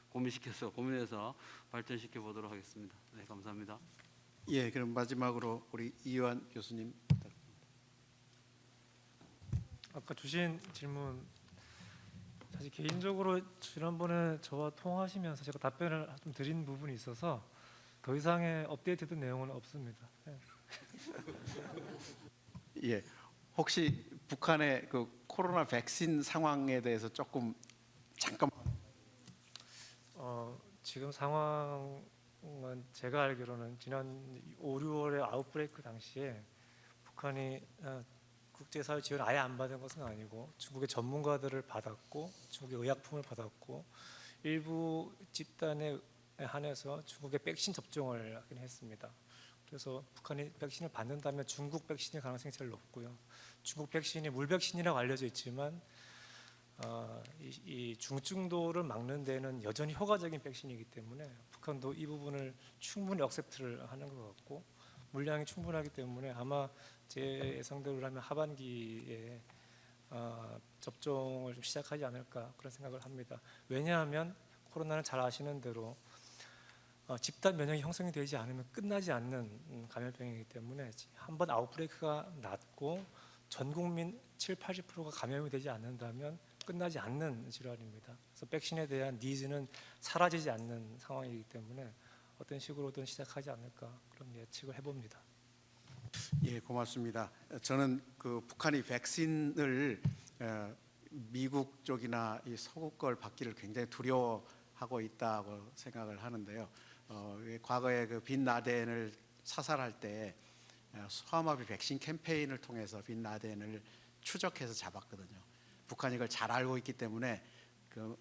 고민해서 발전시켜 보도록 하겠습니다. 네, 감사합니다. 예, 그럼 마지막으로 우리 이완 교수님. 아까 주신 질문 사실 개인적으로 지난번에 저와 통화하시면서 제가 답변을 좀 드린 부분이 있어서 더 이상의 업데이트된 내용은 없습니다. 네. 예, 혹시 북한의 그 코로나 백신 상황에 대해서 조금 잠깐. 지금 상황은 제가 알기로는 지난 5, 6월에 아웃브레이크 당시에 북한이 국제사회 지원 아예 안 받은 것은 아니고 중국의 전문가들을 받았고 중국의 의약품을 받았고 일부 집단에 한해서 중국의 백신 접종을 하긴 했습니다. 그래서 북한이 백신을 받는다면 중국 백신일 가능성이 제일 높고요. 중국 백신이 물 백신이라고 알려져 있지만 이 중증도를 막는 데는 여전히 효과적인 백신이기 때문에 북한도 이 부분을 충분히 억셉트를 하는 것 같고 물량이 충분하기 때문에 아마 제 예상대로라면 하반기에 접종을 좀 시작하지 않을까 그런 생각을 합니다. 왜냐하면 코로나는 잘 아시는 대로 집단 면역이 형성이 되지 않으면 끝나지 않는 감염병이기 때문에 한번 아웃브레이크가 났고 전 국민 7, 80%가 감염이 되지 않는다면 끝나지 않는 질환입니다. 그래서 백신에 대한 니즈는 사라지지 않는 상황이기 때문에 어떤 식으로든 시작하지 않을까 그런 예측을 해봅니다. 예, 고맙습니다. 저는 그 북한이 백신을 미국 쪽이나 이 서구 걸 받기를 굉장히 두려워하고 있다고 생각을 하는데요. 과거에 그 빈 라덴을 사살할 때 소아마비 백신 캠페인을 통해서 빈 라덴을 추적해서 잡았거든요. 북한이 이걸 잘 알고 있기 때문에 그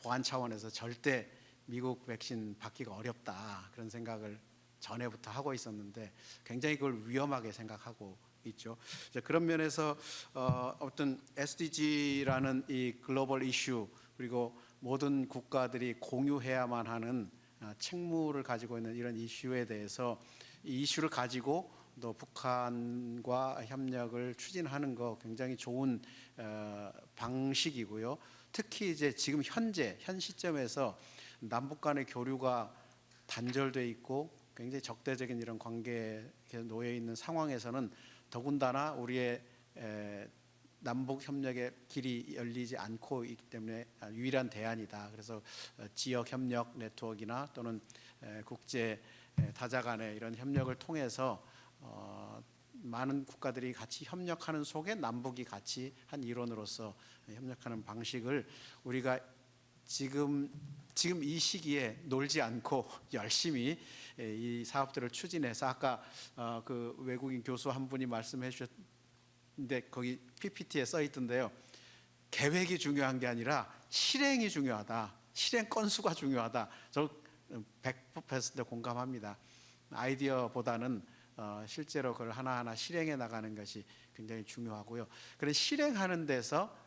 보안 차원에서 절대 미국 백신 받기가 어렵다 그런 생각을 전에부터 하고 있었는데 굉장히 그걸 위험하게 생각하고 있죠. 그런 면에서 어떤 SDG라는 이 글로벌 이슈 그리고 모든 국가들이 공유해야만 하는 책무를 가지고 있는 이런 이슈에 대해서 이 이슈를 가지고 또 북한과 협력을 추진하는 거 굉장히 좋은 방식이고요. 특히 이제 지금 현 시점에서 남북 간의 교류가 단절돼 있고 굉장히 적대적인 이런 관계에 놓여 있는 상황에서는 더군다나 우리의 남북 협력의 길이 열리지 않고 있기 때문에 유일한 대안이다. 그래서 지역 협력 네트워크나 또는 국제 다자 간의 이런 협력을 통해서 많은 국가들이 같이 협력하는 속에 남북이 같이 한 일원으로서 협력하는 방식을 우리가 지금 이 시기에 놀지 않고 열심히 이 사업들을 추진해서 아까 그 외국인 교수 한 분이 말씀해 주셨는데 거기 PPT에 써 있던데요. 계획이 중요한 게 아니라 실행이 중요하다. 실행 건수가 중요하다. 저 100% 공감합니다. 아이디어보다는 실제로 그걸 하나하나 실행해 나가는 것이 굉장히 중요하고요. 그런 실행하는 데서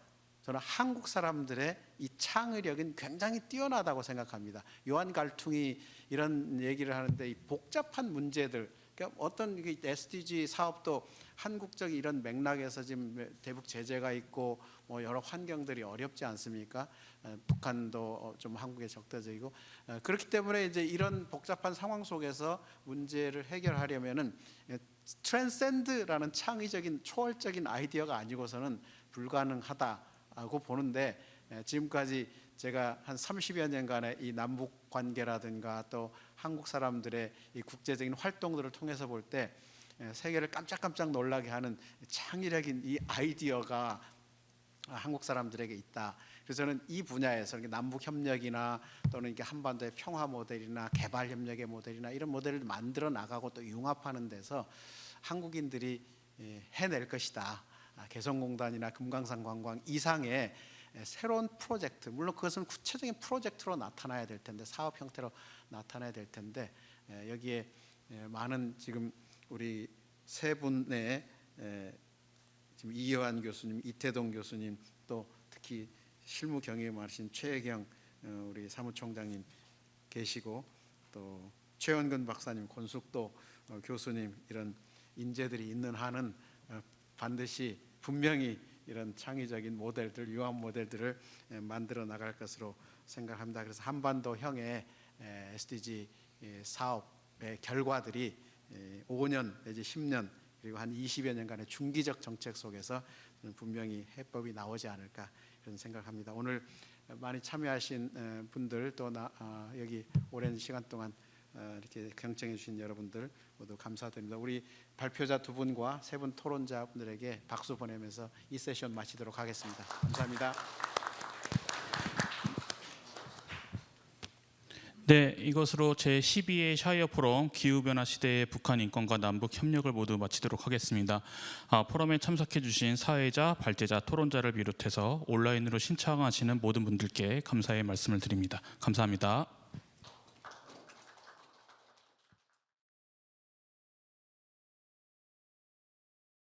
저는 한국 사람들의 이 창의력은 굉장히 뛰어나다고 생각합니다. 요한 갈퉁이 이런 얘기를 하는데 이 복잡한 문제들, 그러니까 어떤 SDG 사업도 한국적 이런 맥락에서 지금 대북 제재가 있고 뭐 여러 환경들이 어렵지 않습니까? 북한도 좀 한국에 적대적이고 그렇기 때문에 이제 이런 복잡한 상황 속에서 문제를 해결하려면은 트랜센드라는 창의적인 초월적인 아이디어가 아니고서는 불가능하다고 보는데 지금까지 제가 한 30여 년간의 이 남북 관계라든가 또 한국 사람들의 이 국제적인 활동들을 통해서 볼 때 세계를 깜짝깜짝 놀라게 하는 창의력인 이 아이디어가 한국 사람들에게 있다. 그래서 저는 이 분야에서 남북 협력이나 또는 이게 한반도의 평화 모델이나 개발 협력의 모델이나 이런 모델을 만들어 나가고 또 융합하는 데서 한국인들이 해낼 것이다. 개성공단이나 금강산 관광 이상의 새로운 프로젝트, 물론 그것은 구체적인 프로젝트로 나타나야 될 텐데 사업 형태로 나타나야 될 텐데 여기에 많은 지금 우리 세 분의 지금 이여한 교수님, 이태동 교수님, 또 특히 실무 경험이 많으신 최혜경 우리 사무총장님 계시고 또 최원근 박사님, 권숙도 교수님 이런 인재들이 있는 한은 반드시 분명히 이런 창의적인 모델들, 융합 모델들을 만들어 나갈 것으로 생각합니다. 그래서 한반도형의 SDG 사업의 결과들이 5년 내지 10년 그리고 한 20여 년간의 중기적 정책 속에서 분명히 해법이 나오지 않을까 그런 생각합니다. 오늘 많이 참여하신 분들 또 여기 오랜 시간 동안 이렇게 경청해 주신 여러분들 모두 감사드립니다. 우리 발표자 두 분과 세 분 토론자분들에게 박수 보내면서 이 세션 마치도록 하겠습니다. 감사합니다. 네, 이것으로 제12회 샤이어 포럼 기후변화 시대의 북한 인권과 남북 협력을 모두 마치도록 하겠습니다. 포럼에 참석해 주신 사회자, 발제자, 토론자를 비롯해서 온라인으로 신청하시는 모든 분들께 감사의 말씀을 드립니다. 감사합니다.